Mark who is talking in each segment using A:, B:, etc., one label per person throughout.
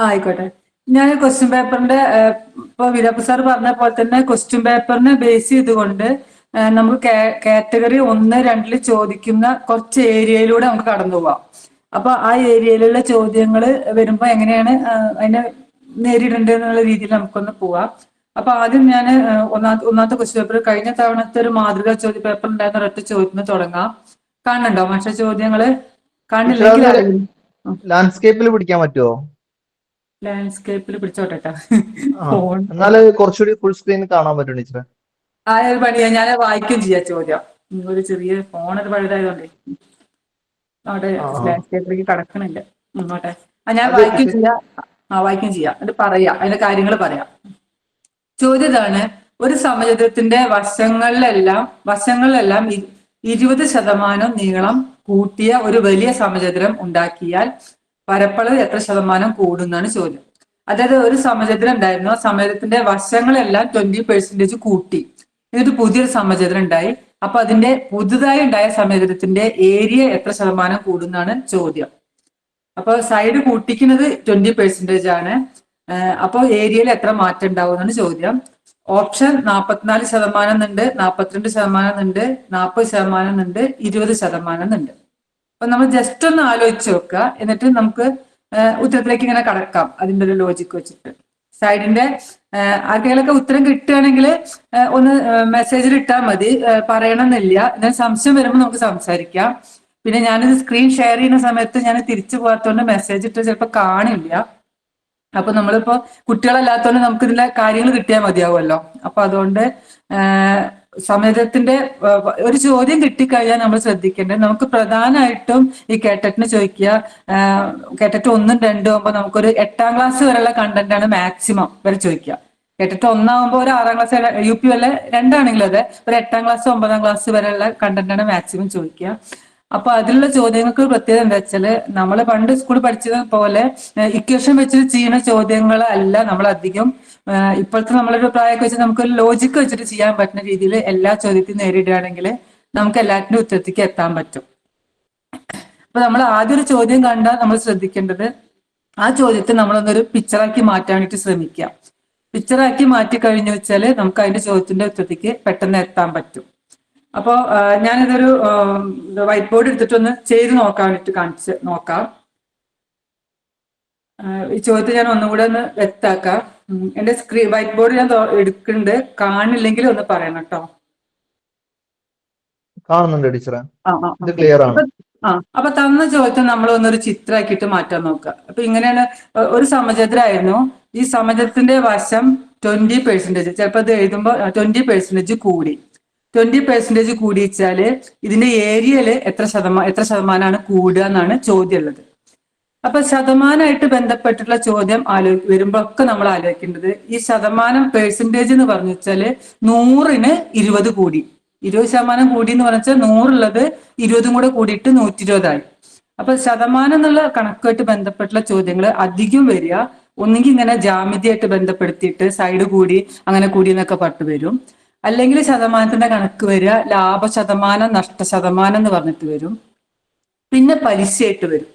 A: ആയിക്കോട്ടെ. ഞാൻ ക്വസ്റ്റ്യൻ പേപ്പറിന്റെ ഇപ്പൊ വിരപ്പ് സാർ പറഞ്ഞ പോലെ തന്നെ ക്വസ്റ്റ്യൻ പേപ്പറിനെ ബേസ് ചെയ്തുകൊണ്ട് നമുക്ക് കാറ്റഗറി 1, 2 ചോദിക്കുന്ന കുറച്ച് ഏരിയയിലൂടെ നമുക്ക് കടന്നു പോവാം. അപ്പൊ ആ ഏരിയയിലുള്ള ചോദ്യങ്ങൾ വരുമ്പോ എങ്ങനെയാണ് അതിനെ നേരിടേണ്ടത് എന്നുള്ള രീതിയിൽ നമുക്കൊന്ന് പോവാം. അപ്പൊ ആദ്യം ഞാൻ ഒന്നാമത്തെ ക്വസ്റ്റ്യൻ പേപ്പർ കഴിഞ്ഞ തവണത്തെ ഒരു മാതൃകാ ചോദ്യ പേപ്പർ ഉണ്ടായിരുന്ന ഒരൊറ്റ ചോദ്യത്തിന് തുടങ്ങാം. കാണുന്നുണ്ടോ മാഷ ചോദ്യങ്ങള്?
B: ടീച്ചർ
A: കാണില്ലെങ്കിൽ
B: അത്
A: അറിയില്ല.
B: ലാൻഡ്സ്കേപ്പിൽ പിടിക്കാൻ പറ്റുമോ?
A: ലാൻഡ്സ്കേപ്പിൽ പിടിച്ചോട്ടെ.
B: ആ,
A: ഫോൺ
B: എന്നാല് കുറച്ചുകൂടി ഫുൾ സ്ക്രീൻ കാണാൻ പറ്റും ടീച്ചറെ.
A: ആ ഒരു പണിയാ, ഞാൻ വായിക്കും ചെയ്യാം ചോദ്യം. ഒരു ചെറിയ ഫോണൊരു പഴുതായതുകൊണ്ടേ അവിടെ
B: ആ ആ.
A: ലാൻഡ്സ്കേപ്പിലേക്ക് കടക്കണില്ല. മുന്നോട്ടെ ഞാൻ
B: അത്
A: വായിക്കും ചെയ്യാം. വായിക്കും ചെയ്യാം, എന്നിട്ട് പറയാം, അതിന്റെ കാര്യങ്ങൾ പറയാം. ചോദ്യം ഇതാണ്: ഒരു സമചതുരത്തിന്റെ വശങ്ങളിലെല്ലാം 20% നീളം കൂട്ടിയ ഒരു വലിയ സമചതുരം ഉണ്ടാക്കിയാൽ പരപ്പളവ് എത്ര ശതമാനം കൂടുന്നാണ് ചോദ്യം. അതായത് ഒരു സമചതുരം ഉണ്ടായിരുന്നു, ആ സമചതുരത്തിന്റെ വശങ്ങളെല്ലാം 20% കൂട്ടി, എന്നിട്ട് പുതിയൊരു സമചതുരം ഉണ്ടായി. അപ്പൊ അതിന്റെ പുതുതായി ഉണ്ടായ സമചതുരത്തിന്റെ ഏരിയ എത്ര ശതമാനം കൂടുന്നാണ് ചോദ്യം. അപ്പൊ സൈഡ് കൂട്ടിക്കുന്നത് 20% ആണ്. അപ്പൊ ഏരിയയിൽ എത്ര മാറ്റം ഉണ്ടാവും എന്നാണ് ചോദ്യം. ഓപ്ഷൻ 44% എന്നുണ്ട്, 42% എന്നുണ്ട്, 40% എന്നുണ്ട്, 20% എന്നുണ്ട്. അപ്പൊ നമ്മൾ ജസ്റ്റ് ഒന്ന് ആലോചിച്ച് നോക്കുക, എന്നിട്ട് നമുക്ക് ഉത്തരത്തിലേക്ക് ഇങ്ങനെ കടക്കാം. അതിന്റെ ഒരു ലോജിക്ക് വെച്ചിട്ട് സൈഡിന്റെ ആർക്കെങ്കിലൊക്കെ ഉത്തരം കിട്ടുകയാണെങ്കിൽ ഒന്ന് മെസ്സേജിൽ ഇട്ടാൽ മതി, പറയണമെന്നില്ല. എന്നാൽ സംശയം വരുമ്പോൾ നമുക്ക് സംസാരിക്കാം. പിന്നെ ഞാനിത് സ്ക്രീൻ ഷെയർ ചെയ്യുന്ന സമയത്ത് ഞാൻ തിരിച്ചു പോകാത്തതുകൊണ്ട് മെസ്സേജ് ഇട്ട് ചിലപ്പോൾ കാണില്ല. അപ്പൊ നമ്മളിപ്പോ കുട്ടികളല്ലാത്തതുകൊണ്ട് നമുക്ക് ഇതിലെ കാര്യങ്ങൾ കിട്ടിയാൽ മതിയാവുമല്ലോ. അപ്പൊ അതുകൊണ്ട് സമയത്തിന്റെ ഒരു ചോദ്യം കിട്ടിക്കഴിഞ്ഞാൽ നമ്മൾ ശ്രദ്ധിക്കേണ്ടത്, നമുക്ക് പ്രധാനമായിട്ടും ഈ കേട്ടറ്റിന് ചോദിക്കുക, കേട്ടറ്റ് 1, 2 ആകുമ്പോൾ നമുക്കൊരു 8ാം ക്ലാസ് വരെയുള്ള കണ്ടന്റ് ആണ് മാക്സിമം വരെ ചോദിക്കുക. കേട്ടിട്ട് 1 ഒരു 6ാം ക്ലാസ് UP വരെ 2 അതെ, ഒരു 8ാം ക്ലാസ് 9ാം ക്ലാസ് വരെയുള്ള കണ്ടന്റ് ആണ് മാക്സിമം ചോദിക്കുക. അപ്പൊ അതിലുള്ള ചോദ്യങ്ങൾക്ക് പ്രത്യേകത എന്താ വെച്ചാല്, നമ്മൾ പണ്ട് സ്കൂളിൽ പഠിച്ചത് പോലെ ഇക്വേഷൻ വെച്ചിട്ട് ചെയ്യുന്ന ചോദ്യങ്ങൾ അല്ല നമ്മൾ അധികം. ഇപ്പോഴത്തെ നമ്മളൊരു പ്രായമൊക്കെ വെച്ച് നമുക്കൊരു ലോജിക്ക് വെച്ചിട്ട് ചെയ്യാൻ പറ്റുന്ന രീതിയിൽ എല്ലാ ചോദ്യത്തിനും നേരിടുകയാണെങ്കിൽ നമുക്ക് എല്ലാറ്റിനും ഉത്തരത്തിലേക്ക് എത്താൻ പറ്റും. അപ്പൊ നമ്മൾ ആദ്യം ഒരു ചോദ്യം കണ്ടാൽ നമ്മൾ ശ്രദ്ധിക്കേണ്ടത്, ആ ചോദ്യത്തെ നമ്മളൊന്നൊരു പിക്ചറാക്കി മാറ്റാൻ വേണ്ടിയിട്ട് ശ്രമിക്കുക. പിക്ചറാക്കി മാറ്റി കഴിഞ്ഞു വെച്ചാൽ നമുക്ക് അതിന്റെ ചോദ്യത്തിന്റെ ഉത്തരത്തിലേക്ക് പെട്ടെന്ന് എത്താൻ പറ്റും. അപ്പോൾ ഞാനിതൊരു വൈറ്റ് ബോർഡ് എടുത്തിട്ടൊന്ന് ചെയ്ത് നോക്കാൻ വേണ്ടിയിട്ട് നോക്കാം. ഈ ചോദ്യത്തെ ഞാൻ ഒന്നുകൂടെ ഒന്ന് വ്യക്താക്കാം. എന്റെ സ്ക്രീൻ വൈറ്റ് ബോർഡ് ഞാൻ എടുക്കുന്നുണ്ട്, കാണില്ലെങ്കിൽ ഒന്ന് പറയണം കേട്ടോ.
B: കാണുന്നുണ്ട് ടീച്ചറെ, ഇത് ക്ലിയർ ആണ്.
A: അപ്പൊ തന്ന ചോദ്യത്തെ നമ്മൾ ഒന്നൊരു ചിത്രമാക്കിയിട്ട് മാറ്റാൻ നോക്കുക. അപ്പൊ ഇങ്ങനെയാണ്, ഒരു സമചതുരായിരുന്നു. ഈ സമചതുരത്തിന്റെ വശം 20%, ചിലപ്പോൾ ഇത് എഴുതുമ്പോൾ 20% കൂടി. 20% കൂടി വെച്ചാല് ഇതിന്റെ ഏരിയയില് എത്ര ശതമാനമാണ് കൂടുക എന്നാണ് ചോദ്യം ഉള്ളത്. അപ്പൊ ശതമാനമായിട്ട് ബന്ധപ്പെട്ടിട്ടുള്ള ചോദ്യം വരുമ്പോഴൊക്കെ നമ്മൾ ആലോചിക്കേണ്ടത്, ഈ ശതമാനം പെർസെൻറ്റേജ് എന്ന് പറഞ്ഞു വെച്ചാല് 100ന് 20 കൂടി, 20% കൂടി എന്ന് പറഞ്ഞാൽ 100 20 കൂടെ കൂടിയിട്ട് 120 ആയി. അപ്പൊ ശതമാനം എന്നുള്ള കണക്കുമായിട്ട് ബന്ധപ്പെട്ടുള്ള ചോദ്യങ്ങൾ അധികം വരിക ഒന്നുകിൽ ഇങ്ങനെ ജാമിതിയായിട്ട് ബന്ധപ്പെടുത്തിയിട്ട് സൈഡ് കൂടി അങ്ങനെ കൂടി എന്നൊക്കെ പട്ട് വരും, അല്ലെങ്കിൽ ശതമാനത്തിന്റെ കണക്ക് വരിക ലാഭശതമാനം നഷ്ടശതമാനം എന്ന് പറഞ്ഞിട്ട് വരും, പിന്നെ പലിശയായിട്ട് വരും.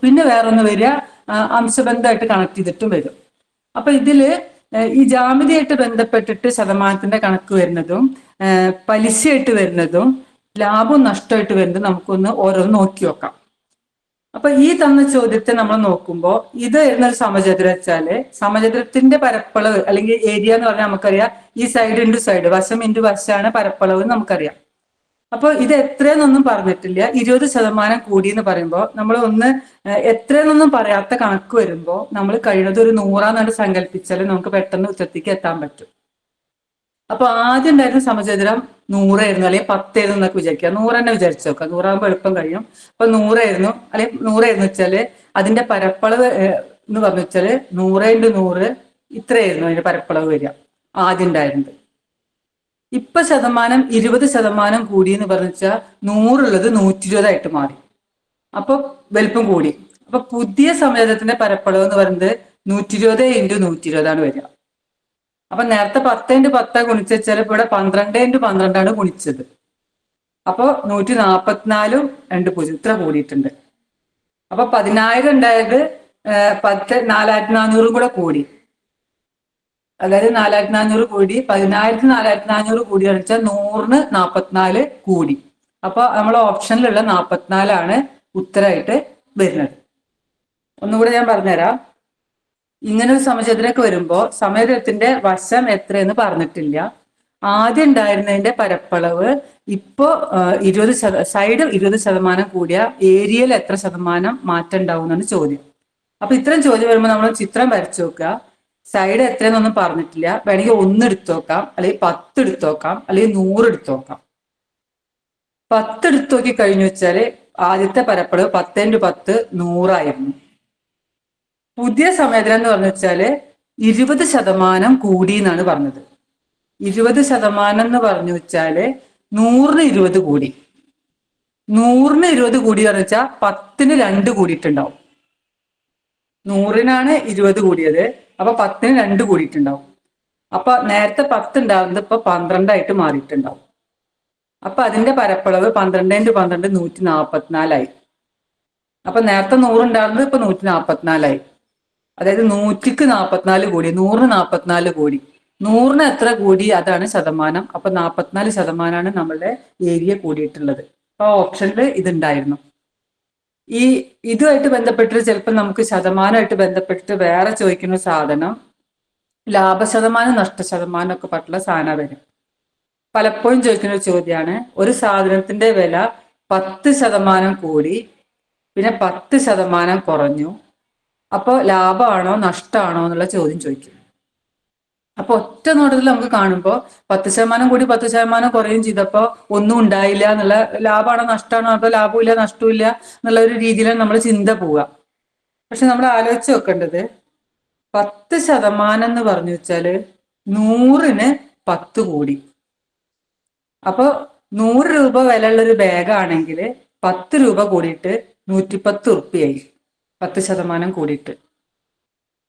A: പിന്നെ വേറൊന്ന് വരിക അംശബന്ധമായിട്ട് കണക്ട് ചെയ്തിട്ടും വരും. അപ്പൊ ഇതില് ഈ ജാമിതിയായിട്ട് ബന്ധപ്പെട്ടിട്ട് ശതമാനത്തിന്റെ കണക്ക് വരുന്നതും പലിശയായിട്ട് വരുന്നതും ലാഭവും നഷ്ടമായിട്ട് വരുന്നതും നമുക്കൊന്ന് ഓരോന്ന് നോക്കി നോക്കാം. അപ്പൊ ഈ തന്ന ചോദ്യത്തെ നമ്മൾ നോക്കുമ്പോൾ ഇത് എന്നൊരു സമചതുരം വെച്ചാല് സമചതുരത്തിന്റെ പരപ്പളവ് അല്ലെങ്കിൽ ഏരിയ എന്ന് പറഞ്ഞാൽ നമുക്കറിയാം ഈ സൈഡ് ഇൻറ്റു സൈഡ്, വശം ഇൻറ്റു വശമാണ് പരപ്പളവ് എന്ന് നമുക്കറിയാം. അപ്പൊ ഇത് എത്രയെന്നൊന്നും പറഞ്ഞിട്ടില്ല. 20% കൂടി എന്ന് പറയുമ്പോൾ നമ്മൾ ഒന്ന് എത്രയെന്നൊന്നും പറയാത്ത കണക്ക് വരുമ്പോൾ നമ്മൾ കഴിയുന്നത് ഒരു 100 സങ്കല്പിച്ചാൽ നമുക്ക് പെട്ടെന്ന് ഉത്തരത്തിലേക്ക് എത്താൻ പറ്റും. അപ്പൊ ആദ്യം ഉണ്ടായിരുന്ന സമചതുരം 100 ആയിരുന്നു, അല്ലെങ്കിൽ 10 ആയിരുന്നു എന്നൊക്കെ വിചാരിക്കുക. 100 തന്നെ വിചാരിച്ചു നോക്കുക, 100 എളുപ്പം കഴിയും. അപ്പൊ 100 ആയിരുന്നു, അല്ലെങ്കിൽ 100 ആയിരുന്നു വെച്ചാല് അതിന്റെ പരപ്പളവ് എന്ന് പറഞ്ഞു വെച്ചാല് 100 × 100 ഇത്രയായിരുന്നു അതിന്റെ പരപ്പളവ് വരിക ആദ്യം ഉണ്ടായിരുന്നത്. ഇപ്പൊ 20% കൂടി എന്ന് പറഞ്ഞാൽ 100 120 മാറി. അപ്പൊ വലിപ്പം കൂടി. അപ്പൊ പുതിയ സമചതുരത്തിന്റെ പരപ്പളവ് എന്ന് പറയുന്നത് 120 × 120 വരിക. അപ്പൊ നേരത്തെ 10 × 10 ഗുണിച്ച് വെച്ചാൽ ഇപ്പൊ ഇവിടെ 12 × 12 ഗുണിച്ചത്. അപ്പൊ 144 2 0 ഇത്ര കൂടിയിട്ടുണ്ട്. അപ്പൊ 10,000 ഉണ്ടായത് 4400 കൂടെ കൂടി. അതായത് 4400 കൂടി 10400 കൂടി എന്ന് വെച്ചാൽ 100-ന് 44 കൂടി. അപ്പൊ നമ്മൾ ഓപ്ഷനിലുള്ള 44 ഉത്തരമായിട്ട് വരുന്നത്. ഒന്നുകൂടെ ഞാൻ പറഞ്ഞുതരാം. ഇങ്ങനെ ഒരു സമചതുരമൊക്കെ വരുമ്പോ സമചതുരത്തിന്റെ വശം എത്രയെന്ന് പറഞ്ഞിട്ടില്ല. ആദ്യം ഉണ്ടായിരുന്നതിന്റെ പരപ്പളവ് ഇപ്പോ 20% സൈഡ് 20% കൂടിയ ഏരിയയിൽ എത്ര ശതമാനം മാറ്റം ഉണ്ടാവും എന്നാണ് ചോദ്യം. അപ്പൊ ഇത്തരം ചോദ്യം വരുമ്പോൾ നമ്മൾ ചിത്രം വരച്ചു നോക്കുക. സൈഡ് എത്രയെന്നൊന്നും പറഞ്ഞിട്ടില്ല. വേണമെങ്കിൽ 1 എടുത്തു നോക്കാം, അല്ലെങ്കിൽ 10 എടുത്തു നോക്കാം, അല്ലെങ്കിൽ 100 എടുത്തു നോക്കാം. 10 എടുത്തു നോക്കി കഴിഞ്ഞു വെച്ചാല് ആദ്യത്തെ പരപ്പളവ് 10x10 100 പുതിയ സമചതുരം എന്ന് പറഞ്ഞു വെച്ചാല് 20% കൂടി എന്നാണ് പറഞ്ഞത്. 20% എന്ന് പറഞ്ഞു വെച്ചാല് 100-ന് 20 കൂടി. 100-ന് 20 കൂടി പറഞ്ഞു വെച്ചാൽ 10-ന് 2 കൂടിയിട്ടുണ്ടാവും. 100-നാണ് 20 കൂടിയത്, അപ്പൊ 10-ന് 2 കൂടിയിട്ടുണ്ടാവും. അപ്പൊ നേരത്തെ 10 ഉണ്ടാവുന്നത് ഇപ്പൊ 12 മാറിയിട്ടുണ്ടാവും. അപ്പൊ അതിന്റെ പരപ്പളവ് 12x12 144 അപ്പൊ നേരത്തെ 100 ഉണ്ടാവുന്നത് ഇപ്പൊ 144 അതായത് 100-ക്ക് 44 കൂടി. 100-ന് 44 കൂടി. 100-ന് എത്ര കൂടി അതാണ് ശതമാനം. അപ്പൊ 44% നമ്മളുടെ ഏരിയ കൂടിയിട്ടുള്ളത്. അപ്പൊ ഓപ്ഷനിൽ ഇതുണ്ടായിരുന്നു. ഇതുമായിട്ട് ബന്ധപ്പെട്ടിട്ട് ചിലപ്പോൾ നമുക്ക് ശതമാനമായിട്ട് ബന്ധപ്പെട്ടിട്ട് വേറെ ചോദിക്കുന്ന സാധനം ലാഭശതമാനം നഷ്ടശതമാനം ഒക്കെ പറ്റുള്ള സാധനം വരും. പലപ്പോഴും ചോദിക്കുന്ന ഒരു ചോദ്യമാണ്, ഒരു സാധനത്തിന്റെ വില 10% കൂടി പിന്നെ 10% കുറഞ്ഞു, അപ്പോൾ ലാഭമാണോ നഷ്ടമാണോ എന്നുള്ള ചോദ്യം ചോദിക്കും. അപ്പൊ ഒറ്റ നോട്ടത്തിൽ നമുക്ക് കാണുമ്പോൾ 10% കൂടി 10% കുറയും ചെയ്തപ്പോൾ ഒന്നും ഉണ്ടായില്ല എന്നുള്ള, ലാഭമാണോ നഷ്ടമാണോ അതോ ലാഭമില്ല നഷ്ടമില്ല എന്നുള്ള ഒരു രീതിയിലാണ് നമ്മൾ ചിന്ത പോവുക. പക്ഷെ നമ്മൾ ആലോചിച്ച് വെക്കേണ്ടത് 10% എന്ന് പറഞ്ഞു വെച്ചാല് 100-ന് 10 കൂടി. അപ്പൊ 100 രൂപ വിലയുള്ള ഒരു ബാഗാണെങ്കിൽ 10 രൂപ കൂടിയിട്ട് 110 ഉറുപ്പിയായി. 10% കൂടിയിട്ട്.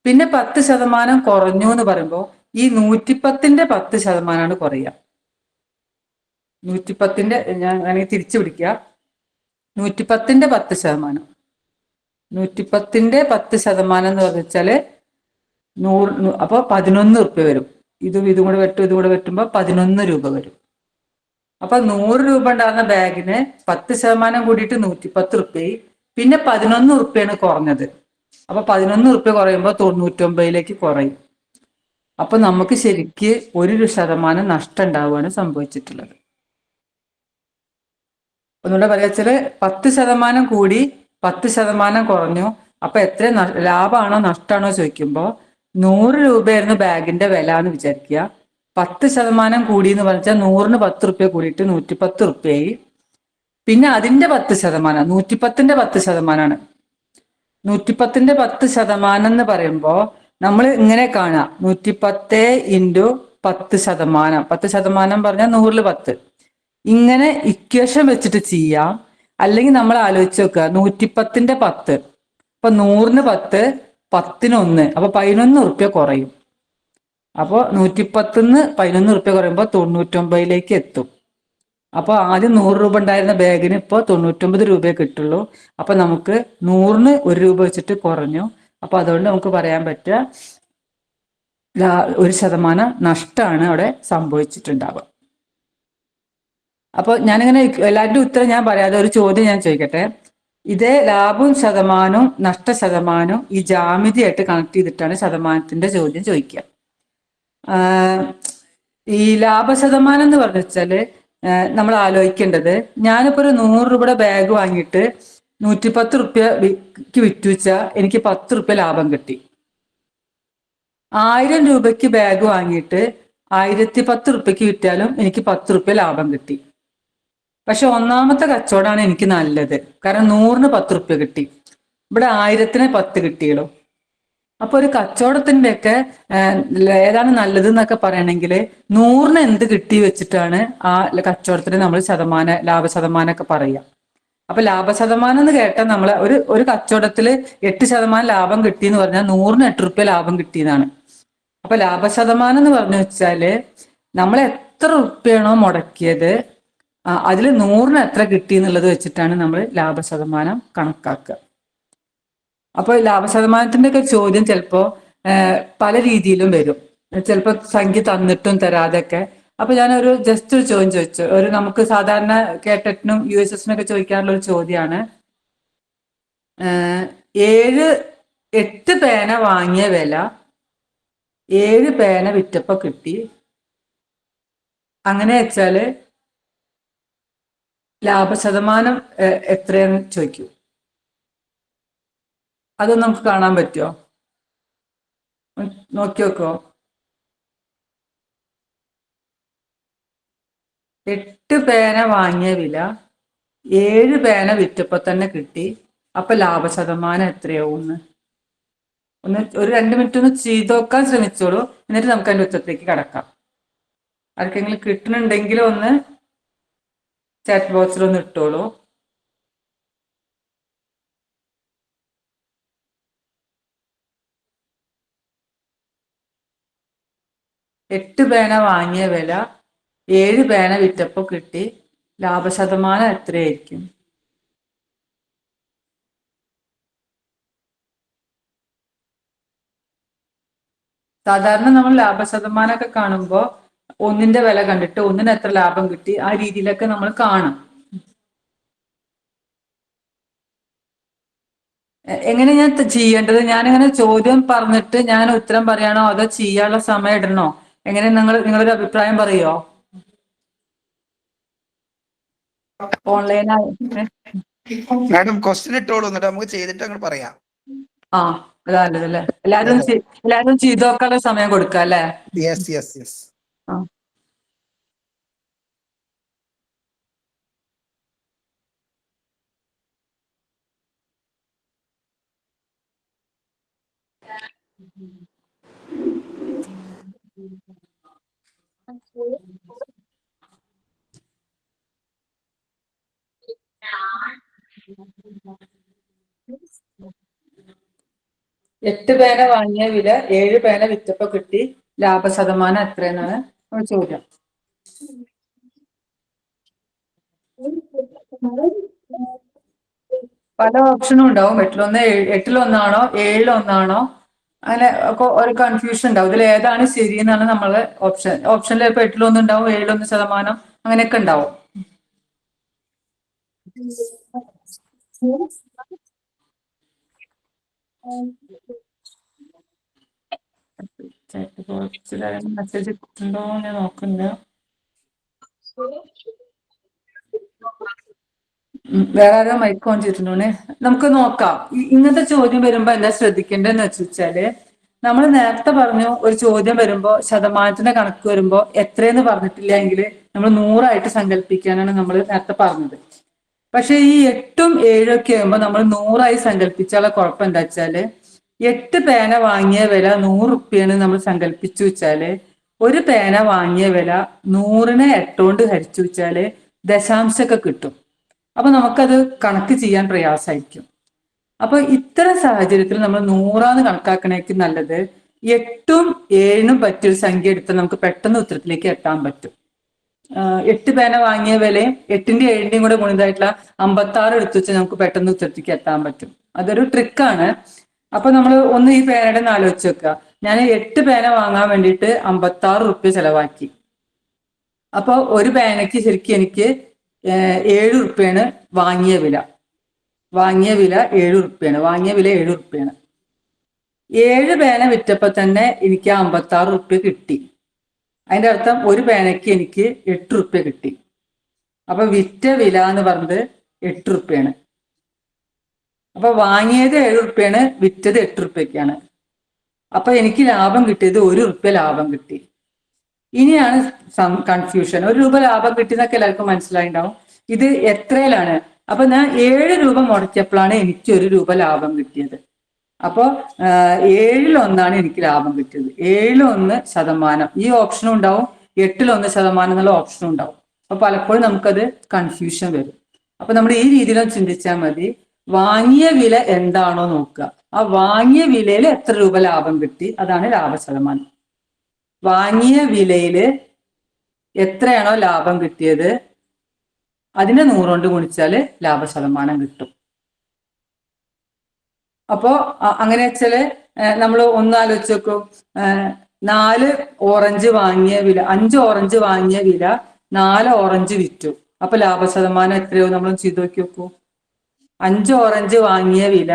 A: പിന്നെ 10% കുറഞ്ഞു എന്ന് പറയുമ്പോൾ ഈ 110-ന്റെ 10% കുറയുക. 110-ന്റെ ഞാൻ വേണമെങ്കിൽ തിരിച്ചു പിടിക്കുക. 110-ന്റെ 10%. 110-ന്റെ 10% എന്ന് പറഞ്ഞാല് 100, അപ്പൊ 11 ഉറുപ്പ്യ വരും. ഇതും കൂടെ വെട്ടുമ്പോൾ 11 രൂപ വരും. അപ്പൊ 100 രൂപ ഉണ്ടാകുന്ന ബാഗിന് 10% കൂടിയിട്ട് 110 ഉറുപ്പ്യായി. പിന്നെ 11 ഉറുപ്പ്യാണ് കുറഞ്ഞത്. അപ്പൊ 11 ഉറുപ്പ്യ കുറയുമ്പോൾ 99-ലേക്ക് കുറയും. അപ്പൊ നമുക്ക് ശരിക്ക് 1% നഷ്ടം ഉണ്ടാവുകയാണ് സംഭവിച്ചിട്ടുള്ളത്. ഒന്നുകൂടെ പറയാച്ചാല് 10% കൂടി 10% കുറഞ്ഞു. അപ്പൊ എത്ര ലാഭമാണോ നഷ്ടമാണോ ചോദിക്കുമ്പോൾ 100 രൂപയായിരുന്നു ബാഗിന്റെ വില എന്ന് വിചാരിക്കുക. 10% കൂടി എന്ന് പറഞ്ഞാൽ 100-ന് 10 ഉറുപ്പ്യ കൂടിയിട്ട് 110 ഉറുപ്പ്യായി. പിന്നെ അതിന്റെ 10%, 110-ന്റെ 10%. 110-ന്റെ 10% എന്ന് പറയുമ്പോൾ നമ്മൾ ഇങ്ങനെ കാണാം, 110 × 10%. 10% പറഞ്ഞാൽ 100-ല് 10. ഇങ്ങനെ ഇക്വേഷൻ വെച്ചിട്ട് ചെയ്യാം. അല്ലെങ്കിൽ നമ്മൾ ആലോചിച്ച് നോക്കുക, 110-ന്റെ 10. അപ്പൊ 100-ന് 10, 10-ന് 1, അപ്പൊ 11 ഉറുപ്പ്യ കുറയും. അപ്പൊ 110-ന്ന് 11 ഉറുപ്പ്യ കുറയുമ്പോൾ 99-ലേക്ക് എത്തും. അപ്പൊ ആദ്യം 100 രൂപ ഉണ്ടായിരുന്ന ബാഗിന് ഇപ്പോൾ 99 രൂപയെ കിട്ടുള്ളൂ. അപ്പൊ നമുക്ക് 100-ന് 1 രൂപ വെച്ചിട്ട് കുറഞ്ഞു. അപ്പൊ അതുകൊണ്ട് നമുക്ക് പറയാൻ പറ്റുക 1% നഷ്ടമാണ് അവിടെ സംഭവിച്ചിട്ടുണ്ടാവുക. അപ്പൊ ഞാനിങ്ങനെ എല്ലാവരുടെയും ഉത്തരം ഞാൻ പറയാതെ ഒരു ചോദ്യം ഞാൻ ചോദിക്കട്ടെ. ഇതേ ലാഭവും ശതമാനവും നഷ്ടശതമാനവും ഈ ജാമിതിയായിട്ട് കണക്ട് ചെയ്തിട്ടാണ് ശതമാനത്തിന്റെ ചോദ്യം ചോദിക്കുക. ഈ ലാഭശതമാനം എന്ന് പറഞ്ഞു വെച്ചാല് നമ്മൾ ആലോചിക്കേണ്ടത്, ഞാനിപ്പോ ഒരു 100 രൂപയുടെ ബാഗ് വാങ്ങിയിട്ട് 110 ഉറുപ്പ്യക്ക് വിറ്റു വെച്ചാൽ എനിക്ക് 10 ഉറുപ്പ്യ ലാഭം കിട്ടി. 1000 രൂപയ്ക്ക് ബാഗ് വാങ്ങിയിട്ട് 1010 ഉറുപ്പ്യക്ക് വിറ്റാലും എനിക്ക് 10 ഉറുപ്പ്യ ലാഭം കിട്ടി. പക്ഷെ ഒന്നാമത്തെ കച്ചവടമാണ് എനിക്ക് നല്ലത്. കാരണം 100-ന് 10 ഉറുപ്പ്യ കിട്ടി, ഇവിടെ 1000-ന് 10 കിട്ടിയുള്ളൂ. അപ്പൊ ഒരു കച്ചവടത്തിന്റെയൊക്കെ ഏതാണ് നല്ലത് എന്നൊക്കെ പറയണമെങ്കിൽ 100-ന് എന്ത് കിട്ടി വെച്ചിട്ടാണ് ആ കച്ചവടത്തിന് നമ്മൾ ലാഭശതമാനമൊക്കെ പറയുക. അപ്പൊ ലാഭശതമാനം എന്ന് കേട്ടാൽ നമ്മൾ ഒരു കച്ചവടത്തില് 8% ലാഭം കിട്ടി എന്ന് പറഞ്ഞാൽ 100-ന് 8 ഉറുപ്പ്യ ലാഭം കിട്ടിയെന്നാണ്. അപ്പൊ ലാഭശതമാനം എന്ന് പറഞ്ഞു വെച്ചാല് നമ്മൾ എത്ര ഉറുപ്പ്യാണോ മുടക്കിയത് അതിൽ 100-ന് എത്ര കിട്ടി എന്നുള്ളത് വെച്ചിട്ടാണ് നമ്മൾ ലാഭശതമാനം കണക്കാക്കുക. അപ്പൊ ലാഭശതമാനത്തിന്റെ ഒക്കെ ചോദ്യം ചിലപ്പോ പല രീതിയിലും വരും. ചിലപ്പോ സംഖ്യ തന്നിട്ടും തരാതെയൊക്കെ. അപ്പൊ ഞാനൊരു ജസ്റ്റ് ഒരു ചോദ്യം ചോദിച്ചു. ഒരു നമുക്ക് സാധാരണ കേട്ടറ്റിനും USSനും ഒക്കെ ചോദിക്കാറുള്ള ഒരു ചോദ്യമാണ്. 8 പേന വാങ്ങിയ വില 7 പേന വിറ്റപ്പോ കിട്ടി. അങ്ങനെ വെച്ചാല് ലാഭശതമാനം എത്രയെന്ന് ചോദിക്കൂ. അതൊന്നും നമുക്ക് കാണാൻ പറ്റുമോ? നോക്കി നോക്കോ. 8 പേന വാങ്ങിയ വില 7 പേന വിറ്റപ്പോ തന്നെ കിട്ടി. അപ്പൊ ലാഭശതമാനം എത്രയാവും? ഒരു 2 മിനിറ്റ് ഒന്ന് ചെയ്ത് നോക്കാൻ ശ്രമിച്ചോളൂ. എന്നിട്ട് നമുക്ക് അതിന്റെ ഉത്തരത്തിലേക്ക് കടക്കാം. ആർക്കെങ്കിലും കിട്ടുന്നുണ്ടെങ്കിൽ ഒന്ന് ചാറ്റ് ബോക്സിൽ ഒന്ന് ഇട്ടോളൂ. എട്ട് പേന വാങ്ങിയ വില 7 പേന വിറ്റപ്പോ കിട്ടി. ലാഭശതമാനം എത്രയായിരിക്കും? സാധാരണ നമ്മൾ ലാഭശതമാനമൊക്കെ കാണുമ്പോൾ ഒന്നിന്റെ വില കണ്ടിട്ട് ഒന്നിന് എത്ര ലാഭം കിട്ടി ആ രീതിയിലൊക്കെ നമ്മൾ കാണും. എങ്ങനെ ഞാൻ ചെയ്യേണ്ടത്? ഞാനിങ്ങനെ ചോദ്യം പറഞ്ഞിട്ട് ഞാൻ ഉത്തരം പറയാനോ അതോ ചെയ്യാനുള്ള സമയം ഇടണോ? എങ്ങനെ നിങ്ങളൊരു അഭിപ്രായം പറയോ? ഓൺലൈനായി
C: മാഡം ക്വസ്റ്റ്യൻ ഇട്ടോളൂ, എന്നിട്ട് നമുക്ക് ചെയ്തിട്ട് അങ്ങോട്ട് പറയാം.
A: ആ അതല്ലേ. എല്ലാരും ചെയ്തു നോക്കാനുള്ള സമയം കൊടുക്കാം അല്ലേ?
C: Yes yes yes.
A: ആ 8 പേന വാങ്ങിയ വില 7 പേന വിറ്റപ്പോ കിട്ടി. ലാഭശതമാനം എത്രയെന്നാണ് ചോദ്യം. പല ഓപ്ഷനും ഉണ്ടാവും. എട്ടിലൊന്നാണോ 7-1 അങ്ങനെ ഒരു കൺഫ്യൂഷൻ ഉണ്ടാവും. ഇതിൽ ഏതാണ് ശരി എന്നാണ് നമ്മള് ഓപ്ഷനിൽ ഇപ്പൊ 8-1 ഉണ്ടാവും, 7-1% അങ്ങനെയൊക്കെ ഉണ്ടാവും. മെസ്സേജ് ഇട്ടുണ്ടോ ഞാൻ നോക്കുന്ന. വേറെ ആരോ മൈക്ക് ഓൺ ചെയ്തിട്ടുണ്ടോനെ. നമുക്ക് നോക്കാം. ഇങ്ങനത്തെ ചോദ്യം വരുമ്പോ എന്താ ശ്രദ്ധിക്കേണ്ടതെന്ന് വെച്ചാല്, നമ്മൾ നേരത്തെ പറഞ്ഞു ഒരു ചോദ്യം വരുമ്പോ ശതമാനത്തിന്റെ കണക്ക് വരുമ്പോ എത്രയെന്ന് പറഞ്ഞിട്ടില്ല എങ്കിൽ നമ്മൾ 100 സങ്കല്പിക്കാനാണ് നമ്മൾ നേരത്തെ പറഞ്ഞത്. പക്ഷെ ഈ 8-7 ഒക്കെ ആകുമ്പോൾ നമ്മൾ 100 സങ്കല്പിച്ചാലുള്ള കുഴപ്പം എന്താ വെച്ചാല്, 8 പേന വാങ്ങിയ വില 100 റുപ്യാണ് നമ്മൾ സങ്കല്പിച്ചു വെച്ചാല്, ഒരു പേന വാങ്ങിയ വില 100നെ 8 കൊണ്ട് ഹരിച്ചു വെച്ചാല് ദശാംശമൊക്കെ കിട്ടും. അപ്പൊ നമുക്കത് കണക്ക് ചെയ്യാൻ പ്രയാസമായിരിക്കും. അപ്പൊ ഇത്തരം സാഹചര്യത്തിൽ നമ്മൾ 100 കണക്കാക്കണേക്ക് നല്ലത് 8-7 പറ്റിയൊരു സംഖ്യ എടുത്ത് നമുക്ക് പെട്ടെന്ന് ഉത്തരത്തിലേക്ക് എത്താൻ പറ്റും. 8 പേന വാങ്ങിയ വിലയും 8-7 കൂടെ ഗുണിതായിട്ടുള്ള 56 എടുത്തു വെച്ചാൽ നമുക്ക് പെട്ടെന്ന് ഉത്തരത്തിലേക്ക് എത്താൻ പറ്റും. അതൊരു ട്രിക്കാണ്. അപ്പൊ നമ്മൾ ഒന്ന് ഈ പേനയുടെ ആലോചിച്ച് വെക്കുക. ഞാൻ 8 പേന വാങ്ങാൻ വേണ്ടിയിട്ട് 56 റുപ്യ ചെലവാക്കി. അപ്പൊ ഒരു പേനയ്ക്ക് ശരിക്കും എനിക്ക് 7 റുപ്യാണ് വാങ്ങിയ വില. 7 റുപ്യാണ്. വാങ്ങിയ വില 7 റുപ്യാണ്. 7 പേന വിറ്റപ്പോ തന്നെ എനിക്ക് 56 റുപ്യ കിട്ടി. അതിന്റെ അർത്ഥം ഒരു പേനയ്ക്ക് എനിക്ക് 8 റുപ്യ കിട്ടി. അപ്പൊ വിറ്റ വില എന്ന് പറഞ്ഞത് 8 റുപ്യാണ്. അപ്പൊ വാങ്ങിയത് 7 റുപ്യാണ്, വിറ്റത് 8 റുപ്യക്കാണ്. അപ്പൊ എനിക്ക് ലാഭം കിട്ടിയത് 1 റുപ്യ ലാഭം കിട്ടി. ഇനിയാണ് കൺഫ്യൂഷൻ. 1 രൂപ ലാഭം കിട്ടിയെന്നൊക്കെ എല്ലാവർക്കും മനസ്സിലായിണ്ടാവും. ഇത് എത്രയിലാണ്? അപ്പൊ ഞാൻ 7 രൂപ മുടക്കിയപ്പോഴാണ് എനിക്ക് 1 രൂപ ലാഭം കിട്ടിയത്. അപ്പോ 7-1 എനിക്ക് ലാഭം കിട്ടിയത്. 7-1%. ഈ ഓപ്ഷനും ഉണ്ടാവും, 8-1% എന്നുള്ള ഓപ്ഷനും ഉണ്ടാവും. അപ്പൊ പലപ്പോഴും നമുക്കത് കൺഫ്യൂഷൻ വരും. അപ്പൊ നമ്മൾ ഈ രീതിയിൽ ചിന്തിച്ചാൽ മതി. വാങ്ങിയ വില എന്താണോ നോക്കുക, ആ വാങ്ങിയ വിലയിൽ എത്ര രൂപ ലാഭം കിട്ടി അതാണ് ലാഭശതമാനം. വാങ്ങിയ വിലയില് എത്രയാണോ ലാഭം കിട്ടിയത് അതിനെ 100 കൊണ്ട് ഗുണിച്ചാല് ലാഭശതമാനം കിട്ടും. അപ്പോ അങ്ങനെ വെച്ചാല് നമ്മൾ ഒന്ന് ആലോചിച്ച് നോക്കൂ. 4 ഓറഞ്ച് വാങ്ങിയ വില, 5 ഓറഞ്ച് വാങ്ങിയ വില 4 ഓറഞ്ച് വിറ്റു. അപ്പൊ ലാഭശതമാനം എത്രയോ നമ്മൾ ചെയ്തു നോക്കി നോക്കൂ. 5 ഓറഞ്ച് വാങ്ങിയ വില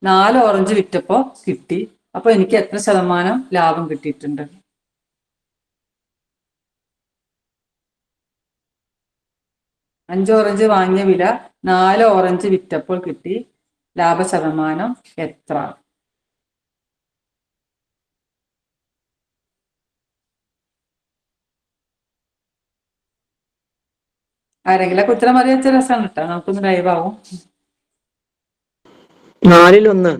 A: 4 ഓറഞ്ച് വിറ്റപ്പോ കിട്ടി. അപ്പൊ എനിക്ക് എത്ര ശതമാനം ലാഭം കിട്ടിയിട്ടുണ്ട്? അഞ്ച് ഓറഞ്ച് വാങ്ങിയ വില 4 ഓറഞ്ച് വിറ്റപ്പോൾ കിട്ടി. ലാഭശതമാനം എത്ര? ആരെങ്കിലും ഉത്തരം അറിയാച്ച രസമാണ് കേട്ടോ, നമുക്കൊന്ന് ലൈവ് ആവും.
D: 4-1.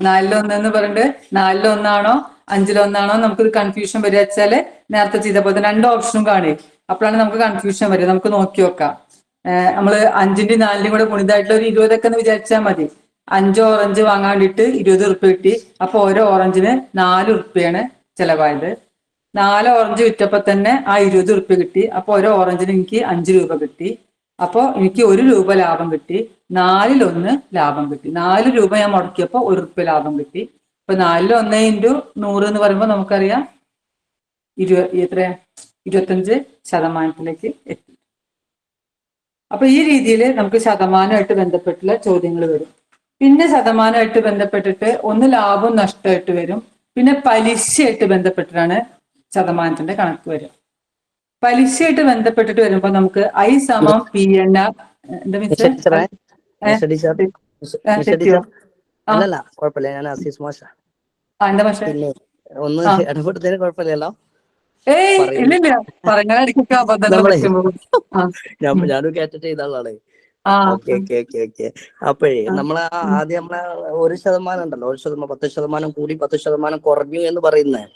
A: 4-1 എന്ന് പറഞ്ഞിട്ട് 4-1 5-1 നമുക്കൊരു കൺഫ്യൂഷൻ വരിക വെച്ചാല് നേരത്തെ ചെയ്ത പോലെ 2 ഓപ്ഷനും കാണുക. അപ്പോഴാണ് നമുക്ക് കൺഫ്യൂഷൻ വരിക. നമുക്ക് നോക്കി നോക്കാം. നമ്മള് 5ന്റെയും 4ന്റെയും കൂടെ ഗുണിതായിട്ടുള്ള ഒരു 20 എന്ന് വിചാരിച്ചാൽ മതി. 5 ഓറഞ്ച് വാങ്ങാൻ വേണ്ടിയിട്ട് 20 ഉറുപ്പ്യ കിട്ടി. അപ്പൊ ഓരോ ഓറഞ്ചിന് 4 ഉറുപ്പ്യാണ് ചെലവായത്. 4 ഓറഞ്ച് വിറ്റപ്പോ തന്നെ ആ 20 ഉറുപ്പ്യ കിട്ടി. അപ്പൊ ഓരോ ഓറഞ്ചിന് എനിക്ക് 5 രൂപ കിട്ടി. അപ്പൊ എനിക്ക് 1 രൂപ ലാഭം കിട്ടി. 4-1 ലാഭം കിട്ടി. 4 രൂപ ഞാൻ മുടക്കിയപ്പോ 1 ഉറുപ്പ്യ ലാഭം കിട്ടി. ഇപ്പൊ 4-1 × 100 എന്ന് പറയുമ്പോൾ നമുക്കറിയാം എത്ര 25% എത്തി. അപ്പൊ ഈ രീതിയിൽ നമുക്ക് ശതമാനമായിട്ട് ബന്ധപ്പെട്ടുള്ള ചോദ്യങ്ങൾ വരും. പിന്നെ ശതമാനമായിട്ട് ബന്ധപ്പെട്ടിട്ട് ഒന്ന് ലാഭം നഷ്ടമായിട്ട് വരും. പിന്നെ പലിശയായിട്ട് ബന്ധപ്പെട്ടിട്ടാണ് ശതമാനത്തിന്റെ കണക്ക് വരിക. പലിശയായിട്ട് ബന്ധപ്പെട്ടിട്ട് വരുമ്പോൾ നമുക്ക് I = PNR. എന്താ തെറ്റിയോ?
D: അല്ലല്ല, കുഴപ്പമില്ല. ഞാൻ അസീസ് മാഷ.
A: എന്താ പക്ഷേ
D: പിന്നെ ഒന്ന് ഇടപെടുന്നതിന് കുഴപ്പമില്ലല്ലോ.
A: ഇല്ലില്ല, പറഞ്ഞാൽ അടിക്കൊക്കെ അബദ്ധങ്ങൾ പറ്റുമ്പോൾ
D: ഞാനും കേട്ടിട്ട് ചെയ്താളാണ്. ഓക്കെ. അപ്പോഴേ നമ്മളെ ആദ്യം നമ്മളെ 1% ഉണ്ടല്ലോ, 10% കൂടി 10% കുറഞ്ഞു എന്ന് പറയുന്നത്,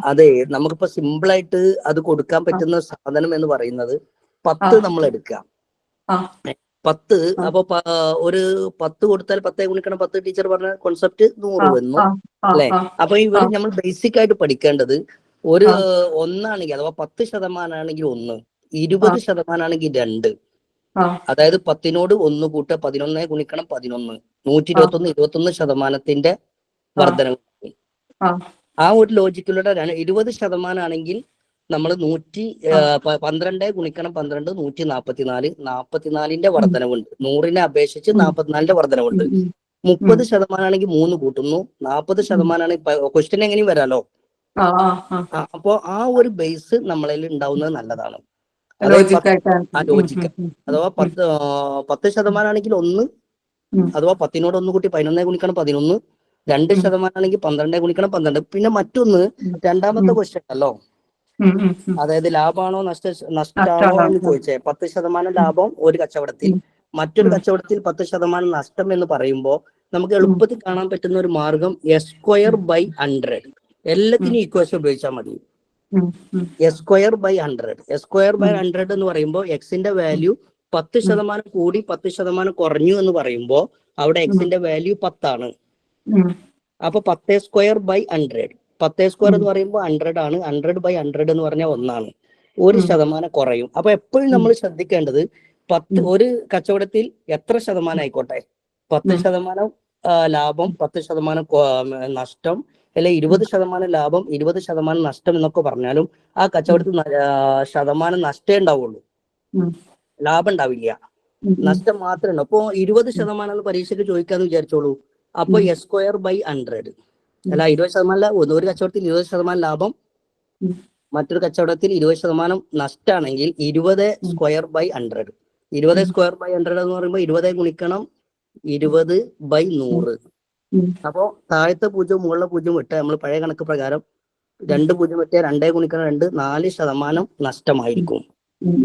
D: അതെ നമുക്കിപ്പോ സിമ്പിൾ ആയിട്ട് അത് കൊടുക്കാൻ പറ്റുന്ന സാധനം എന്ന് പറയുന്നത് 10 നമ്മൾ എടുക്കുക. 10. അപ്പൊ ഒരു 10 കൊടുത്താൽ 10 ഗുണിക്കണം 10 ടീച്ചർ പറഞ്ഞ കോൺസെപ്റ്റ് 100 വന്നു അല്ലെ? അപ്പൊ ഇവര് നമ്മൾ ബേസിക് ആയിട്ട് പഠിക്കേണ്ടത് ഒരു 1 ആണെങ്കിൽ അഥവാ 10% ആണെങ്കിൽ 1, 20% ആണെങ്കിൽ 2. അതായത് 10നോട് 1 കൂട്ട 11 ഗുണിക്കണം 11, 121 21% വർധനവ്. ആ ഒരു ലോജിക്കിലൂടെ 20% ആണെങ്കിൽ നമ്മൾ 12 ഗുണിക്കണം 12 144, 44ന്റെ വർധനവുണ്ട്. 100നെ അപേക്ഷിച്ച് 44ന്റെ വർധനവുണ്ട്. 30% ആണെങ്കിൽ 3 കൂട്ടുന്നു, 40% ആണെങ്കിൽ ക്വസ്റ്റ്യൻ എങ്ങനെയും വരാലോ. അപ്പോ ആ ഒരു ബേസ് നമ്മളിൽ ഉണ്ടാവുന്നത് നല്ലതാണ്. ലോജിക്ക. അഥവാ 10% ആണെങ്കിൽ 1, അഥവാ 10നോട് 1 കൂട്ടി 11 ഗുണിക്കണം 11, 2% ആണെങ്കിൽ 12 ഗുണിക്കണം 12. പിന്നെ മറ്റൊന്ന് രണ്ടാമത്തെ ക്വസ്റ്റ്യൻ ഉണ്ടല്ലോ, അതായത് ലാഭമാണോ നഷ്ടമാണോ എന്ന് ചോദിച്ചേ. 10% ലാഭം ഒരു കച്ചവടത്തിൽ, മറ്റൊരു കച്ചവടത്തിൽ 10% നഷ്ടം എന്ന് പറയുമ്പോൾ നമുക്ക് എളുപ്പത്തിൽ കാണാൻ പറ്റുന്ന ഒരു മാർഗം S²/100. എല്ലാത്തിനും ഇക്വേഷൻ ഉപയോഗിച്ചാൽ മതി. S²/100. S²/100 എന്ന് പറയുമ്പോൾ എക്സിന്റെ വാല്യൂ 10% കൂടി 10% കുറഞ്ഞു എന്ന് പറയുമ്പോൾ അവിടെ എക്സിന്റെ വാല്യൂ 10 ആണ്. അപ്പൊ 10² എന്ന് പറയുമ്പോൾ 100 ആണ്. 100/100 എന്ന് പറഞ്ഞാൽ 1 ആണ്. 1% കുറയും. അപ്പൊ എപ്പോഴും നമ്മൾ ശ്രദ്ധിക്കേണ്ടത് ഒരു കച്ചവടത്തിൽ എത്ര ശതമാനം ആയിക്കോട്ടെ, 10% ലാഭം 10% നഷ്ടം, അല്ലെ 20% ലാഭം 20% നഷ്ടം എന്നൊക്കെ പറഞ്ഞാലും ആ കച്ചവടത്തിൽ ശതമാനം നഷ്ടേ ഉണ്ടാവുള്ളൂ, ലാഭം ഉണ്ടാവില്ല, നഷ്ടം മാത്രമേ ഉള്ളൂ. അപ്പോ 20% പരീക്ഷയ്ക്ക് ചോദിക്കാന്ന് വിചാരിച്ചോളൂ. അപ്പൊ S²/100 അല്ല, 20% ഒരു കച്ചവടത്തിൽ 20% ലാഭം, മറ്റൊരു കച്ചവടത്തിൽ 20% നഷ്ടമാണെങ്കിൽ 20²/100. 20²/100 എന്ന് പറയുമ്പോൾ 20 ഗുണിക്കണം 20/100. അപ്പോ താഴത്തെ 0 മുകളിലെ 0 വിട്ട് നമ്മൾ പഴയ കണക്ക് പ്രകാരം 2 0 വിട്ട് 2 ഗുണിക്കണം 2, 4% നഷ്ടമായിരിക്കും.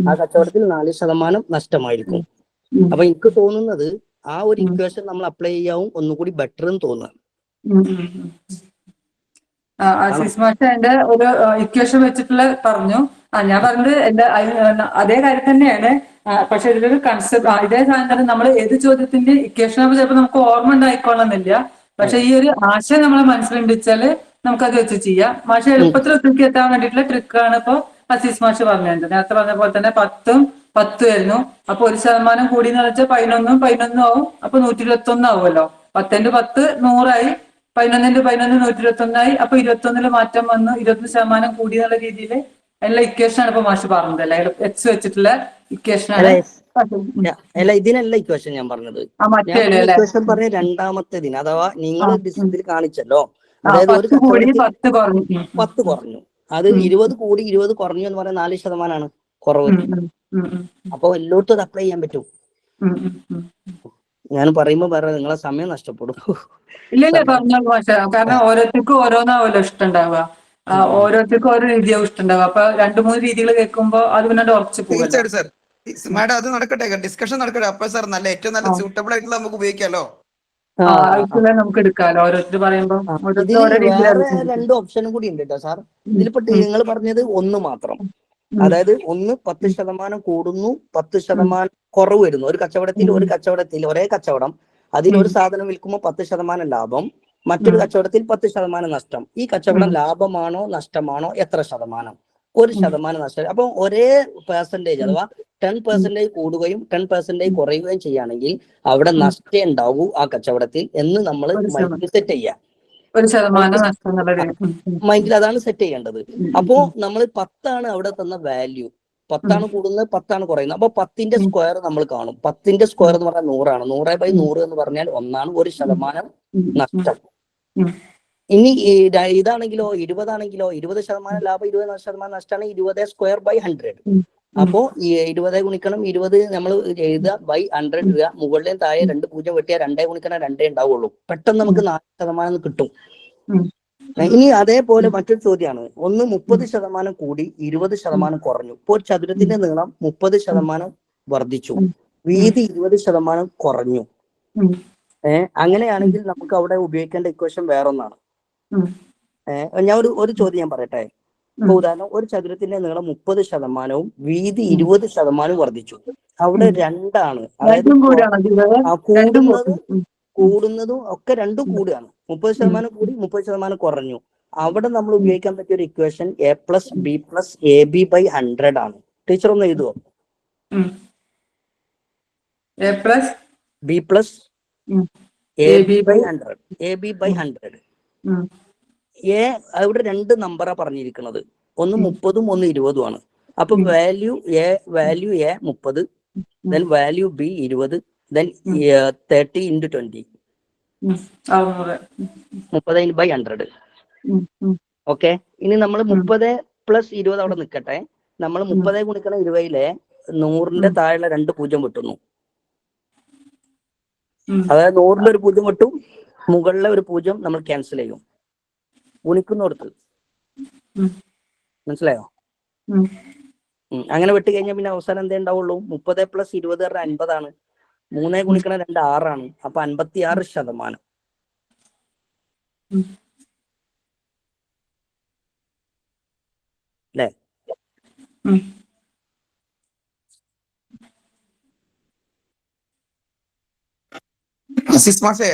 D: ആ കച്ചവടത്തിൽ 4% നഷ്ടമായിരിക്കും. അപ്പൊ എനിക്ക് തോന്നുന്നത് ആ ഒരു ഇക്വേഷൻ നമ്മൾ അപ്ലൈ ചെയ്യാവും ഒന്നുകൂടി ബെറ്റർ എന്ന് തോന്നുന്നു.
A: എന്റെ ഒരു ഇക്വേഷൻ വെച്ചിട്ടുള്ള പറഞ്ഞു. ഞാൻ പറഞ്ഞത് എന്റെ അതേ കാര്യം തന്നെയാണ്. പക്ഷെ ഇതിലൊരു കൺസെപ്റ്റ് ഇതേ സാധനം നമ്മൾ ഏത് ചോദ്യത്തിന്റെ ഇക്വേഷൻ ആകുമ്പോൾ ചിലപ്പോൾ നമുക്ക് ഓർമ്മ ഉണ്ടായിക്കോളണമെന്നില്ല. പക്ഷെ ഈ ഒരു ആശയം നമ്മളെ മനസ്സിലുണ്ട് വെച്ചാല് നമുക്കത് വെച്ച് ചെയ്യാം. മാഷ് എളുപ്പത്തിൽ ഒത്തുക്കി എത്താൻ വേണ്ടിയിട്ടുള്ള ട്രിക്കാണ് ഇപ്പൊ അസീസ് മാഷ് പറഞ്ഞത്. നേരത്തെ പറഞ്ഞ പോലെ തന്നെ 10ഉം 10 ആയിരുന്നു. അപ്പൊ 1% കൂടി എന്ന് വെച്ചാൽ 11ഉം 11 ആവും. അപ്പൊ 121 ആവുമല്ലോ. 10 10 100ആയി, 11 11 121 അപ്പൊ 21 മാറ്റം വന്നു, 21% കൂടി എന്നുള്ള രീതിയിൽ എല്ലാ ഇക്വേഷൻ ആണ് ഇപ്പൊ മാഷ് പറഞ്ഞത് അല്ലെ, എക്സ് വെച്ചിട്ടുള്ള ഇക്വേഷൻ ആണ്.
D: അല്ല, ഇതിനല്ല ഇക്വേഷൻ ഞാൻ പറഞ്ഞത്. ഞാൻ ഇക്വേഷൻ പറഞ്ഞ രണ്ടാമത്തേതിന്, അഥവാ നിങ്ങൾ ഇതിൽ കാണിച്ചല്ലോ, അതായത് ഒരു കച്ചവടത്തിൽ 10 കുറഞ്ഞു, അത് 20 കൂടി 20 കുറഞ്ഞു എന്ന് പറയാൻ 4% കുറവ്. അപ്പൊ എല്ലായിടത്തും അത് അപ്ലൈ ചെയ്യാൻ പറ്റും. ഞാൻ പറയുമ്പോ വേറെ നിങ്ങളെ സമയം നഷ്ടപ്പെടും.
A: ഇല്ല പറഞ്ഞോളൂ മാഷെ, കാരണം ഓരോരുത്തർക്കും ഓരോന്നാവല്ലോ ഇഷ്ടമുണ്ടാവുക, ഓരോരുത്തർക്കും ഓരോ രീതിയാവും ഇഷ്ടമുണ്ടാവുക. അപ്പൊ 2-3 രീതികൾ കേൾക്കുമ്പോ അത് പിന്നെ ഉറച്ചു പോകും.
C: സർ മാഡം അത് നടക്കട്ടെ, ഡിസ്കഷൻ നടക്കട്ടെ. അപ്പൊ സാർ നല്ല ഏറ്റവും നല്ല സൂട്ടബിൾ ആയിട്ടുള്ള നമുക്ക് ഉപയോഗിക്കാമല്ലോ.
A: നമുക്ക് എടുക്കാമല്ലോ, ഓരോരുത്തർ പറയുമ്പോ
D: വേറെ 2 ഓപ്ഷനും കൂടി ഉണ്ട് കേട്ടോ സാർ. ഇതിലിപ്പോ നിങ്ങൾ പറഞ്ഞത് 1 മാത്രം, അതായത് 1 10% കൂടുന്നു 10% കുറവ് വരുന്നു. ഒരു കച്ചവടത്തിൽ ഒരേ കച്ചവടം, അതിൽ ഒരു സാധനം വിൽക്കുമ്പോൾ 10% ലാഭം, മറ്റൊരു കച്ചവടത്തിൽ 10% നഷ്ടം. ഈ കച്ചവടം ലാഭമാണോ നഷ്ടമാണോ, എത്ര ശതമാനം? 1% നഷ്ടം. അപ്പൊ ഒരേ പെർസെന്റേജ് അഥവാ 10% കൂടുകയും 10% കുറയുകയും ചെയ്യുകയാണെങ്കിൽ അവിടെ നഷ്ടം ഉണ്ടാവൂ ആ കച്ചവടത്തിൽ എന്ന് നമ്മൾ മൈൻഡിൽ സെറ്റ് ചെയ്യാം. മൈൻഡിൽ അതാണ് സെറ്റ് ചെയ്യേണ്ടത്. അപ്പോ നമ്മൾ 10 അവിടെ തന്ന വാല്യൂ, 10 കൂടുന്നത് 10 കുറയുന്നത്. അപ്പൊ 10ന്റെ സ്ക്വയർ നമ്മൾ കാണും. 10ന്റെ സ്ക്വയർ എന്ന് പറഞ്ഞാൽ 100 100/100 എന്ന് പറഞ്ഞാൽ 1% നഷ്ടം. ഇനി ഇതാണെങ്കിലോ 20 ആണെങ്കിലോ 20% ലാഭം 20% നഷ്ടമാണ്. 20² 100. അപ്പോ 20 ഗുണിക്കണം 20 നമ്മൾ എഴുതുക /100 ഇടുക, മുകളിലെയും താഴെ 2 0 വെട്ടിയാൽ 2 ഗുണിക്കണം 2 ഉണ്ടാവുള്ളൂ. പെട്ടെന്ന് നമുക്ക് 4% കിട്ടും. ഇനി അതേപോലെ മറ്റൊരു ചോദ്യമാണ്, 30% കൂടി 20% കുറഞ്ഞു. ഇപ്പോൾ ചതുരത്തിന്റെ നീളം 30% വർദ്ധിച്ചു, വീതി 20% കുറഞ്ഞു. അങ്ങനെയാണെങ്കിൽ നമുക്ക് അവിടെ ഉപയോഗിക്കേണ്ട ഇക്വേഷൻ വേറൊന്നാണ്. ഞാൻ ഒരു ചോദ്യം ഞാൻ പറയട്ടെ. ഇപ്പൊ ഉദാഹരണം, ഒരു ചതുരത്തിന്റെ നീളം 30%, വീതി 20% വർദ്ധിച്ചു. അവിടെ 2 ആണ്, അതായത് കൂടുന്നതും ഒക്കെ രണ്ടും കൂടുകയാണ്. 30% കൂടി 30% കുറഞ്ഞു. അവിടെ നമ്മൾ ഉപയോഗിക്കാൻ പറ്റിയ ഒരു ഇക്വേഷൻ a + b + ab / 100 ആണ്. ടീച്ചർ ഒന്ന് എഴുതുവോ?
A: a +
D: b + ab / 100. ab / 100. അവിടെ 2 നമ്പറാ പറഞ്ഞിരിക്കുന്നത്, ഒന്ന് 30ഉം ഒന്ന് 20ഉം ആണ്. അപ്പൊ value a 30, then value b 20, then 30 × 20, 30/100. Okay. ഇനി നമ്മൾ 30 + 20 അവിടെ നിൽക്കട്ടെ. നമ്മൾ 30 ഗുണിക്കണം 20-ലെ 100ന്റെ താഴെയുള്ള 2 0 വെട്ടുന്നു. അതായത് 100-ൽ ഒരു 0 വെട്ടും, മുകളിലെ ഒരു 0 നമ്മൾ ക്യാൻസൽ ചെയ്യും ഗുണിക്കുന്നിടത്ത്. മനസ്സിലായോ? അങ്ങനെ വെട്ട് കഴിഞ്ഞാൽ പിന്നെ അവസാനം എന്തേ ഉണ്ടാവുള്ളൂ? 30 + 20 50 ആണ്. 3 ഗുണിക്കണം 2 6 ആണ്. അപ്പൊ 56%. അല്ലേ?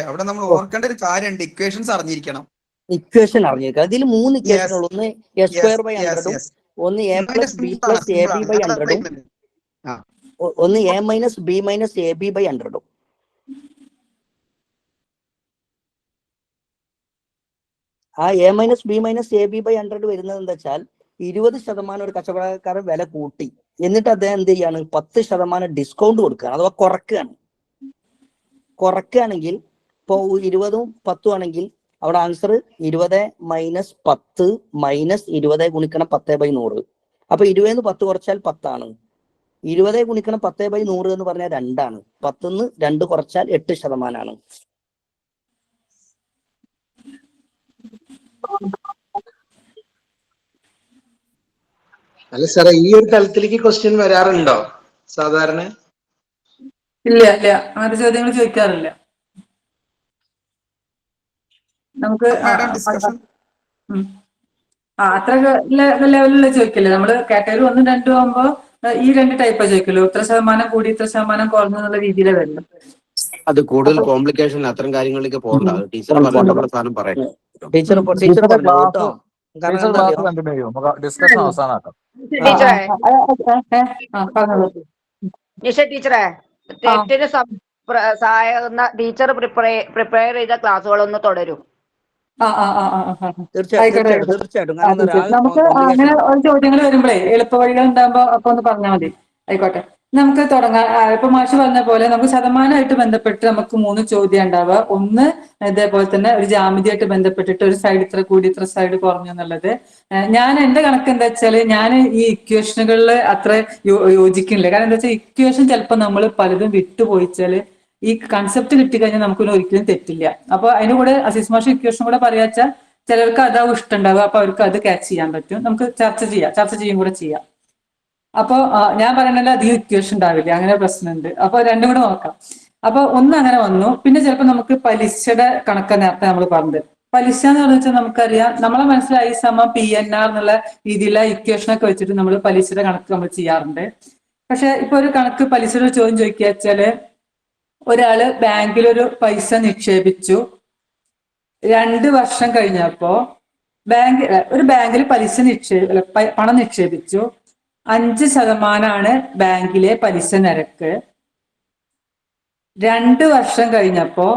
C: അവിടെ നമ്മൾ ഓർക്കേണ്ട ഒരു കാര്യമുണ്ട്, ഇക്വേഷൻസ് അറിഞ്ഞിരിക്കണം.
D: ഇക്വേഷൻ അറിഞ്ഞിരിക്കണം. ഇതിൽ 3 ഇക്വേഷൻ ഉള്ളൂ. ഒന്ന് a²/100, ഒന്ന് a + b + ab / 100, ഒന്ന് a - b - ab / 100. ആ a - b - ab / 100 വരുന്നത് എന്താ വെച്ചാൽ 20% ഒരു കച്ചവടക്കാരൻ വില കൂട്ടി, എന്നിട്ട് അദ്ദേഹം എന്ത് ചെയ്യാണ്? 10% ഡിസ്കൗണ്ട് കൊടുക്കുകയാണ്, അഥവാ കുറക്കുകയാണെങ്കിൽ ഇപ്പോൾ 20ഉം 10ഉം ആണെങ്കിൽ അവിടെ ആൻസർ 20 - 10 - 20 ഗുണിക്കണം 10/100. അപ്പൊ 20ന്ന് 10 കുറച്ചാൽ 10 ആണ്. 20 ഗുണിക്കണം 10/100 എന്ന് പറഞ്ഞാൽ 2 ആണ്. 10ന്ന് 2 കുറച്ചാൽ 8% ആണ്.
E: അല്ല സാറേ, ഈ ഒരു തലത്തിലേക്ക് ക്വസ്റ്റ്യൻ വരാറുണ്ടോ സാധാരണ?
A: ഇല്ല, അങ്ങനത്തെ ചോദ്യങ്ങൾ ചോദിക്കാറില്ല. നമുക്ക് അത്ര ലെവലിലുള്ള ചോദിക്കില്ല. നമ്മള് കാറ്റഗറി 1, 2 ആകുമ്പോ ഈ 2 ടൈപ്പാ ചോദിക്കല്ലോ, ഇത്ര ശതമാനം കൂടി ഇത്ര ശതമാനം കുറഞ്ഞു എന്നുള്ള രീതിയിലെ വരുന്നു.
F: അത് കൂടുതൽ കോംപ്ലിക്കേഷൻ അത്തരം കാര്യങ്ങളിലേക്ക് പോകണ്ട. ടീച്ചർ സാധനം പറയാം.
D: ടീച്ചർ
G: ഡിസ്കഷൻ അവസാനാക്കാം.
H: ടീച്ചറെ ടീച്ചർ പ്രിപ്പയർ ചെയ്ത ക്ലാസ്സുകളൊന്ന് തുടരും.
A: ആയിക്കോട്ടെ.
D: തീർച്ചയായിട്ടും കാരണം എന്താ പറയാ,
A: നമുക്ക് അങ്ങനെ ഒരു ചോദ്യങ്ങൾ വരുമ്പോഴേ എളുപ്പ വഴികൾ ഉണ്ടാകുമ്പോ അപ്പൊ ഒന്ന് പറഞ്ഞാൽ മതി. ആയിക്കോട്ടെ, നമുക്ക് തുടങ്ങാം. ഇപ്പൊ മാഷ് പറഞ്ഞ പോലെ നമുക്ക് ശതമാനമായിട്ട് ബന്ധപ്പെട്ട് നമുക്ക് 3 ചോദ്യം ഉണ്ടാവുക. ഒന്ന് ഇതേപോലെ തന്നെ ഒരു ജാമിതിയായിട്ട് ബന്ധപ്പെട്ടിട്ട് ഒരു സൈഡ് ഇത്ര കൂടി ഇത്ര സൈഡ് കുറഞ്ഞു എന്നുള്ളത്. ഞാൻ എന്റെ കണക്ക് എന്താ വെച്ചാല് ഞാൻ ഈ ഇക്വേഷനുകളിൽ അത്ര യോജിക്കുന്നില്ല. കാരണം എന്താ വെച്ചാൽ ഇക്വേഷൻ ചിലപ്പോൾ നമ്മൾ പലതും വിട്ടുപോയിച്ചാല് ഈ കൺസെപ്റ്റ് കിട്ടിക്കഴിഞ്ഞാൽ നമുക്കൊന്നും ഒരിക്കലും തെറ്റില്ല. അപ്പൊ അതിന് കൂടെ അസീസ് മാഷ് ഇക്വേഷൻ കൂടെ പറയാച്ചാൽ ചിലർക്ക് അതാവും ഇഷ്ടമുണ്ടാവുക. അപ്പൊ അവർക്ക് അത് ക്യാച്ച് ചെയ്യാൻ പറ്റും. നമുക്ക് ചർച്ച ചെയ്യും കൂടെ ചെയ്യാം. അപ്പൊ ഞാൻ പറയണല്ലോ അധികം ഇക്വേഷൻ ഉണ്ടാവില്ല, അങ്ങനെ പ്രശ്നമുണ്ട്. അപ്പൊ രണ്ടും കൂടെ നോക്കാം. അപ്പൊ ഒന്ന് അങ്ങനെ വന്നു. പിന്നെ ചിലപ്പോൾ നമുക്ക് പലിശയുടെ കണക്ക് നേരത്തെ നമ്മൾ പറഞ്ഞത്. പലിശ എന്ന് പറഞ്ഞാൽ നമുക്കറിയാം, നമ്മളെ മനസ്സിൽ I=PNR എന്നുള്ള രീതിയിലുള്ള ഇക്വേഷനൊക്കെ വെച്ചിട്ട് നമ്മൾ പലിശയുടെ കണക്ക് നമ്മൾ ചെയ്യാറുണ്ട്. പക്ഷെ ഇപ്പൊ ഒരു കണക്ക് പലിശയുടെ ചോദ്യം ചോദിക്കുക വെച്ചാല്, ഒരാള് ബാങ്കിലൊരു പൈസ നിക്ഷേപിച്ചു. 2 വർഷം കഴിഞ്ഞപ്പോ ഒരു ബാങ്കിൽ പണം നിക്ഷേപിച്ചു. 5% ബാങ്കിലെ പലിശ നിരക്ക്. 2 വർഷം കഴിഞ്ഞപ്പോ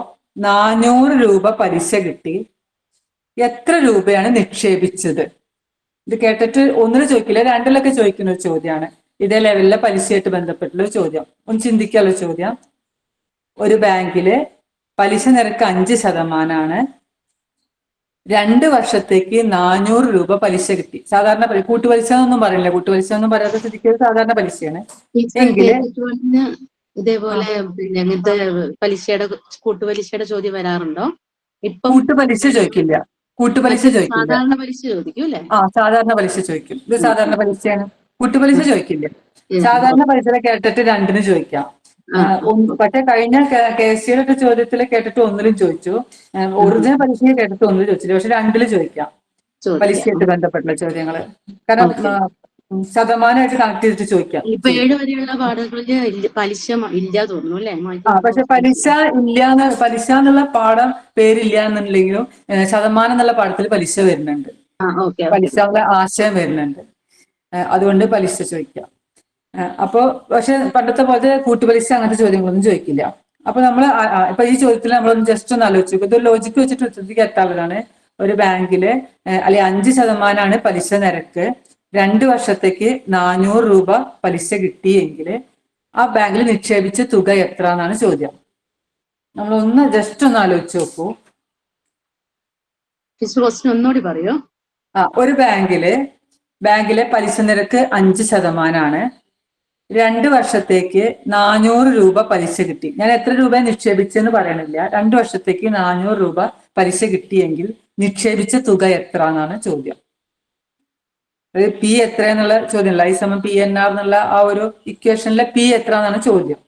A: 400 രൂപ പലിശ കിട്ടി. എത്ര രൂപയാണ് നിക്ഷേപിച്ചത്? ഇത് കേട്ടിട്ട് ഒന്നിൽ ചോദിക്കില്ല, 2ലൊക്കെ ചോദിക്കുന്ന ഒരു ചോദ്യമാണ്. ഇതേ ലെവലിലെ പലിശയായിട്ട് ബന്ധപ്പെട്ടുള്ള ഒരു ചോദ്യം. ഒന്ന് ചിന്തിക്കാനുള്ള ചോദ്യം. ഒരു ബാങ്കില് പലിശ നിരക്ക് 5%. 2 വർഷത്തേക്ക് 400 രൂപ പലിശ കിട്ടി. സാധാരണ കൂട്ടുപലിശ എന്നൊന്നും പറയില്ല. കൂട്ടുപലിശ ഒന്നും പറയാതെ സ്ഥിതിക്ക് സാധാരണ പലിശയാണ്. എങ്കില്
I: ഇതേപോലെ പിന്നെ അങ്ങനത്തെ കൂട്ടുപലിശയുടെ ചോദ്യം വരാറുണ്ടോ? ഇപ്പം
A: കൂട്ടുപലിശ ചോദിക്കില്ല. കൂട്ടുപലിശ ചോദിക്കില്ല.
I: സാധാരണ പലിശ ചോദിക്കും അല്ലെ?
A: സാധാരണ പലിശ ചോദിക്കും. ഇത് സാധാരണ പലിശയാണ്. കൂട്ടുപലിശ ചോദിക്കില്ല. സാധാരണ പലിശ കേട്ടിട്ട് 2ന് ചോദിക്കാം. പക്ഷെ കഴിഞ്ഞ KCയുടെ ചോദ്യത്തിൽ കേട്ടിട്ട് 1ലും ചോദിച്ചു. ഒറിജിനൽ പലിശയെ കേട്ടിട്ട് 1ൽ ചോദിച്ചില്ല. പക്ഷെ 2ൽ ചോദിക്കാം പലിശയായിട്ട് ബന്ധപ്പെട്ടുള്ള ചോദ്യങ്ങള്. കാരണം ശതമാനമായിട്ട് കണക്ട് ചെയ്തിട്ട് ചോദിക്കാം.
I: ഇപ്പൊ 7 വരെയുള്ള പാഠങ്ങളിൽ പലിശ ഇല്ല തോന്നുന്നു അല്ലെ?
A: പക്ഷെ പലിശ എന്നുള്ള പാഠം പേരില്ല എന്നുണ്ടെങ്കിലും ശതമാനം എന്നുള്ള പാഠത്തിൽ പലിശ വരുന്നുണ്ട്. പലിശ എന്നുള്ള ആശയം വരുന്നുണ്ട്. അതുകൊണ്ട് പലിശ ചോദിക്കാം. അപ്പോ പക്ഷെ പണ്ടത്തെ പോലത്തെ കൂട്ടുപലിശ അങ്ങനത്തെ ചോദ്യങ്ങളൊന്നും ചോദിക്കില്ല. അപ്പൊ നമ്മൾ ഇപ്പൊ ഈ ചോദ്യത്തിൽ നമ്മളൊന്ന് ജസ്റ്റ് ഒന്ന് ആലോചിച്ചു. ഇത് ലോജിക്ക് വെച്ചിട്ട് ഉത്തരത്തിലേക്ക് എത്താനുള്ളതാണ്. ഒരു ബാങ്കില് അല്ലെ 5% പലിശ നിരക്ക്. 2 വർഷത്തേക്ക് 400 രൂപ പലിശ കിട്ടിയെങ്കിൽ ആ ബാങ്കിൽ നിക്ഷേപിച്ച തുക എത്ര എന്നാണ് ചോദ്യം. നമ്മളൊന്ന് ജസ്റ്റ് ഒന്ന് ആലോചിച്ച് നോക്കൂ.
I: ഒന്നുകൂടി പറയോ?
A: ഒരു ബാങ്കിലെ പലിശ നിരക്ക് 5%. 2 വർഷത്തേക്ക് 400 രൂപ പലിശ കിട്ടി. ഞാൻ എത്ര രൂപ നിക്ഷേപിച്ചെന്ന് പറയണില്ല. 2 വർഷത്തേക്ക് 400 രൂപ പലിശ കിട്ടിയെങ്കിൽ നിക്ഷേപിച്ച തുക എത്ര എന്നാണ് ചോദ്യം. അതായത് P എത്ര എന്നുള്ള ചോദ്യമല്ല. I=PNR എന്നുള്ള ആ ഒരു ഇക്വേഷനിലെ P എത്ര എന്നാണ് ചോദ്യം.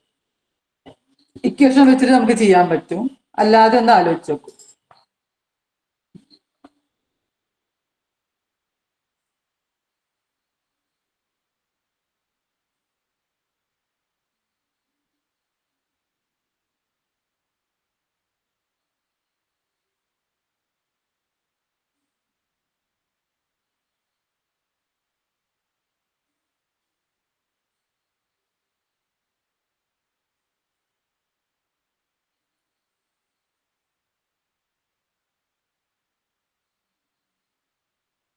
A: ഇക്വേഷൻ വെച്ചിട്ട് നമുക്ക് ചെയ്യാൻ പറ്റും. അല്ലാതെ ഒന്ന് ആലോചിച്ച് നോക്കും.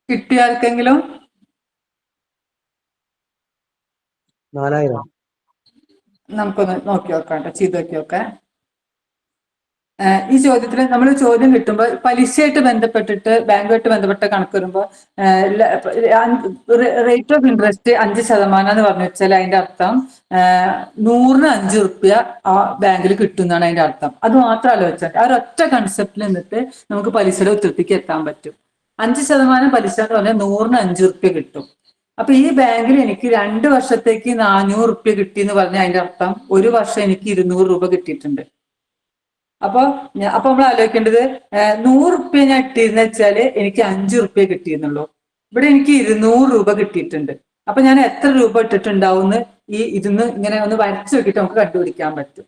A: കിട്ടിയ ആർക്കെങ്കിലും?
B: 4000.
A: നമുക്കൊന്ന് നോക്കി നോക്കാം, ചെയ്ത് നോക്കി നോക്കാം. ഈ ചോദ്യത്തിൽ നമ്മൾ ചോദ്യം കിട്ടുമ്പോൾ പലിശയായിട്ട് ബന്ധപ്പെട്ടിട്ട് ബാങ്കുമായിട്ട് ബന്ധപ്പെട്ട കണക്ക് വരുമ്പോൾ റേറ്റ് ഓഫ് ഇൻട്രസ്റ്റ് 5% എന്ന് പറഞ്ഞു വെച്ചാൽ അതിന്റെ അർത്ഥം 100-ന് 5 റുപ്യ ആ ബാങ്കിൽ കിട്ടും എന്നാണ് അതിന്റെ അർത്ഥം. അത് മാത്രം ആലോചിച്ചാൽ ആ ഒരൊറ്റ കൺസെപ്റ്റിൽ നിന്നിട്ട് നമുക്ക് പലിശയുടെ ഉത്തരത്തിലേക്ക് എത്താൻ പറ്റും. 5% പലിശ എന്ന് പറഞ്ഞാൽ 100-ന് 5 റുപ്യ കിട്ടും. അപ്പൊ ഈ ബാങ്കിൽ എനിക്ക് 2 വർഷത്തേക്ക് 400 റുപ്യ കിട്ടി എന്ന് പറഞ്ഞാൽ അതിന്റെ അർത്ഥം 1 വർഷം എനിക്ക് 200 രൂപ കിട്ടിയിട്ടുണ്ട്. അപ്പൊ നമ്മൾ ആലോചിക്കേണ്ടത് 100 റുപ്യ ഞാൻ ഇട്ടിരുന്ന വെച്ചാല് എനിക്ക് 5 റുപ്യ കിട്ടിയിരുന്നുള്ളൂ. ഇവിടെ എനിക്ക് 200 രൂപ കിട്ടിയിട്ടുണ്ട്. അപ്പൊ ഞാൻ എത്ര രൂപ ഇട്ടിട്ടുണ്ടാവും ഇതിന്ന് ഇങ്ങനെ ഒന്ന് വരച്ചു നോക്കിയിട്ട് നമുക്ക് കണ്ടുപിടിക്കാൻ പറ്റും.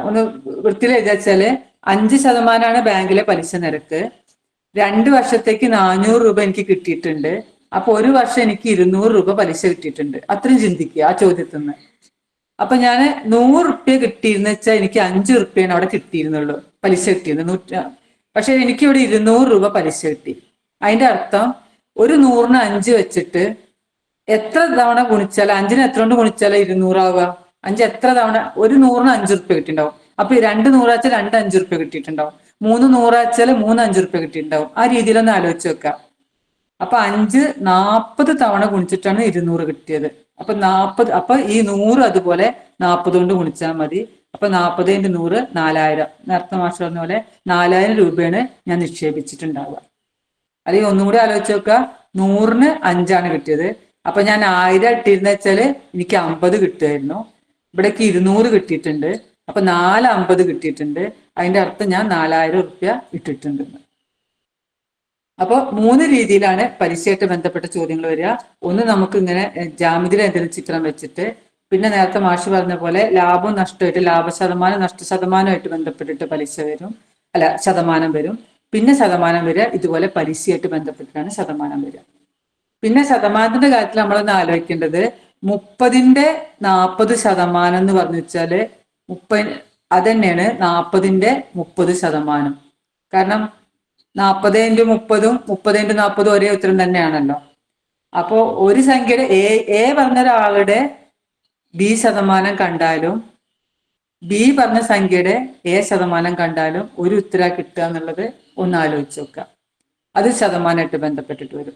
A: ഒന്ന് വൃത്തിയിൽ എഴുതിയാച്ചാല് 5% ബാങ്കിലെ പലിശ നിരക്ക്. 2 വർഷത്തേക്ക് 400 രൂപ എനിക്ക് കിട്ടിയിട്ടുണ്ട്. അപ്പൊ 1 വർഷം എനിക്ക് 200 രൂപ പലിശ കിട്ടിയിട്ടുണ്ട്. അത്രയും ചിന്തിക്കുക ആ ചോദ്യത്തിൽ നിന്ന്. അപ്പൊ ഞാൻ 100 റുപ്യ കിട്ടിയിരുന്ന വെച്ചാൽ എനിക്ക് 5 റുപ്യാണ് അവിടെ കിട്ടിയിരുന്നുള്ളൂ, പലിശ കിട്ടിയിരുന്നു. പക്ഷെ എനിക്ക് ഇവിടെ 200 രൂപ പലിശ കിട്ടി. അതിന്റെ അർത്ഥം ഒരു 100-ന് 5 വെച്ചിട്ട് എത്ര തവണ ഗുണിച്ചാൽ 5-ന് എത്ര കൊണ്ട് ഗുണിച്ചാലേ 200 ആവുക? 5 എത്ര തവണ? ഒരു 100-ന് 5 റുപ്യ കിട്ടിയിട്ടുണ്ടാവും. അപ്പൊ 2 100 2 5 റുപ്യ കിട്ടിയിട്ടുണ്ടാവും. 3 100 3 5 റുപ്യ കിട്ടിയിട്ടുണ്ടാവും. ആ രീതിയിലൊന്ന് ആലോചിച്ച് വെക്കാം. അപ്പൊ 5 40 തവണ ഗുണിച്ചിട്ടാണ് 200 കിട്ടിയത്. അപ്പൊ 40, അപ്പൊ ഈ 100 അതുപോലെ 40 കൊണ്ട് ഗുണിച്ചാൽ മതി. അപ്പൊ 40 × 100 4000. നേരത്തെ മാഷ് പറഞ്ഞ പോലെ 4000 രൂപയാണ് ഞാൻ നിക്ഷേപിച്ചിട്ടുണ്ടാവുക. അല്ലെങ്കിൽ ഒന്നും കൂടി ആലോചിച്ച് നോക്കുക. 100-ന് 5 കിട്ടിയത്. അപ്പൊ ഞാൻ 1000 ഇട്ടിരുന്ന വെച്ചാല് എനിക്ക് 50 കിട്ടുമായിരുന്നു. ഇവിടേക്ക് 200 കിട്ടിയിട്ടുണ്ട്. അപ്പൊ 4 50 കിട്ടിയിട്ടുണ്ട്. അതിന്റെ അർത്ഥം ഞാൻ 4000 റുപ്യ ഇട്ടിട്ടുണ്ട്. അപ്പൊ 3 രീതിയിലാണ് പലിശയായിട്ട് ബന്ധപ്പെട്ട ചോദ്യങ്ങൾ വരിക. ഒന്ന് നമുക്ക് ഇങ്ങനെ ജാമിതിയിൽ എന്തെങ്കിലും ചിത്രം വെച്ചിട്ട്, പിന്നെ നേരത്തെ മാഷ് പറഞ്ഞ പോലെ ലാഭവും നഷ്ടമായിട്ട് ലാഭശതമാനം നഷ്ടശതമാനമായിട്ട് ബന്ധപ്പെട്ടിട്ട് പലിശ വരും, അല്ല ശതമാനം വരും. പിന്നെ ശതമാനം വരിക ഇതുപോലെ പലിശയായിട്ട് ബന്ധപ്പെട്ടിട്ടാണ് ശതമാനം വരിക. പിന്നെ ശതമാനത്തിന്റെ കാര്യത്തിൽ നമ്മളൊന്ന് ആലോചിക്കേണ്ടത് 30-ന്റെ 40% എന്ന് പറഞ്ഞു വെച്ചാല് 30 അതന്നെയാണ് 40-ന്റെ 30%. കാരണം 40 × 30-ഉം 30 × 40-ഉം ഒരേ ഉത്തരം തന്നെയാണല്ലോ. അപ്പോ ഒരു സംഖ്യയുടെ എ പറഞ്ഞ ഒരാളുടെ ബി ശതമാനം കണ്ടാലും ബി പറഞ്ഞ സംഖ്യയുടെ ശതമാനം കണ്ടാലും ഒരു ഉത്തരം കിട്ടുക എന്നുള്ളത് ഒന്ന് ആലോചിച്ച് നോക്കുക. അത് ശതമാനമായിട്ട് ബന്ധപ്പെട്ടിട്ട് വരും.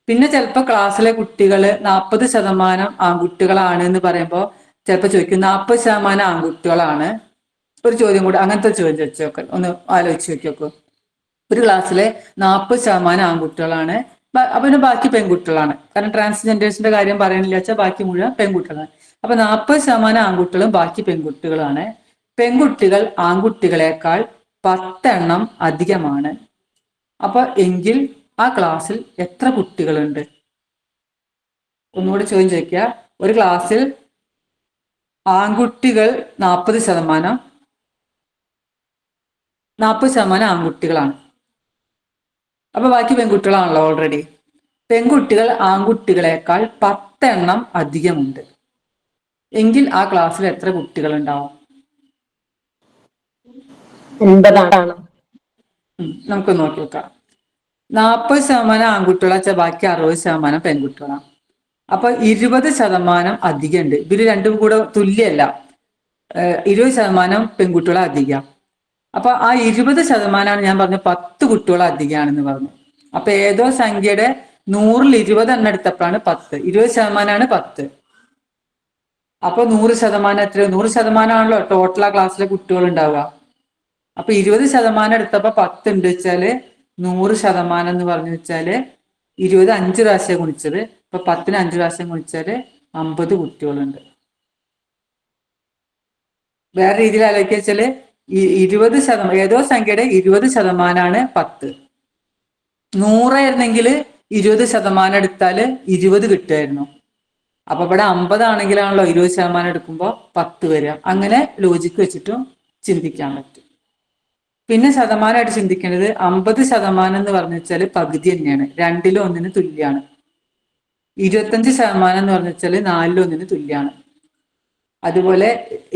A: പിന്നെ ചിലപ്പോൾ ക്ലാസ്സിലെ കുട്ടികൾ 40% ആൺകുട്ടികളാണ് എന്ന് പറയുമ്പോൾ ചിലപ്പോൾ ചോദിക്കും 40% ആൺകുട്ടികളാണ്. ഒരു ചോദ്യം കൂടെ, അങ്ങനത്തെ ചോദ്യം ചോദിച്ചു നോക്കുക, ഒന്ന് ആലോചിച്ച് നോക്കി. ഒരു ക്ലാസ്സിലെ 40% ആൺകുട്ടികളാണ്, പിന്നെ ബാക്കി പെൺകുട്ടികളാണ്. കാരണം ട്രാൻസ്ജെൻഡേഴ്സിന്റെ കാര്യം പറയണില്ല വെച്ചാൽ ബാക്കി മുഴുവൻ പെൺകുട്ടികളാണ്. അപ്പൊ 40% ആൺകുട്ടികളും ബാക്കി പെൺകുട്ടികളാണ്. പെൺകുട്ടികൾ ആൺകുട്ടികളെക്കാൾ 10 എണ്ണം അധികമാണ്. അപ്പൊ എങ്കിൽ ആ ക്ലാസ്സിൽ എത്ര കുട്ടികളുണ്ട്? ഒന്നുകൂടി ചോദ്യം ചോദിക്കുക. ഒരു ക്ലാസ്സിൽ ആൺകുട്ടികൾ 40% ആൺകുട്ടികളാണ്. അപ്പൊ ബാക്കി പെൺകുട്ടികളാണല്ലോ ഓൾറെഡി. പെൺകുട്ടികൾ ആൺകുട്ടികളെക്കാൾ 10 എണ്ണം അധികമുണ്ട്. എങ്കിൽ ആ ക്ലാസ്സിൽ എത്ര കുട്ടികൾ ഉണ്ടാവും?
I: 50
A: നമുക്ക് നോക്കി നോക്കാം. 40% ആൺകുട്ടികളാ വെച്ചാൽ ബാക്കി 60% പെൺകുട്ടികളാണ്. അപ്പൊ 20% അധികം ഉണ്ട്. ഇവര് രണ്ടും കൂടെ തുല്യല്ല. 20% പെൺകുട്ടികളെ അധികം. അപ്പൊ ആ 20% ഞാൻ പറഞ്ഞു 10 കുട്ടികൾ അധികമാണെന്ന് പറഞ്ഞു. അപ്പൊ ഏതോ സംഖ്യയുടെ 100-ൽ 20 എണ്ണം എടുത്തപ്പോഴാണ് 10. 20% 10. അപ്പൊ 100% എത്ര? 100% ആണല്ലോ ടോട്ടൽ ആ ക്ലാസ്സിലെ കുട്ടികൾ ഉണ്ടാവുക. അപ്പൊ 20% എടുത്തപ്പോ 10 ഉണ്ട് വെച്ചാല് 100% എന്ന് പറഞ്ഞു വെച്ചാല് 20 5 പ്രാവശ്യം ഗുണിച്ചത്. ഇപ്പൊ 10-ന് 5 പ്രാവശ്യം ഗുണിച്ചാല് 50 കുട്ടികളുണ്ട്. വേറെ രീതിയിൽ ആലോചിക്കുക വെച്ചാല് 20% ഏതോ സംഖ്യയുടെ 20% 10. 100 ആയിരുന്നെങ്കിൽ 20% എടുത്താല് 20 കിട്ടുമായിരുന്നു. അപ്പൊ ഇവിടെ 50 ആണെങ്കിലാണല്ലോ 20% എടുക്കുമ്പോൾ 10 വരിക. അങ്ങനെ ലോജിക്ക് വെച്ചിട്ടും ചിന്തിക്കാൻ പറ്റും. പിന്നെ ശതമാനമായിട്ട് ചിന്തിക്കേണ്ടത് 50% എന്ന് പറഞ്ഞു വെച്ചാൽ പകുതി തന്നെയാണ്, 2-ൽ 1-ന് തുല്യമാണ്. 25% എന്ന് പറഞ്ഞു വെച്ചാൽ 4-ൽ 1-ന് തുല്യമാണ്. അതുപോലെ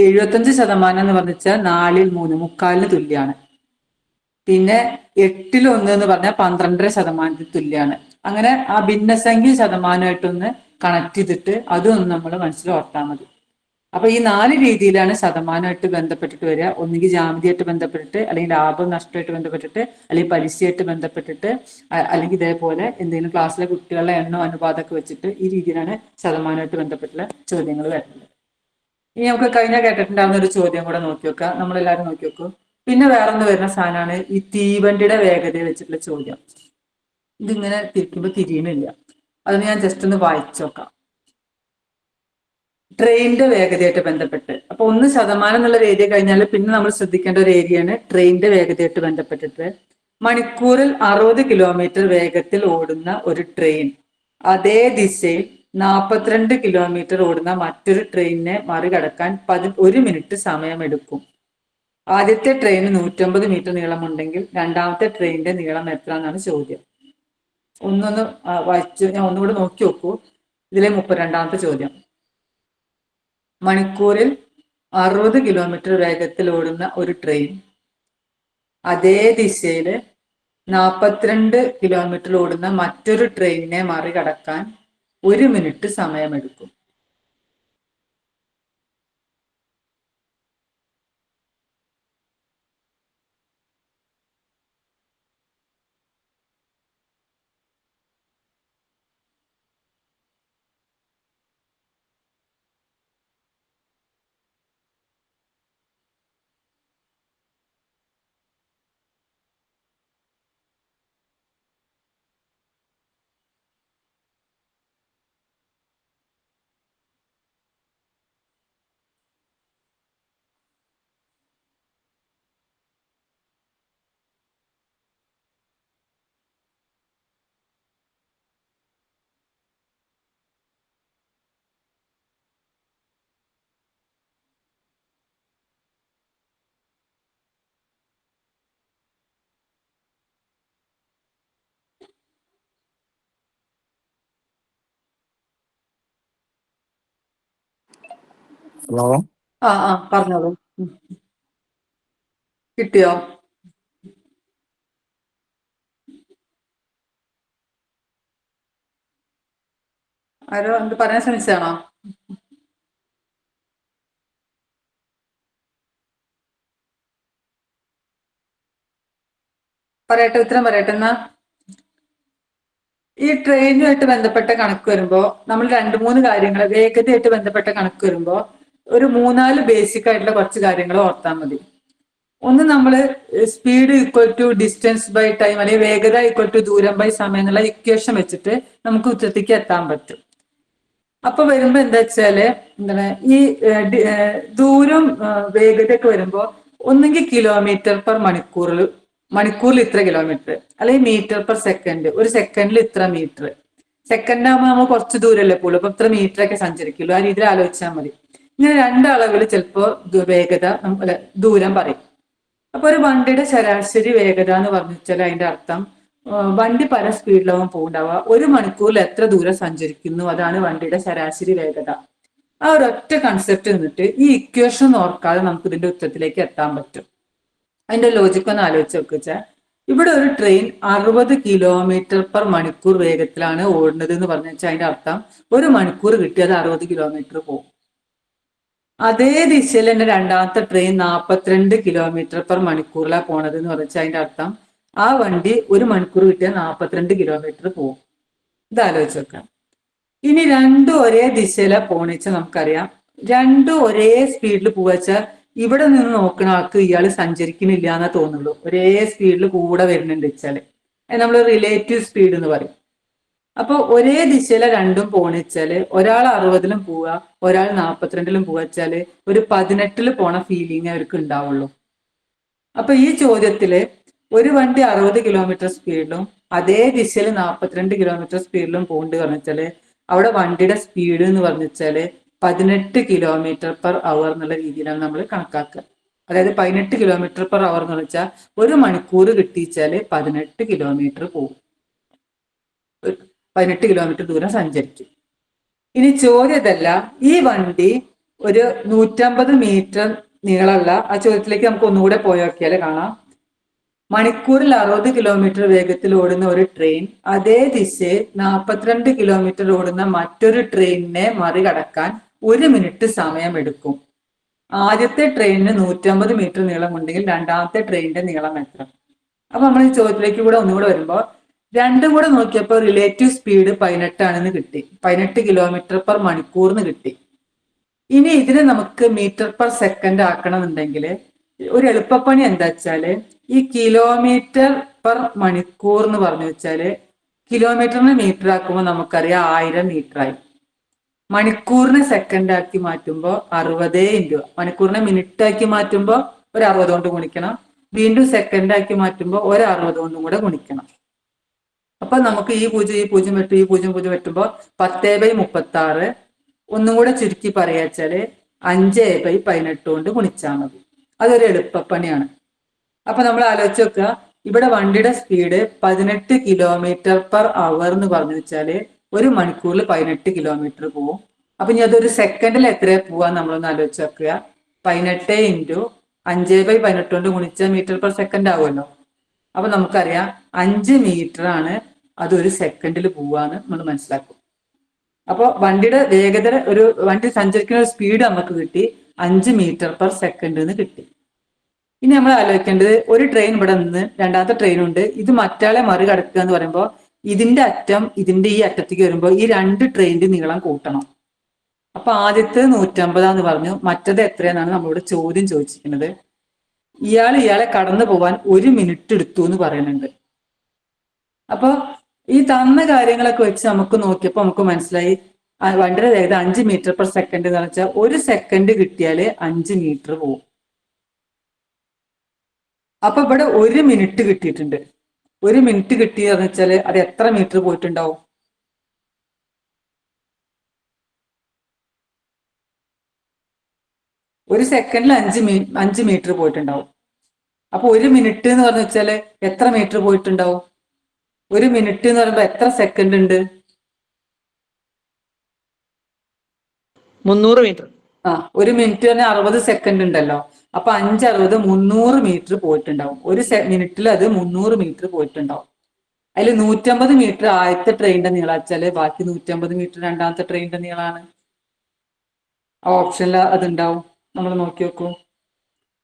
A: 75% എന്ന് പറഞ്ഞു വെച്ചാൽ 4-ൽ 3 3/4-ന് തുല്യമാണ്. പിന്നെ 8-ൽ 1 എന്ന് പറഞ്ഞാൽ 12.5% തുല്യമാണ്. അങ്ങനെ ആ ഭിന്നസംഖ്യ ശതമാനമായിട്ടൊന്ന് കണക്ട് ചെയ്തിട്ട് അതൊന്ന് നമ്മൾ മനസ്സിൽ ഓർത്താൽ മതി. അപ്പൊ ഈ 4 രീതിയിലാണ് ശതമാനമായിട്ട് ബന്ധപ്പെട്ടിട്ട് വരിക. ഒന്നുകിൽ ജാമിതിയായിട്ട് ബന്ധപ്പെട്ടിട്ട്, അല്ലെങ്കിൽ ലാഭം നഷ്ടമായിട്ട് ബന്ധപ്പെട്ടിട്ട്, അല്ലെങ്കിൽ പലിശയായിട്ട് ബന്ധപ്പെട്ടിട്ട്, അല്ലെങ്കിൽ ഇതേപോലെ എന്തെങ്കിലും ക്ലാസ്സിലെ കുട്ടികളുടെ എണ്ണം അനുപാതമൊക്കെ വെച്ചിട്ട് ഈ രീതിയിലാണ് ശതമാനമായിട്ട് ബന്ധപ്പെട്ടുള്ള ചോദ്യങ്ങൾ വരുന്നത്. ഇനി നമുക്ക് കഴിഞ്ഞ കേട്ടിട്ടുണ്ടാകുന്ന ഒരു ചോദ്യം കൂടെ നോക്കി വെക്കാം. നമ്മളെല്ലാവരും നോക്കി വെക്കും. പിന്നെ വേറൊന്ന് വരുന്ന സാധനമാണ് ഈ തീവണ്ടിയുടെ വേഗതയെ വെച്ചിട്ടുള്ള ചോദ്യം. ഇതിങ്ങനെ തിരിക്കുമ്പോൾ തിരിയണില്ല. അതിന് ഞാൻ ജസ്റ്റ് ഒന്ന് വായിച്ചു നോക്കാം. ട്രെയിനിന്റെ വേഗതയായിട്ട് ബന്ധപ്പെട്ട്, അപ്പൊ 1% എന്നുള്ള ഏരിയ കഴിഞ്ഞാൽ പിന്നെ നമ്മൾ ശ്രദ്ധിക്കേണ്ട ഒരു ഏരിയയാണ് ട്രെയിനിന്റെ വേഗതയായിട്ട് ബന്ധപ്പെട്ടിട്ട്. മണിക്കൂറിൽ 60 കിലോമീറ്റർ വേഗത്തിൽ ഓടുന്ന ഒരു ട്രെയിൻ അതേ ദിശയിൽ 42 കിലോമീറ്റർ ഓടുന്ന മറ്റൊരു ട്രെയിനിനെ മറികടക്കാൻ 1 മിനിറ്റ് സമയമെടുക്കും. ആദ്യത്തെ ട്രെയിന് 150 മീറ്റർ നീളമുണ്ടെങ്കിൽ രണ്ടാമത്തെ ട്രെയിനിന്റെ നീളം എത്ര എന്നാണ് ചോദ്യം. ഒന്നൊന്ന് വായിച്ചു, ഞാൻ ഒന്നുകൂടെ നോക്കി നോക്കൂ. ഇതിലെ 32ാമത്തെ ചോദ്യം. മണിക്കൂറിൽ 60 കിലോമീറ്റർ വേഗത്തിൽ ഓടുന്ന ഒരു ട്രെയിൻ അതേ ദിശയിൽ 42 കിലോമീറ്റർ ഓടുന്ന മറ്റൊരു ട്രെയിനിനെ മറികടക്കാൻ 1 മിനിറ്റ് സമയമെടുക്കും.
G: ഹലോ,
A: പറഞ്ഞോളൂ. കിട്ടിയോ? ആരോ എന്ത് പറയാൻ ശ്രമിച്ചാണോ? പറയട്ടെ, ഉത്തരം പറയട്ടെ എന്നാ. ഈ ട്രെയിനുമായിട്ട് ബന്ധപ്പെട്ട കണക്ക് വരുമ്പോ നമ്മൾ 2-3 കാര്യങ്ങൾ, വേഗതയായിട്ട് ബന്ധപ്പെട്ട കണക്ക് വരുമ്പോ ഒരു 3-4 ബേസിക് ആയിട്ടുള്ള കുറച്ച് കാര്യങ്ങൾ ഓർത്താൽ മതി. ഒന്ന്, നമ്മള് speed equal to distance by time, അല്ലെങ്കിൽ വേഗത ഈക്വൽ ടു ദൂരം ബൈ സമയം എന്നുള്ള ഇക്വേഷൻ വെച്ചിട്ട് നമുക്ക് ഉത്തരത്തേക്ക് എത്താൻ പറ്റും. അപ്പൊ വരുമ്പോ എന്താ വെച്ചാല് എന്താണ് ഈ ദൂരം വേഗതയൊക്കെ വരുമ്പോ ഒന്നെങ്കിൽ കിലോമീറ്റർ പെർ മണിക്കൂറിൽ ഇത്ര കിലോമീറ്റർ, അല്ലെങ്കിൽ മീറ്റർ പെർ സെക്കൻഡ്, ഒരു സെക്കൻഡിൽ ഇത്ര മീറ്റർ. സെക്കൻഡ് ആകുമ്പോൾ നമ്മൾ കുറച്ച് ദൂരമല്ലേ പോലും, അപ്പൊ ഇത്ര മീറ്റർ ഒക്കെ സഞ്ചരിക്കുള്ളൂ. ആ രീതിയിൽ ആലോചിച്ചാൽ മതി. ഇങ്ങനെ 2 അളവിൽ ചിലപ്പോ വേഗത ദൂരം പറയും. അപ്പൊ ഒരു വണ്ടിയുടെ ശരാശരി വേഗത എന്ന് പറഞ്ഞു വെച്ചാൽ അതിന്റെ അർത്ഥം വണ്ടി പല സ്പീഡിലാവും പോകുണ്ടാവുക, 1 മണിക്കൂറിൽ എത്ര ദൂരം സഞ്ചരിക്കുന്നു, അതാണ് വണ്ടിയുടെ ശരാശരി വേഗത. ആ ഒരൊറ്റ കൺസെപ്റ്റ് നിന്നിട്ട് ഈ ഇക്വേഷൻ ഓർക്കാതെ നമുക്ക് ഇതിന്റെ ഉത്തരത്തിലേക്ക് എത്താൻ പറ്റും. അതിന്റെ ലോജിക് ഒന്ന് ആലോചിച്ച് വെച്ചാൽ, ഇവിടെ ഒരു ട്രെയിൻ 60 കിലോമീറ്റർ പെർ മണിക്കൂർ വേഗത്തിലാണ് ഓടുന്നത് എന്ന് പറഞ്ഞു വെച്ചാൽ അതിന്റെ അർത്ഥം 1 മണിക്കൂർ കിട്ടിയത് 60 കിലോമീറ്റർ പോകും. അതേ ദിശയിൽ തന്നെ രണ്ടാമത്തെ ട്രെയിൻ 42 കിലോമീറ്റർ പെർ മണിക്കൂറിലാണ് പോണത് എന്ന് പറഞ്ഞാൽ അതിന്റെ അർത്ഥം ആ വണ്ടി 1 മണിക്കൂർ കിട്ടിയാൽ 42 കിലോമീറ്റർ പോകും. ഇത് ആലോചിച്ച് വെക്കാം. ഇനി രണ്ടും ഒരേ ദിശയിലാണ് പോണെച്ചാൽ നമുക്കറിയാം, രണ്ടും ഒരേ സ്പീഡിൽ പോവാച്ചാൽ ഇവിടെ നിന്ന് നോക്കുന്ന ആൾക്ക് ഇയാൾ സഞ്ചരിക്കുന്നില്ല എന്നാ തോന്നുള്ളൂ. ഒരേ സ്പീഡിൽ കൂടെ വരുന്നുണ്ട് വെച്ചാല് നമ്മൾ റിലേറ്റീവ് സ്പീഡ് എന്ന് പറയും. അപ്പൊ ഒരേ ദിശയിലെ രണ്ടും പോണെച്ചാല് ഒരാൾ 60-ലും പോവുക, ഒരാൾ 42-ലും പോവച്ചാല് ഒരു 18-ല് പോണ ഫീലിംഗ് അവർക്ക് ഉണ്ടാവുള്ളൂ. അപ്പൊ ഈ ചോദ്യത്തില് ഒരു വണ്ടി 60 കിലോമീറ്റർ സ്പീഡിലും അതേ ദിശയിൽ 42 കിലോമീറ്റർ സ്പീഡിലും പോകുന്നുണ്ട് പറഞ്ഞാല് അവിടെ വണ്ടിയുടെ സ്പീഡ് എന്ന് പറഞ്ഞാല് 18 കിലോമീറ്റർ പെർ അവർ എന്നുള്ള രീതിയിലാണ് നമ്മൾ കണക്കാക്കുക. അതായത് 18 കിലോമീറ്റർ പെർ അവർ എന്ന് വെച്ചാൽ 1 മണിക്കൂർ കിട്ടിച്ചാല് 18 കിലോമീറ്റർ പോകും, 18 കിലോമീറ്റർ ദൂരം സഞ്ചരിക്കും. ഇനി ചോദ്യതല്ല, ഈ വണ്ടി ഒരു 150 മീറ്റർ നീളമുള്ള, ആ ചോദ്യത്തിലേക്ക് നമുക്ക് ഒന്നുകൂടെ പോയി നോക്കിയാൽ കാണാം, മണിക്കൂറിൽ 60 കിലോമീറ്റർ വേഗത്തിൽ ഓടുന്ന ഒരു ട്രെയിൻ അതേ ദിശയിൽ 42 കിലോമീറ്റർ ഓടുന്ന മറ്റൊരു ട്രെയിനിനെ മറികടക്കാൻ 1 മിനിറ്റ് സമയമെടുക്കും. ആദ്യത്തെ ട്രെയിനിന് 150 മീറ്റർ നീളമുണ്ടെങ്കിൽ രണ്ടാമത്തെ ട്രെയിനിന്റെ നീളം എത്ര? അപ്പൊ നമ്മൾ ഈ ചോദ്യത്തിലേക്ക് കൂടെ ഒന്നുകൂടെ വരുമ്പോൾ രണ്ടും കൂടെ നോക്കിയപ്പോൾ റിലേറ്റീവ് സ്പീഡ് 18 ആണെന്ന് കിട്ടി, 18 കിലോമീറ്റർ പെർ മണിക്കൂറിന് കിട്ടി. ഇനി ഇതിനെ നമുക്ക് മീറ്റർ പെർ സെക്കൻഡ് ആക്കണമെന്നുണ്ടെങ്കിൽ ഒരു എളുപ്പപ്പണി എന്താ വെച്ചാല്, ഈ കിലോമീറ്റർ പെർ മണിക്കൂർ എന്ന് പറഞ്ഞു വെച്ചാല് കിലോമീറ്ററിനെ മീറ്റർ ആക്കുമ്പോൾ നമുക്കറിയാം 1000 മീറ്റർ ആയി. മണിക്കൂറിനെ സെക്കൻഡ് ആക്കി മാറ്റുമ്പോൾ 60 ഇൻറ്റു, മണിക്കൂറിനെ മിനിറ്റ് ആക്കി മാറ്റുമ്പോൾ ഒരു 60 കൊണ്ട് ഗുണിക്കണം, വീണ്ടും സെക്കൻഡ് ആക്കി മാറ്റുമ്പോൾ ഒരു 60 കൊണ്ടും കൂടെ ഗുണിക്കണം. അപ്പൊ നമുക്ക് ഈ 0 വെട്ടും ഈ 0 വെട്ടുമ്പോൾ 10/36, ഒന്നും കൂടെ ചുരുക്കി പറയാച്ചാല് 5/18 കൊണ്ട് ഗുണിച്ചാൽ മതി. അതൊരു എളുപ്പപ്പണിയാണ്. അപ്പൊ നമ്മൾ ആലോചിച്ച് വെക്കുക, ഇവിടെ വണ്ടിയുടെ സ്പീഡ് 18 കിലോമീറ്റർ പെർ അവർ എന്ന് പറഞ്ഞു വെച്ചാല് 1 മണിക്കൂറിൽ 18 കിലോമീറ്റർ പോവും. അപ്പൊ ഇനി അതൊരു സെക്കൻഡിൽ എത്രയാ പോവാന്ന് നമ്മളൊന്ന് ആലോചിച്ച് വെക്കുക. 18 ഇൻറ്റു 5/18 കൊണ്ട് ഗുണിച്ച മീറ്റർ പെർ സെക്കൻഡ് ആവുമല്ലോ. അപ്പൊ നമുക്കറിയാം 5 മീറ്റർ ആണ് അത് ഒരു സെക്കൻഡിൽ പോവാന്ന് നമ്മൾ മനസ്സിലാക്കും. അപ്പോൾ വണ്ടിയുടെ വേഗത വണ്ടി സഞ്ചരിക്കുന്ന ഒരു സ്പീഡ് നമുക്ക് കിട്ടി 5 മീറ്റർ പെർ സെക്കൻഡ് എന്ന് കിട്ടി. ഇനി നമ്മൾ ആലോചിക്കേണ്ടത് ഒരു ട്രെയിൻ ഇവിടെ നിന്ന് രണ്ടാമത്തെ ട്രെയിൻ ഉണ്ട്, ഇത് മറ്റാളെ മറികടക്കുക എന്ന് പറയുമ്പോൾ ഇതിന്റെ അറ്റം ഇതിന്റെ ഈ അറ്റത്തേക്ക് വരുമ്പോൾ ഈ 2 ട്രെയിനിന്റെ നീളം കൂട്ടണം. അപ്പൊ ആദ്യത്തെ 150 പറഞ്ഞു, മറ്റത് എത്രയെന്നാണ് നമ്മളോട് ചോദ്യം ചോദിച്ചിരിക്കുന്നത്. ഇയാളെ കടന്നു പോവാൻ 1 മിനിറ്റ് എടുത്തു എന്ന് പറയുന്നുണ്ട്. അപ്പൊ ഈ തന്ന കാര്യങ്ങളൊക്കെ വെച്ച് നമുക്ക് നോക്കിയപ്പോൾ നമുക്ക് മനസ്സിലായി വണ്ടിയുടെ വേഗത 5 മീറ്റർ പെർ സെക്കൻഡ് എന്ന് വെച്ചാൽ 1 സെക്കൻഡ് കിട്ടിയാല് 5 മീറ്റർ പോകും. അപ്പൊ ഇവിടെ 1 മിനിറ്റ് കിട്ടിയിട്ടുണ്ട്. 1 മിനിറ്റ് കിട്ടിയെന്ന് വെച്ചാല് അത് എത്ര മീറ്റർ പോയിട്ടുണ്ടാവും? ഒരു സെക്കൻഡിൽ 5 മീറ്റർ പോയിട്ടുണ്ടാവും. അപ്പൊ 1 മിനിറ്റ് എന്ന് പറഞ്ഞു വെച്ചാല് എത്ര മീറ്റർ പോയിട്ടുണ്ടാവും? 1 മിനിറ്റ് എന്ന് പറയുമ്പോ എത്ര സെക്കൻഡ് ഉണ്ട്?
C: 300 മീറ്റർ.
A: 1 മിനിറ്റ് പറഞ്ഞാൽ 60 സെക്കൻഡ് ഉണ്ടല്ലോ. അപ്പൊ 5 60 300 മീറ്റർ പോയിട്ടുണ്ടാവും. ഒരു മിനിറ്റിൽ അത് 300 മീറ്റർ പോയിട്ടുണ്ടാവും. അതിൽ 150 മീറ്റർ ആദ്യത്തെ ട്രെയിനിന്റെ നീളം വെച്ചാല് ബാക്കി 150 മീറ്റർ രണ്ടാമത്തെ ട്രെയിനിന്റെ നീളമാണ്. ആ ഓപ്ഷനിൽ അതുണ്ടാവും. നമ്മൾ നോക്കി നോക്കൂ.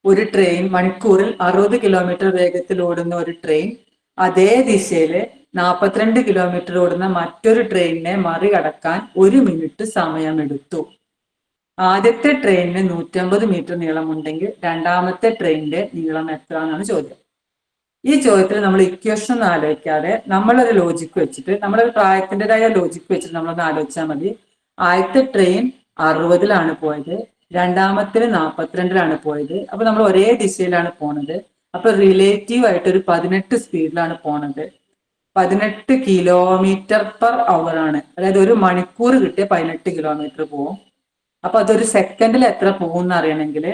A: ഒരു ട്രെയിൻ മണിക്കൂറിൽ 60 കിലോമീറ്റർ വേഗത്തിൽ ഓടുന്ന ഒരു ട്രെയിൻ അതേ ദിശയിൽ 42 കിലോമീറ്റർ ഓടുന്ന മറ്റൊരു ട്രെയിനിനെ മറികടക്കാൻ 1 മിനിറ്റ് സമയമെടുത്തു. ആദ്യത്തെ ട്രെയിനിന് 150 മീറ്റർ നീളമുണ്ടെങ്കിൽ രണ്ടാമത്തെ ട്രെയിനിന്റെ നീളം എത്ര എന്നാണ് ചോദ്യം. ഈ ചോദ്യത്തിൽ നമ്മൾ ഇക്വേഷൻ ഒന്നും ആലോചിക്കാതെ നമ്മളൊരു ലോജിക്ക് വെച്ചിട്ട് നമ്മളൊരു പ്രായത്തിൻ്റെതായ ലോജിക്ക് വെച്ചിട്ട് നമ്മളൊന്ന് ആലോചിച്ചാൽ മതി. ആദ്യത്തെ ട്രെയിൻ 60-ലാണ് പോയത്, രണ്ടാമത്തിൽ 42-ലാണ് പോയത്. അപ്പൊ നമ്മൾ ഒരേ ദിശയിലാണ് പോണത്. അപ്പൊ റിലേറ്റീവ് ആയിട്ട് ഒരു 18 സ്പീഡിലാണ് പോണത്. 18 കിലോമീറ്റർ പെർ അവർ ആണ്. അതായത് ഒരു മണിക്കൂർ കിട്ടിയ 18 കിലോമീറ്റർ പോകും. അപ്പൊ അതൊരു സെക്കൻഡിൽ എത്ര പോകും എന്ന് അറിയണമെങ്കിൽ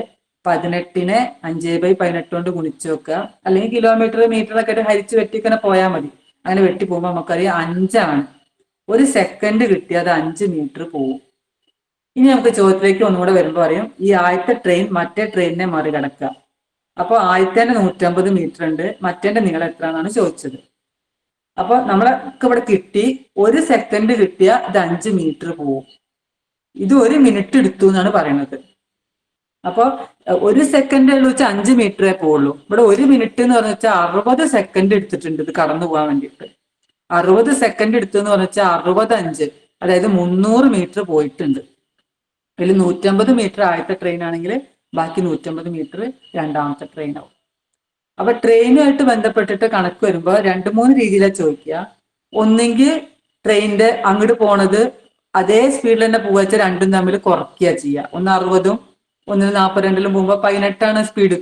A: 18നെ 5/18 കൊണ്ട് ഗുണിച്ചു വെക്കുക. അല്ലെങ്കിൽ കിലോമീറ്റർ മീറ്റർ ഒക്കെ ആയിട്ട് ഹരിച്ച് വെട്ടിക്കനെ പോയാൽ മതി. അങ്ങനെ വെട്ടി പോകുമ്പോൾ നമുക്കറിയാം 5 ആണ്. ഒരു സെക്കൻഡ് കിട്ടിയത് 5 മീറ്റർ പോകും. ഇനി നമുക്ക് ചോദ്യത്തിലേക്ക് ഒന്നുകൂടെ വരുമ്പോൾ അറിയും ഈ ആദ്യത്തെ ട്രെയിൻ മറ്റേ ട്രെയിനിനെ മറികടക്കുക. അപ്പോൾ ആദ്യത്തേന്റെ 150 മീറ്റർ ഉണ്ട്, മറ്റേന്റെ നീളം എത്ര എന്നാണ് ചോദിച്ചത്. അപ്പൊ നമ്മളൊക്കെ ഇവിടെ കിട്ടി 1 സെക്കൻഡ് കിട്ടിയ ഇത് 5 മീറ്റർ പോകും. ഇത് 1 മിനിറ്റ് എടുത്തു എന്നാണ് പറയുന്നത്. അപ്പൊ 1 സെക്കൻഡ് വെച്ചാൽ 5 മീറ്ററേ പോവുള്ളൂ. ഇവിടെ 1 മിനിറ്റ് എന്ന് പറഞ്ഞ വെച്ചാൽ 60 സെക്കൻഡ് എടുത്തിട്ടുണ്ട് ഇത് കടന്നു പോകാൻ വേണ്ടിയിട്ട്. 60 സെക്കൻഡ് എടുത്തു എന്ന് പറഞ്ഞ വെച്ചാൽ 65, അതായത് 300 മീറ്റർ പോയിട്ടുണ്ട്. അതിൽ 150 മീറ്റർ ആദ്യത്തെ ട്രെയിൻ ആണെങ്കിൽ ബാക്കി 150 മീറ്റർ രണ്ടാമത്തെ ട്രെയിൻ ആവും. അപ്പൊ ട്രെയിനുമായിട്ട് ബന്ധപ്പെട്ടിട്ട് കണക്ക് വരുമ്പോൾ 2-3 രീതിയിലാണ് ചോദിക്കുക. ഒന്നെങ്കിൽ ട്രെയിനിന്റെ അങ്ങോട്ട് പോണത് അതേ സ്പീഡിൽ തന്നെ പോവുക വെച്ചാൽ രണ്ടും തമ്മിൽ കുറയ്ക്കുക ചെയ്യുക. ഒന്ന് 60-ഉം ഒന്നിന് 42-ലും പോകുമ്പോൾ 18-ആണ് സ്പീഡ്.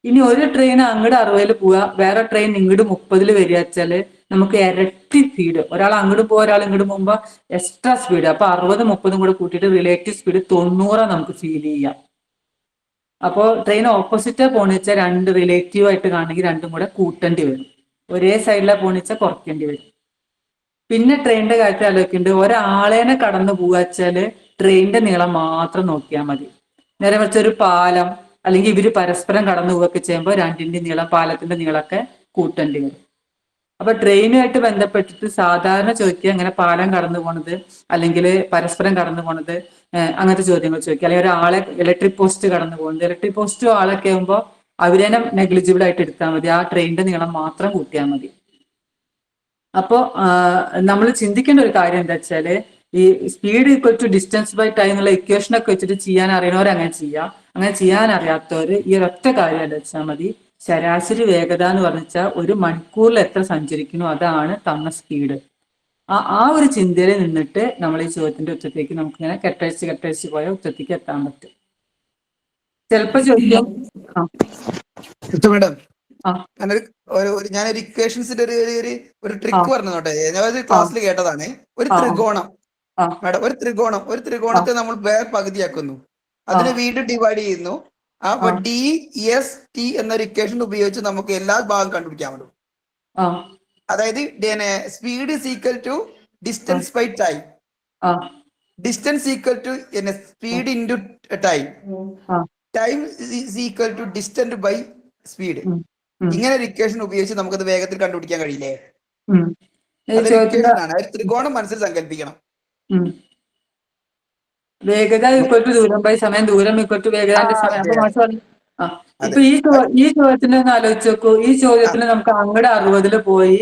A: ഇനി ഒരു ട്രെയിൻ അങ്ങോട്ട് 60-ൽ പോവുക, വേറെ ട്രെയിൻ ഇങ്ങോട്ട് 30-ൽ വരിക വെച്ചാൽ നമുക്ക് ഇരട്ടി സ്പീഡ്. ഒരാൾ അങ്ങോട്ട് പോകുക, ഒരാൾ ഇങ്ങോട്ട് പോകുമ്പോൾ എക്സ്ട്രാ സ്പീഡ്. അപ്പൊ 60-ഉം 30-ഉം കൂടെ കൂട്ടിയിട്ട് റിലേറ്റീവ് സ്പീഡ് 90 നമുക്ക് ഫീൽ ചെയ്യാം. അപ്പോൾ ട്രെയിൻ ഓപ്പോസിറ്റ് പോണെന്ന് വെച്ചാൽ 2 റിലേറ്റീവ് ആയിട്ട് കാണണമെങ്കിൽ രണ്ടും കൂടെ കൂട്ടേണ്ടി വരും. ഒരേ സൈഡിലെ പോണെന്ന് വെച്ചാൽ കുറയ്ക്കേണ്ടി വരും. പിന്നെ ട്രെയിനിന്റെ കാര്യത്തിൽ ആലോചിക്കുന്നുണ്ട്, ഒരാളേനെ കടന്നു പോവുക വെച്ചാല് ട്രെയിനിന്റെ നീളം മാത്രം നോക്കിയാൽ മതി. നേരെ മറിച്ച് ഒരു പാലം അല്ലെങ്കിൽ ഇവര് പരസ്പരം കടന്നു പോവുകയൊക്കെ ചെയ്യുമ്പോൾ രണ്ടിന്റെ നീളം പാലത്തിന്റെ നീളമൊക്കെ കൂട്ടേണ്ടി വരും. അപ്പൊ ട്രെയിനുമായിട്ട് ബന്ധപ്പെട്ടിട്ട് സാധാരണ ചോദിക്കുക ഇങ്ങനെ പാലം കടന്നു പോണത് അല്ലെങ്കിൽ പരസ്പരം കടന്നു പോണത്, അങ്ങനത്തെ ചോദ്യങ്ങൾ ചോദിക്കുക. അല്ലെങ്കിൽ ഒരാളെ ഇലക്ട്രിക് പോസ്റ്റ് കടന്നു പോകുന്നത്, ഇലക്ട്രിക് പോസ്റ്റും ആളൊക്കെ ആകുമ്പോൾ അവരേനെ നെഗ്ലിജിബിൾ ആയിട്ട് എടുത്താൽ മതി. ആ ട്രെയിനിന്റെ നീളം മാത്രം കൂട്ടിയാൽ മതി. അപ്പോ നമ്മൾ ചിന്തിക്കേണ്ട ഒരു കാര്യം എന്താ വെച്ചാല് ഈ speed equal to distance by time എന്നുള്ള ഇക്വേഷൻ ഒക്കെ വെച്ചിട്ട് ചെയ്യാൻ അറിയണവർ അങ്ങനെ ചെയ്യാം. അങ്ങനെ ചെയ്യാൻ അറിയാത്തവർ ഈ ഒരൊറ്റ കാര്യം എന്താ വെച്ചാൽ മതി, ശരാശരി വേഗത എന്ന് പറഞ്ഞാൽ ഒരു മണിക്കൂറിൽ എത്ര സഞ്ചരിക്കുന്നു അതാണ് തന്ന സ്പീഡ്. ആ ഒരു ചിന്തയിൽ നിന്നിട്ട് നമ്മൾ ഈ ചോദ്യത്തിന്റെ ഉച്ചത്തേക്ക് നമുക്ക് ഇങ്ങനെ കെട്ടഴിച്ച് പോയ ഉച്ചത്തേക്ക് എത്താൻ പറ്റും. ചിലപ്പോ ചോദിക്കാം
C: മേഡം, ഞാനൊരു ഇക്വേഷൻസിന്റെ ഒരു ട്രിക്ക് പറഞ്ഞു നോട്ടെ. ഞാൻ ക്ലാസ്സിൽ കേട്ടതാണ്. ഒരു ത്രികോണം മേഡം, ഒരു ത്രികോണത്തെ നമ്മൾ വേറെ പകുതിയാക്കുന്നു, അതിനെ വീണ്ടും ഡിവൈഡ് ചെയ്യുന്നു. അപ്പൊ DST എന്നൊരു ഇക്വേഷൻ ഉപയോഗിച്ച് നമുക്ക് എല്ലാ ഭാഗം കണ്ടുപിടിക്കാൻ പറ്റും. അതായത് speed is equal to distance by time. Distance equal to speed into time,
A: ആ
C: time is equal to distance by speed.
A: ഉം, ഉം,
C: ഇങ്ങനെ ഒരു ഇക്വേഷൻ ഉപയോഗിച്ച് നമുക്കത് വേഗത്തിൽ കണ്ടുപിടിക്കാൻ കഴിയില്ലേ?
A: ഉം. ഈ
C: അതൊരു
A: ചോദ്യത്തിന്റെ
C: ഇക്വേഷൻ ആണ്. ഒരു ത്രികോണം മനസ്സിൽ സങ്കല്പിക്കണം.
A: ഉം. വേഗത ഈക്വൽ ടു ദൂരം ബൈ സമയം, ദൂരം ഈക്വൽ ടു വേഗതന്റെ സമയം.
C: അതെ
A: അപ്പൊ മാഷ് പറഞ്ഞു ആ
C: അതെ
A: ഇപ്പൊ ഈ ചോദ്യത്തിന് ഒന്ന് ആലോചിച്ച് നോക്കൂ. ഈ ചോദ്യത്തിന് നമുക്ക് അങ്ങട് 60 പോയി,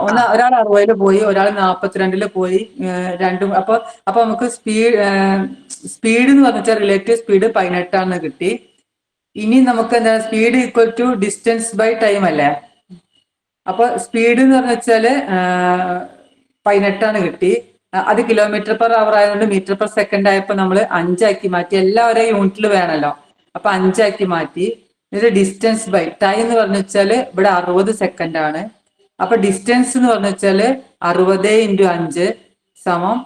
A: ഒരാൾ 60 പോയി, ഒരാൾ 42 പോയി, രണ്ടും അപ്പൊ നമുക്ക് സ്പീഡ് എന്ന് പറഞ്ഞാൽ റിലേറ്റീവ് സ്പീഡ് 18 കിട്ടി. ഇനി നമുക്ക് എന്താ speed equal to distance by time അല്ലേ? അപ്പൊ സ്പീഡ് എന്ന് പറഞ്ഞ വെച്ചാല് 18 കിട്ടി. അത് കിലോമീറ്റർ പെർ അവർ ആയതുകൊണ്ട് മീറ്റർ പെർ സെക്കൻഡ് ആയപ്പോ നമ്മൾ 5 മാറ്റി. എല്ലാവരെയും യൂണിറ്റിൽ വേണമല്ലോ, അപ്പൊ 5 മാറ്റി. ഇത് ഡിസ്റ്റൻസ് ബൈ ടൈം എന്ന് പറഞ്ഞു വെച്ചാല് ഇവിടെ 60 സെക്കൻഡ് ആണ്. അപ്പൊ ഡിസ്റ്റൻസ് എന്ന് പറഞ്ഞു വെച്ചാല് 60 × 5 സമം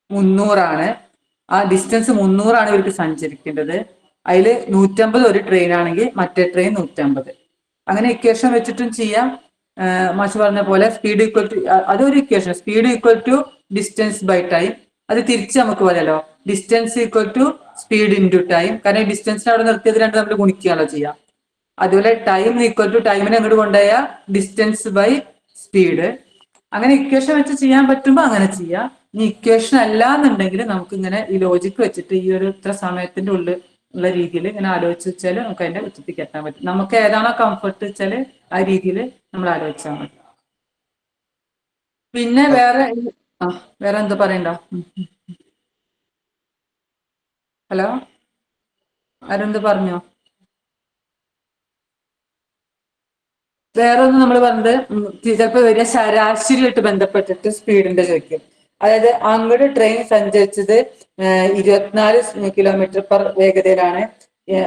A: 300. ആ ഡിസ്റ്റൻസ് 300 ഇവർക്ക് സഞ്ചരിക്കേണ്ടത്. അതിൽ 150 ഒരു ട്രെയിൻ ആണെങ്കിൽ മറ്റേ ട്രെയിൻ 150. അങ്ങനെ ഇക്വേഷൻ വെച്ചിട്ടും ചെയ്യാം. മാഷ് പറഞ്ഞ പോലെ സ്പീഡ് ഈക്വൽ ടു, അതൊരു equation. Speed equal to distance by time. അത് തിരിച്ച് നമുക്ക് പറയാലോ, distance equal to speed into time. കാരണം ഡിസ്റ്റൻസിന് അവിടെ നിർത്തിയത് രണ്ട് നമ്മൾ ഗുണിക്കുകയാണല്ലോ ചെയ്യാം. അതുപോലെ ടൈം ഈക്വൽ ടു ടൈമിനെ അങ്ങോട്ട് കൊണ്ടുപോയ ഡിസ്റ്റൻസ് ബൈ സ്പീഡ്. അങ്ങനെ ഇക്വേഷൻ വെച്ച് ചെയ്യാൻ പറ്റുമ്പോൾ അങ്ങനെ ചെയ്യാം. ഇനി ഇക്വേഷൻ അല്ല എന്നുണ്ടെങ്കിൽ നമുക്ക് ഇങ്ങനെ ഈ ലോജിക്ക് വെച്ചിട്ട് ഈ ഒരു ഇത്ര സമയത്തിന്റെ ഉള്ളിൽ ഉള്ള രീതിയിൽ ഇങ്ങനെ ആലോചിച്ച് വെച്ചാൽ നമുക്ക് അതിന്റെ ഉച്ചത്തേക്ക് എത്താൻ പറ്റും. നമുക്ക് ഏതാണോ കംഫർട്ട് വെച്ചാൽ ആ രീതിയിൽ നമ്മൾ ആലോചിച്ചാൽ മതി. പിന്നെ വേറെ എന്താ പറയണ്ട? ഹലോ, ആരെന്ത് പറഞ്ഞോ? വേറെ ഒന്ന് നമ്മൾ പറഞ്ഞത് ചിലപ്പോൾ വരിക ശരാശരിയായിട്ട് ബന്ധപ്പെട്ടിട്ട് സ്പീഡിന്റെ ചോദിക്കും. അതായത് അങ്ങോട്ട് ട്രെയിൻ സഞ്ചരിച്ചത് 24 കിലോമീറ്റർ പെർ വേഗതയിലാണ്,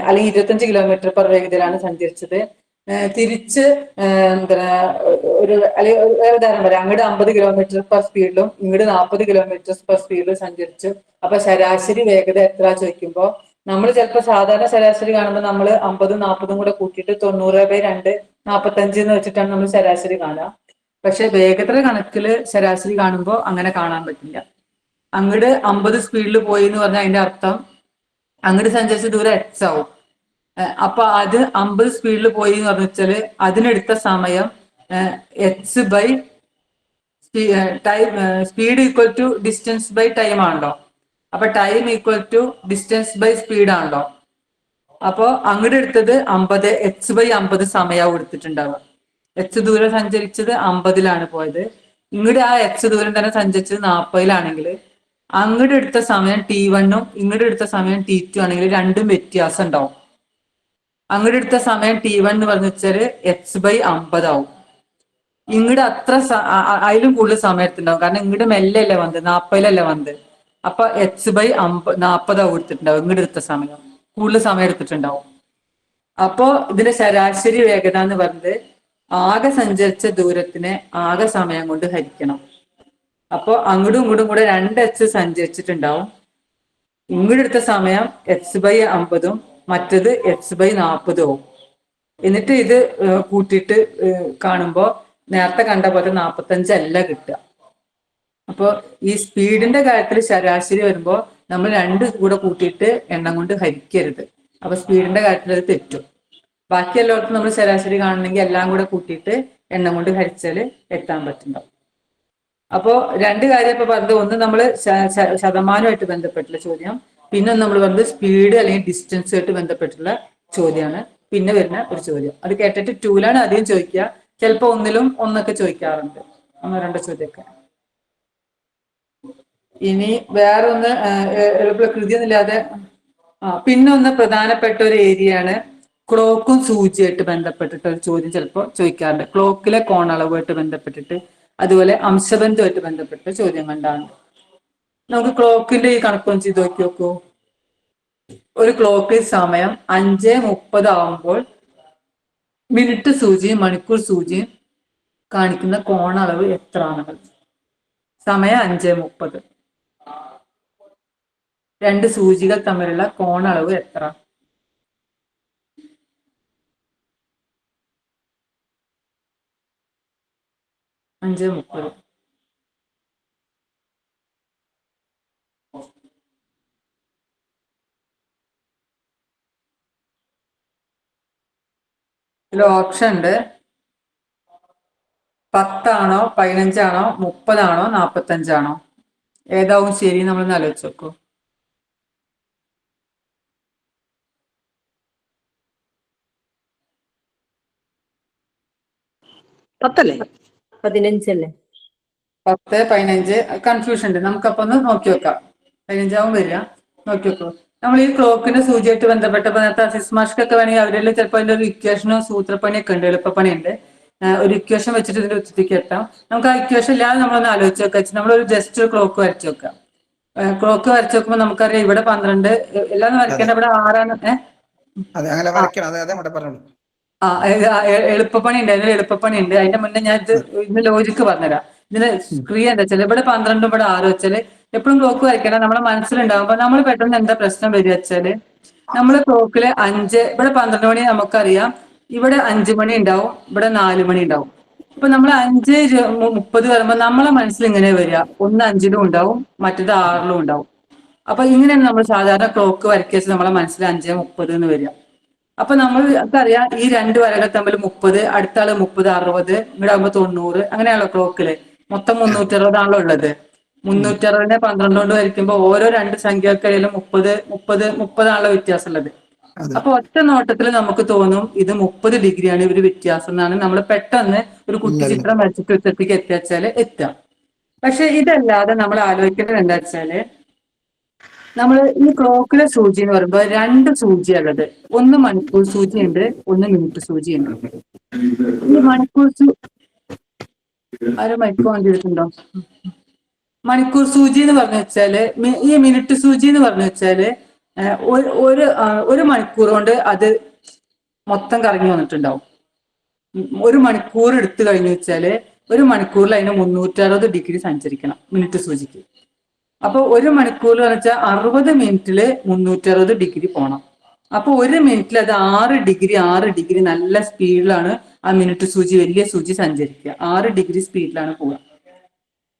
A: അല്ലെങ്കിൽ 25 കിലോമീറ്റർ പെർ വേഗതയിലാണ് സഞ്ചരിച്ചത്. തിരിച്ച് എന്താ അല്ലെങ്കിൽ വേറെ ഉദാഹരണം പറയാം, അങ്ങോട്ട് 50 കിലോമീറ്റർ പെർ സ്പീഡിലും ഇങ്ങോട്ട് 40 കിലോമീറ്റർ പെർ സ്പീഡിലും സഞ്ചരിച്ചു. അപ്പൊ ശരാശരി വേഗത എത്ര ചോദിക്കുമ്പോൾ നമ്മൾ ചിലപ്പോൾ സാധാരണ ശരാശരി കാണുമ്പോൾ നമ്മൾ 50 40 കൂടെ കൂട്ടിയിട്ട് 90/2 45 എന്ന് വെച്ചിട്ടാണ് നമ്മൾ ശരാശരി കാണുക. പക്ഷെ വേഗതയുടെ കണക്കിൽ ശരാശരി കാണുമ്പോൾ അങ്ങനെ കാണാൻ പറ്റില്ല. അങ്ങോട്ട് 50 സ്പീഡിൽ പോയി എന്ന് പറഞ്ഞാൽ അതിന്റെ അർത്ഥം അങ്ങോട്ട് സഞ്ചരിച്ച ദൂരം x ആവും. അപ്പൊ അത് 50 സ്പീഡിൽ പോയി എന്ന് പറഞ്ഞു വെച്ചാല് അതിനെടുത്ത സമയം H by time. Speed equal to distance by time ആണല്ലോ. അപ്പൊ time equal to distance by speed ആണല്ലോ. അപ്പോ അങ്ങോട്ട് എടുത്തത് 50, h/50 സമയവും എടുത്തിട്ടുണ്ടാവുക. h ദൂരം സഞ്ചരിച്ചത് 50 പോയത്. ഇങ്ങോട്ട് ആ h ദൂരം തന്നെ സഞ്ചരിച്ചത് 40 അങ്ങോട്ട് എടുത്ത സമയം T1 ഇങ്ങോട്ട് എടുത്ത സമയം T2 ആണെങ്കിൽ രണ്ടും വ്യത്യാസം ഉണ്ടാവും. അങ്ങോട്ട് എടുത്ത സമയം T1 എന്ന് പറഞ്ഞു വെച്ചാൽ h/50 ആവും. ഇങ്ങോട്ട് അത്ര അതിലും കൂടുതൽ സമയം എടുത്തിട്ടുണ്ടാവും. കാരണം ഇങ്ങോട്ട് മെല്ലല്ലേ വന്നത്, 40 വന്നത്. അപ്പൊ h/40 ആവും എടുത്തിട്ടുണ്ടാവും. ഇങ്ങോട്ട് എടുത്ത സമയം കൂടുതൽ സമയം എടുത്തിട്ടുണ്ടാവും. അപ്പോ ഇതിന്റെ ശരാശരി വേഗത എന്ന് പറഞ്ഞത് ആകെ സഞ്ചരിച്ച ദൂരത്തിനെ ആകെ സമയം കൊണ്ട് ഹരിക്കണം. അപ്പോ അങ്ങോട്ടും ഇങ്ങോട്ടും കൂടെ 2h സഞ്ചരിച്ചിട്ടുണ്ടാവും. ഇങ്ങോട്ട് എടുത്ത സമയം h/50 മറ്റത് h/40 ആവും. എന്നിട്ട് ഇത് കൂട്ടിയിട്ട് കാണുമ്പോൾ നേരത്തെ കണ്ട പോലെ 45 അല്ല കിട്ടുക. അപ്പോൾ ഈ സ്പീഡിന്റെ കാര്യത്തിൽ ശരാശരി വരുമ്പോൾ നമ്മൾ രണ്ട് കൂടെ കൂട്ടിയിട്ട് എണ്ണം കൊണ്ട് ഹരിക്കരുത്. അപ്പൊ സ്പീഡിന്റെ കാര്യത്തിൽ അത് തെറ്റും. ബാക്കി എല്ലായിടത്തും നമ്മൾ ശരാശരി കാണണമെങ്കിൽ എല്ലാം കൂടെ കൂട്ടിയിട്ട് എണ്ണം കൊണ്ട് ഹരിച്ചാൽ എത്താൻ പറ്റുന്നുണ്ടാവും. അപ്പോ രണ്ട് കാര്യം ഇപ്പൊ പറഞ്ഞത്, ഒന്ന് നമ്മൾ ശതമാനമായിട്ട് ബന്ധപ്പെട്ടുള്ള ചോദ്യം, പിന്നെ നമ്മൾ പറഞ്ഞത് സ്പീഡ് അല്ലെങ്കിൽ ഡിസ്റ്റൻസ് ആയിട്ട് ബന്ധപ്പെട്ടുള്ള ചോദ്യമാണ് പിന്നെ വരുന്ന ഒരു ചോദ്യം. അത് കേട്ടിട്ട് 2ലാണ് അധികം ചോദിക്കുക. ചിലപ്പോൾ 1ലും 1 ചോദിക്കാറുണ്ട്, 1-2 ചോദ്യമൊക്കെ. ഇനി വേറെ ഒന്ന് എളുപ്പ കൃതിയൊന്നുമില്ലാതെ പിന്നെ ഒന്ന് പ്രധാനപ്പെട്ട ഒരു ഏരിയയാണ് ക്ലോക്കും സൂചിയായിട്ട് ബന്ധപ്പെട്ടിട്ട് ഒരു ചോദ്യം ചിലപ്പോൾ ചോദിക്കാറുണ്ട്. ക്ലോക്കിലെ കോണളവുമായിട്ട് ബന്ധപ്പെട്ടിട്ട്, അതുപോലെ അംശബന്ധമായിട്ട് ബന്ധപ്പെട്ട ചോദ്യം കണ്ടാണ്. നമുക്ക് ക്ലോക്കിന്റെ ഈ കണക്കൊന്ന് ചെയ്ത് നോക്കൂ. ഒരു ക്ലോക്കിൽ സമയം 5:30 ആവുമ്പോൾ മിനിറ്റ് സൂചിയും മണിക്കൂർ സൂചിയും കാണിക്കുന്ന കോണളവ് എത്രയാണ്? സമയം 5:30, രണ്ട് സൂചികൾ തമ്മിലുള്ള കോണളവ് എത്ര? അഞ്ച് 30. ഇതിൽ ഓപ്ഷൻ ഉണ്ട് 10 ആണോ 15 ആണോ 30 ആണോ 45 ആണോ? ഏതാവും ശരി? നമ്മളൊന്ന് ആലോചിച്ച് നോക്കൂ.
I: പത്തല്ലേ? 15
A: 10, 15 കൺഫ്യൂഷൻ ഉണ്ട്. നമുക്കപ്പൊ ഒന്ന് നോക്കി വെക്കാം. 15 ആവും വരിക. നോക്കി വെക്കൂ. നമ്മൾ ഈ ക്ലോക്കിന്റെ സൂചിയായിട്ട് ബന്ധപ്പെട്ടപ്പോ നേരത്തെ അസിസ് മാഷ്കൊക്കെ വേണമെങ്കിൽ അവരെല്ലാം ചിലപ്പോൾ അതിന്റെ ഒരു ഇക്വേഷനോ സൂത്രപ്പണിയൊക്കെ ഉണ്ട്, എളുപ്പപ്പണിയുണ്ട്. ഒരു ഇക്വേഷൻ വെച്ചിട്ട് ഇതിന്റെ ഉച്ചത്തിക്ക് എത്താം. നമുക്ക് ആ ഇക്വേഷൻ ഇല്ലാതെ നമ്മളൊന്ന് ആലോചിച്ച് വെക്കാം. നമ്മളൊരു ജസ്റ്റ് ഒരു ക്ലോക്ക് വരച്ച് വെക്കാം. ക്ലോക്ക് വരച്ച് വെക്കുമ്പോൾ നമുക്കറിയാം ഇവിടെ 12 എല്ലാം വരയ്ക്കേണ്ട, ഇവിടെ 6
C: അതെ, അങ്ങനെ വരയ്ക്കണം. അതെ അതെ പറഞ്ഞു.
A: എളുപ്പപ്പണി ഉണ്ട്, അതിന് എളുപ്പപ്പണി ഉണ്ട്. അതിന്റെ മുന്നേ ഞാൻ ഇതിന് ലോജിക്ക് പറഞ്ഞുതരാം. ഇതിന് ക്രിയ എന്താ വെച്ചാൽ ഇവിടെ 12 ഇവിടെ 6 വെച്ചാല് എപ്പോഴും ക്ലോക്ക് വരയ്ക്കണം. നമ്മളെ മനസ്സിലുണ്ടാകുമ്പോ നമ്മൾ പെട്ടെന്ന് എന്താ പ്രശ്നം വരിക വെച്ചാല് നമ്മള് ക്ലോക്കില് 5, ഇവിടെ 12 മണി നമുക്കറിയാം, ഇവിടെ 5 മണി ഉണ്ടാവും, ഇവിടെ 4 മണി ഉണ്ടാവും. അപ്പൊ നമ്മൾ 5:30 വരുമ്പോ നമ്മളെ മനസ്സിൽ ഇങ്ങനെ വരിക, ഒന്ന് 5-ലും ഉണ്ടാവും, മറ്റേത് 6-ലും ഉണ്ടാവും. അപ്പൊ ഇങ്ങനെയാണ് നമ്മൾ സാധാരണ ക്ലോക്ക് വരയ്ക്കുക. നമ്മളെ മനസ്സിൽ 5:30 എന്ന് വരിക. അപ്പൊ നമുക്കറിയാം ഈ രണ്ട് വരകൾ തമ്മിൽ 30, അടുത്ത ആള് 30, 60, ഇവിടെ ആകുമ്പോ 90, അങ്ങനെയാണല്ലോ ക്ലോക്കില്. മൊത്തം 360 ആണല്ലോ ഉള്ളത്. 360-നെ 12 കൊണ്ട് വരയ്ക്കുമ്പോൾ ഓരോ രണ്ട് സംഖ്യകൾക്കിടയിലും 30 ആണല്ലോ വ്യത്യാസം ഉള്ളത്. അപ്പൊ ഒറ്റ നോട്ടത്തിൽ നമുക്ക് തോന്നും ഇത് 30 ഡിഗ്രിയാണ് ഇവര് വ്യത്യാസം എന്നാണ് നമ്മൾ പെട്ടെന്ന് ഒരു കുട്ടിച്ചിത്രം വരച്ചിട്ട് ഉച്ചത്തേക്ക് എത്തിച്ചാല് എത്താം. പക്ഷെ ഇതല്ലാതെ നമ്മൾ ആലോചിക്കേണ്ടത് എന്താ വെച്ചാല് നമ്മൾ ഈ ക്ലോക്കിലെ സൂചി എന്ന് പറയുമ്പോൾ 2 സൂചിയുള്ളത്. ഒന്ന് മണിക്കൂർ സൂചിയുണ്ട്, ഒന്ന് മിനിറ്റ് സൂചിയുണ്ട്. ഈ ആരോ മൈക്ക് ഓൺ ചെയ്തിട്ടുണ്ടോ? മണിക്കൂർ സൂചി എന്ന് പറഞ്ഞു വെച്ചാല്, ഈ മിനിറ്റ് സൂചി എന്ന് പറഞ്ഞു വെച്ചാല് ഒരു മണിക്കൂർ കൊണ്ട് അത് മൊത്തം കറങ്ങി വന്നിട്ടുണ്ടാവും. 1 മണിക്കൂർ എടുത്തു കഴിഞ്ഞു വെച്ചാല് 1 മണിക്കൂറിൽ അതിന് 360 ഡിഗ്രി സഞ്ചരിക്കണം മിനിറ്റ് സൂചിക്ക്. അപ്പൊ 1 മണിക്കൂർ എന്ന് വെച്ചാൽ 60 മിനിറ്റില് 360 ഡിഗ്രി പോണം. അപ്പൊ 1 മിനിറ്റിൽ അത് 6 ഡിഗ്രി നല്ല സ്പീഡിലാണ് ആ മിനിറ്റ് സൂചി, വലിയ സൂചി സഞ്ചരിക്കുക. 6 ഡിഗ്രി സ്പീഡിലാണ് പോവുക.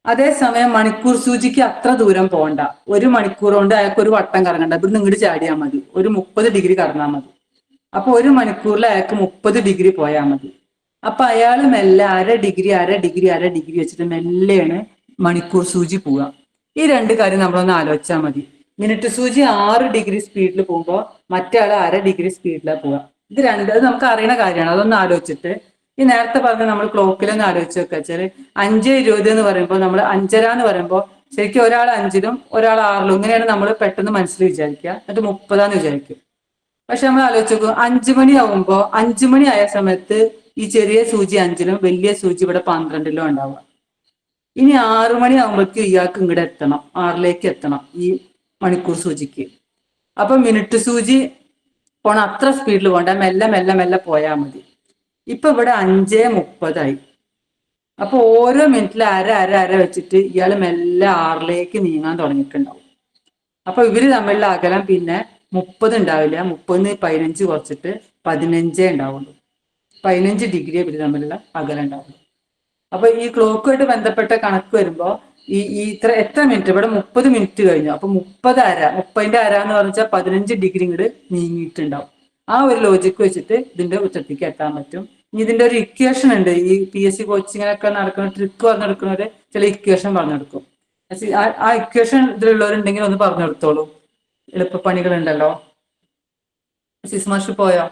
A: അതേസമയം മണിക്കൂർ സൂചിക്ക് അത്ര ദൂരം പോകണ്ട. 1 മണിക്കൂർ കൊണ്ട് അയാൾക്ക് ഒരു വട്ടം കറങ്ങണ്ട, ഇവിടുന്ന് ഇങ്ങോട്ട് ചാടിയാൽ മതി, ഒരു 30 ഡിഗ്രി കറങ്ങാൽ മതി. അപ്പൊ 1 മണിക്കൂറിൽ അയാൾക്ക് 30 ഡിഗ്രി പോയാൽ മതി. അപ്പൊ അയാൾ മെല്ലെ അര ഡിഗ്രി വെച്ചിട്ട് മെല്ലെയാണ് മണിക്കൂർ സൂചി പോവുക. ഈ 2 കാര്യം നമ്മളൊന്ന് ആലോചിച്ചാൽ മതി. മിനിറ്റ് സൂചി 6 ഡിഗ്രി സ്പീഡിൽ പോകുമ്പോൾ മറ്റേ ആള് അര ഡിഗ്രി സ്പീഡിലാണ് പോവുക. അത് നമുക്ക് അറിയുന്ന കാര്യമാണ്. അതൊന്ന് ആലോചിച്ചിട്ട് ഈ നേരത്തെ പറഞ്ഞ നമ്മൾ ക്ലോക്കിലൊന്ന് ആലോചിച്ച് വെക്കുക വെച്ചാല് 5:20 എന്ന് പറയുമ്പോൾ നമ്മൾ 5:30 എന്ന് പറയുമ്പോൾ ശരിക്കും ഒരാൾ 5-ലും ഒരാൾ 6-ലും ഇങ്ങനെയാണ് നമ്മൾ പെട്ടെന്ന് മനസ്സിൽ വിചാരിക്കുക. എന്നിട്ട് 30 വിചാരിക്കും. പക്ഷെ നമ്മൾ ആലോചിച്ച് നോക്കും, 5 മണി ആവുമ്പോ 5 മണി ആയ സമയത്ത് ഈ ചെറിയ സൂചി 5-ലും വലിയ സൂചി ഇവിടെ 12-ലും ഉണ്ടാവുക. ഇനി 6 മണി ആകുമ്പോഴേക്കും ഇയാൾക്ക് ഇങ്ങോട്ട് എത്തണം, 6-ലേക്ക് എത്തണം ഈ മണിക്കൂർ സൂചിക്ക്. അപ്പൊ മിനിറ്റ് സൂചി പോണ അത്ര സ്പീഡിൽ പോണ്ട, മെല്ലെ പോയാൽ മതി. ഇപ്പൊ ഇവിടെ 5:30 അപ്പൊ ഓരോ മിനിറ്റിൽ അര വെച്ചിട്ട് ഇയാൾ മെല്ലെ 6-ലേക്ക് നീങ്ങാൻ തുടങ്ങിയിട്ടുണ്ടാവും. അപ്പൊ ഇവര് തമ്മിലുള്ള അകലം പിന്നെ 30 ഉണ്ടാവില്ല, 30-ന് 15 കുറച്ചിട്ട് 15 ഉണ്ടാവുള്ളൂ. 15 ഡിഗ്രി ഇവര് തമ്മിലുള്ള അകലം ഉണ്ടാവുള്ളൂ. അപ്പൊ ഈ ക്ലോക്കുമായിട്ട് ബന്ധപ്പെട്ട കണക്ക് വരുമ്പോ ഈ എത്ര മിനിറ്റ്, ഇവിടെ 30 മിനിറ്റ് കഴിഞ്ഞു. അപ്പൊ 30-ന്റെ അര എന്ന് പറഞ്ഞാൽ 15 ഡിഗ്രി ഇങ്ങോട്ട് നീങ്ങിയിട്ടുണ്ടാവും. ആ ഒരു ലോജിക്ക് വെച്ചിട്ട് ഇതിന്റെ ഉച്ചത്തേക്ക് എത്താൻ പറ്റും. ഇനി ഇതിന്റെ ഒരു ഇക്വേഷൻ ഉണ്ട്. ഈ PSC കോച്ചിങ്ങിനൊക്കെ നടക്കുന്ന ട്രിക്ക് പറഞ്ഞെടുക്കുന്നവര് ചില ഇക്വേഷൻ പറഞ്ഞെടുക്കും. ആ ഇക്വേഷൻ ഇതിലുള്ളവരുണ്ടെങ്കിൽ ഒന്ന് പറഞ്ഞെടുത്തോളൂ. എളുപ്പപ്പണികൾ ഉണ്ടല്ലോ. സിസ്മാഷ് പോയോ?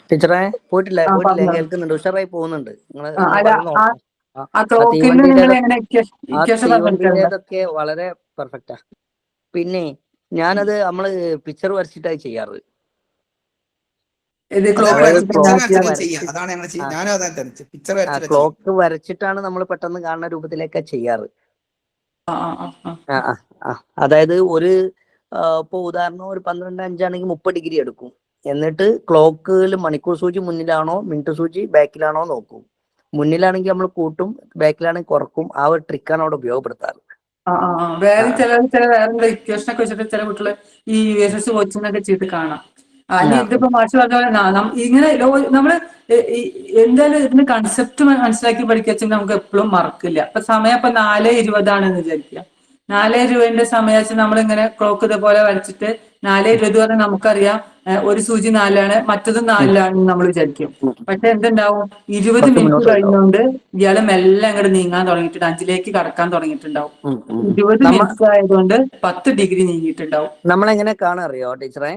D: ടീച്ചറെ പോയിട്ടില്ല, കേൾക്കുന്നുണ്ട്, ഉഷാറായി പോകുന്നുണ്ട്. തീവണ്ടിയുടേതൊക്കെ വളരെ പെർഫെക്റ്റാ. പിന്നെ ഞാനത് നമ്മള് പിക്ചർ വരച്ചിട്ടായി ചെയ്യാറ്. ക്ലോക്ക് വരച്ചിട്ടാണ് നമ്മൾ പെട്ടെന്ന് കാണുന്ന രൂപത്തിലേക്കാ ചെയ്യാറ്. അതായത് ഇപ്പൊ ഉദാഹരണം ഒരു 12:05 ആണെങ്കിൽ 30 ഡിഗ്രി എടുക്കും. എന്നിട്ട് ക്ലോക്കിൽ മണിക്കൂർ സൂചി മുന്നിലാണോ മിനിറ്റ് സൂചി ബാക്കിലാണോ നോക്കും. മുന്നിലാണെങ്കിൽ നമ്മൾ കൂട്ടും, ബാക്കിലാണെങ്കിൽ കുറക്കും. ആ ഒരു ട്രിക്കാണ് അവിടെ ഉപയോഗപ്പെടുത്താറ്.
A: വേറെ വേറെ ഇക്വേഷൻ ഒക്കെ വെച്ചിട്ട് ചില കുട്ടികള് ഈ USS കോച്ചിങ്ങൊക്കെ ചെയ്തിട്ട് കാണാം. ഇതിപ്പോ മാഷ് പറഞ്ഞ പോലെ ഇങ്ങനെ നമ്മള് എന്തായാലും ഇതിന്റെ കൺസെപ്റ്റ് മനസ്സിലാക്കി പഠിക്കുക നമുക്ക് എപ്പോഴും മറക്കില്ല. ഇപ്പൊ സമയം ഇപ്പൊ 4:20 ആണെന്ന് വിചാരിക്കുക. 4:20 സമയം വെച്ച് നമ്മളിങ്ങനെ ക്ലോക്ക് ഇതേപോലെ വരച്ചിട്ട് 4:20 പറഞ്ഞാൽ നമുക്കറിയാം ഒരു സൂചി 4ആണ്, മറ്റത് 4ആണെന്ന് നമ്മൾ വിചാരിക്കും. പക്ഷെ എന്തുണ്ടാവും, 20
D: കുറച്ച്
A: മിനിറ്റ്
D: മുന്നോട്ട് ഉണ്ടാവും.
A: കഴിഞ്ഞുകൊണ്ട് ഇയാള് മെല്ലെ അങ്ങോട്ട് നീങ്ങാൻ തുടങ്ങിയിട്ടുണ്ട്, 5ലേക്ക് കടക്കാൻ തുടങ്ങിയിട്ടുണ്ടാവും. 20
D: നമ്മ
A: മിനിറ്റ് ആയതുകൊണ്ട് 10 ഡിഗ്രി നീങ്ങിയിട്ടുണ്ടാവും.
D: നമ്മളെങ്ങനെ കാണാൻ അറിയോ ടീച്ചറെ?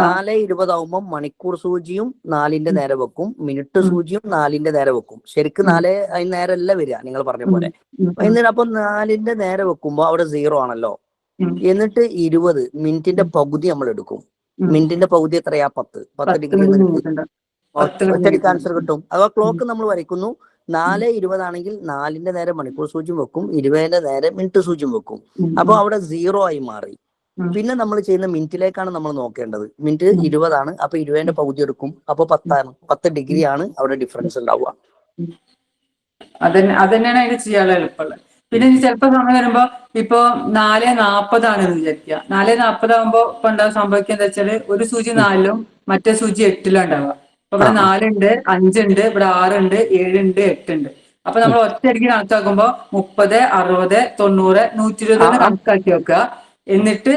A: ആ
D: 4:20 ആവുമ്പോ മണിക്കൂർ സൂചിയും 4ന്റെ നേരെ വെക്കും, മിനിറ്റ് സൂചിയും 4ന്റെ നേരെ വെക്കും. ശരിക്കും 4 അതിന് നേരല്ല വരിക നിങ്ങൾ പറഞ്ഞ പോലെ. എന്നിട്ട് അപ്പൊ 4ന്റെ നേരെ വെക്കുമ്പോ അവിടെ 0 ആണല്ലോ. എന്നിട്ട് 20 മിനിറ്റിന്റെ പകുതി നമ്മൾ എടുക്കും. മിനിറ്റിന്റെ പകുതി എത്രയാ? 10 ഡിഗ്രി എന്ന് കിട്ടും. ഒറ്റയടിക്ക് ആൻസർ കിട്ടും. അഥവാ ക്ലോക്ക് നമ്മൾ വരയ്ക്കുന്നു, 4:20 ആണെങ്കിൽ 4ന്റെ നേരെ മണിക്കൂർ സൂചിയും വെക്കും, 20ന്റെ നേരെ മിനിറ്റ് സൂചിയും വെക്കും. അപ്പൊ അവിടെ 0 ആയി മാറി. പിന്നെ നമ്മൾ ചെയ്യുന്ന മിനിറ്റിലേക്കാണ് നമ്മൾ നോക്കേണ്ടത്. മിനിറ്റ് 20 ആണ്, അപ്പൊ 20ന്റെ പകുതി എടുക്കും, അപ്പൊ 10 ആണ്. 10 ഡിഗ്രി ആണ് അവിടെ ഡിഫറൻസ് ഉണ്ടാവുക.
A: അതന്നെയാണ് അതിന് ചെയ്യാനുള്ള എളുപ്പമുള്ളത്. പിന്നെ ഇനി ചിലപ്പോ സമയം വരുമ്പോ ഇപ്പൊ 4:40 ആണെന്ന് വിചാരിക്കുക. 4:40 ആകുമ്പോ ഇപ്പൊ എന്താ സംഭവിക്കുക എന്താ വെച്ചാല്, ഒരു സൂചി 4ലും മറ്റേ സൂചി 8ലും ഉണ്ടാവുക. അപ്പൊ ഇവിടെ 4 ഉണ്ട്, 5 ഉണ്ട്, ഇവിടെ 6 ഉണ്ട്, 7 ഉണ്ട്, 8 ഉണ്ട്. അപ്പൊ നമ്മൾ ഒറ്റയടിക്ക് കണക്കാക്കുമ്പോ 30, 60, 90, 120 കണക്കാക്കി വെക്കുക. എന്നിട്ട്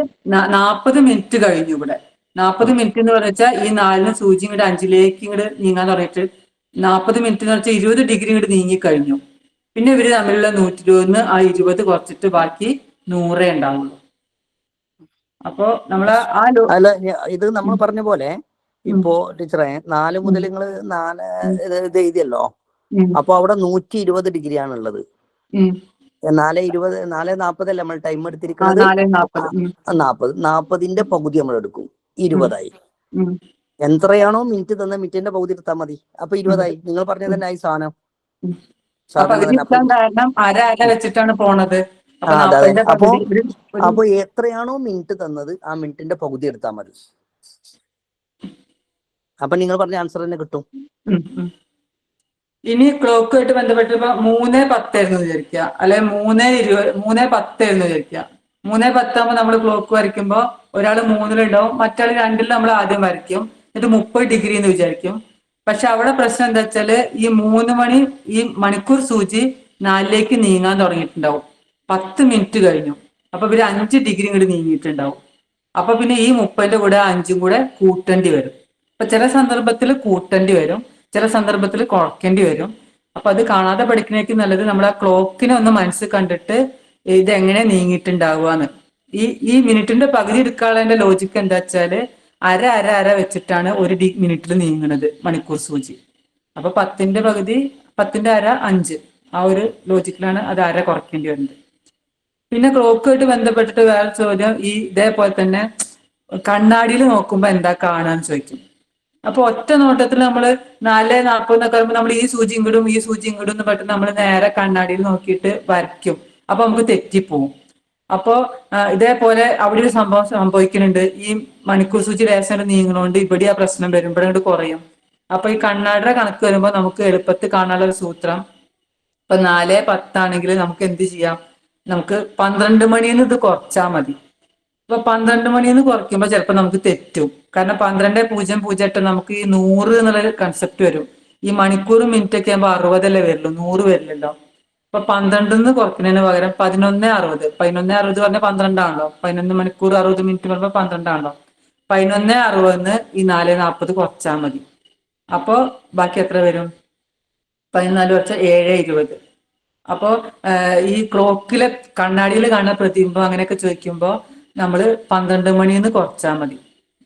A: 40 മിനിറ്റ് കഴിഞ്ഞു ഇവിടെ. 40 മിനിറ്റ് എന്ന് പറഞ്ഞാൽ ഈ 4ന് സൂചി ഇങ്ങോട്ട് 5ലേക്ക് ഇങ്ങോട്ട് നീങ്ങാൻ തുടങ്ങിയിട്ട് 40 മിനിറ്റ് എന്ന് വെച്ചാൽ 20 ഡിഗ്രി ഇങ്ങോട്ട് നീങ്ങി കഴിഞ്ഞു. പിന്നെ ഇവര് തമ്മിലുള്ള 120 ആ 20 കുറച്ചിട്ട് ബാക്കി 100 ഉണ്ടാവുള്ളൂ. അപ്പൊ നമ്മള്
D: അല്ല, ഇത് നമ്മൾ പറഞ്ഞ പോലെ ഇപ്പോ ടീച്ചറെ 4 മുതൽ നിങ്ങള് 4 ഇത് എഴുതിയല്ലോ. അപ്പൊ അവിടെ 120 ഡിഗ്രി ആണുള്ളത്. 4:20 4:40 അല്ല നമ്മൾ ടൈം എടുത്തിരിക്കുന്നത്. 40ന്റെ പകുതി നമ്മൾ എടുക്കും, 20ആയി. എത്രയാണോ മിനിറ്റ് തന്ന മിനിറ്റിന്റെ പകുതി എടുത്താൽ മതി, അപ്പൊ 20ആയി. നിങ്ങൾ പറഞ്ഞത് തന്നെ ആയി സാധനം.
A: കാരണം അര വെച്ചിട്ടാണ് പോണത്.
D: അതെ. അപ്പൊ എത്രയാണോ മിനിറ്റ് തന്നത് ആ മിനിറ്റിന്റെ പകുതി എടുത്താൽ മതി. അപ്പൊ നിങ്ങൾ പറഞ്ഞ ആൻസർ തന്നെ കിട്ടും.
A: ഇനി ക്ലോക്കുമായിട്ട് ബന്ധപ്പെട്ടിപ്പോ 3:10 ആയിരുന്നു വിചാരിക്കുക, അല്ലെ 3:10 ആയിരുന്നു വിചാരിക്കുക. 3:10 ആകുമ്പോൾ നമ്മൾ ക്ലോക്ക് വരയ്ക്കുമ്പോ ഒരാൾ 3-ലുണ്ടാവും, മറ്റാൾ 2-ൽ നമ്മൾ ആദ്യം വരയ്ക്കും. എന്നിട്ട് 30 ഡിഗ്രി എന്ന് വിചാരിക്കും. പക്ഷെ അവിടെ പ്രശ്നം എന്താ വെച്ചാല്, ഈ 3 മണി ഈ മണിക്കൂർ സൂചി 4ലേക്ക് നീങ്ങാൻ തുടങ്ങിയിട്ടുണ്ടാവും. 10 മിനിറ്റ് കഴിഞ്ഞു. അപ്പൊ ഇവര് 5 ഡിഗ്രി ഇങ്ങോട്ട് നീങ്ങിയിട്ടുണ്ടാവും. അപ്പൊ പിന്നെ ഈ 30ന്റെ കൂടെ 5ഉം കൂടെ കൂട്ടേണ്ടി വരും. അപ്പൊ ചില സന്ദർഭത്തിൽ കൂട്ടേണ്ടി വരും, ചില സന്ദർഭത്തിൽ കുറയ്ക്കേണ്ടി വരും. അപ്പൊ അത് കാണാതെ പഠിക്കുന്നേക്ക് നല്ലത് നമ്മൾ ആ ക്ലോക്കിനെ ഒന്ന് മനസ്സിൽ കണ്ടിട്ട് ഇതെങ്ങനെ നീങ്ങിയിട്ടുണ്ടാവുകയെന്ന്. ഈ മിനിറ്റിന്റെ പകുതി എടുക്കാനുള്ള ലോജിക്ക് എന്താ വെച്ചാല്, അര വെച്ചിട്ടാണ് ഒരു മിനിറ്റിൽ നീങ്ങുന്നത് മണിക്കൂർ സൂചി. അപ്പൊ 10ന്റെ പകുതി 10ന്റെ അര 5, ആ ഒരു ലോജിക്കിലാണ് അത് അര കുറയ്ക്കേണ്ടി വരുന്നത്. പിന്നെ ക്ലോക്കുമായിട്ട് ബന്ധപ്പെട്ടിട്ട് വേറെ ചോദ്യം ഇതേപോലെ തന്നെ, കണ്ണാടിയിൽ നോക്കുമ്പോ എന്താ കാണാന്ന് ചോദിക്കും. അപ്പൊ ഒറ്റ നോട്ടത്തിൽ നമ്മള് 4:40 എന്നൊക്കെ പറയുമ്പോൾ നമ്മൾ ഈ സൂചി ഇങ്ങോട്ടും ഈ സൂചി ഇങ്ങോട്ടും എന്ന് പെട്ടെന്ന് നമ്മൾ നേരെ കണ്ണാടിയിൽ നോക്കിയിട്ട് വരയ്ക്കും. അപ്പൊ നമുക്ക് തെറ്റിപ്പോവും. അപ്പോ ഇതേപോലെ അവിടെ ഒരു സംഭവം സംഭവിക്കുന്നുണ്ട്. ഈ മണിക്കൂർ സൂചി ലേശം നീങ്ങുന്നതുകൊണ്ട് ഇവിടെ ആ പ്രശ്നം വരും, ഇവിടെ അങ്ങോട്ട് കുറയും. അപ്പൊ ഈ കണ്ണാടിയുടെ കണക്ക് വരുമ്പോൾ നമുക്ക് എളുപ്പത്തിൽ കാണാനുള്ള ഒരു സൂത്രം, ഇപ്പൊ 4:10 ആണെങ്കിൽ നമുക്ക് എന്ത് ചെയ്യാം, നമുക്ക് 12 മണിന്ന് ഇത് കുറച്ചാൽ മതി. ഇപ്പൊ 12 മണിന്ന് കുറയ്ക്കുമ്പോൾ ചിലപ്പോൾ നമുക്ക് തെറ്റും. കാരണം 12:008 നമുക്ക് ഈ 100 എന്നുള്ള കൺസെപ്റ്റ് വരും. ഈ മണിക്കൂറും മിനിറ്റ് ഒക്കെ ആകുമ്പോൾ 60 വരുള്ളൂ, 100 വരില്ലല്ലോ. അപ്പൊ 12 കുറയ്ക്കുന്നതിന് പകരം 11:60. 11:60 പറഞ്ഞാൽ 12 ആണല്ലോ. 11 മണിക്കൂർ 60 മിനിറ്റ് പറയുമ്പോൾ 12 ആണല്ലോ. 11:60 ഈ 4:40 കുറച്ചാൽ മതി. അപ്പോ ബാക്കി എത്ര വരും? 14 കുറച്ചാൽ 7:20. അപ്പോ ഈ ക്ലോക്കിലെ കണ്ണാടിയിൽ കാണുന്ന പ്രതിബിംബം അങ്ങനെയൊക്കെ ചോദിക്കുമ്പോൾ നമ്മൾ 12 മണിന്ന് കുറച്ചാൽ മതി,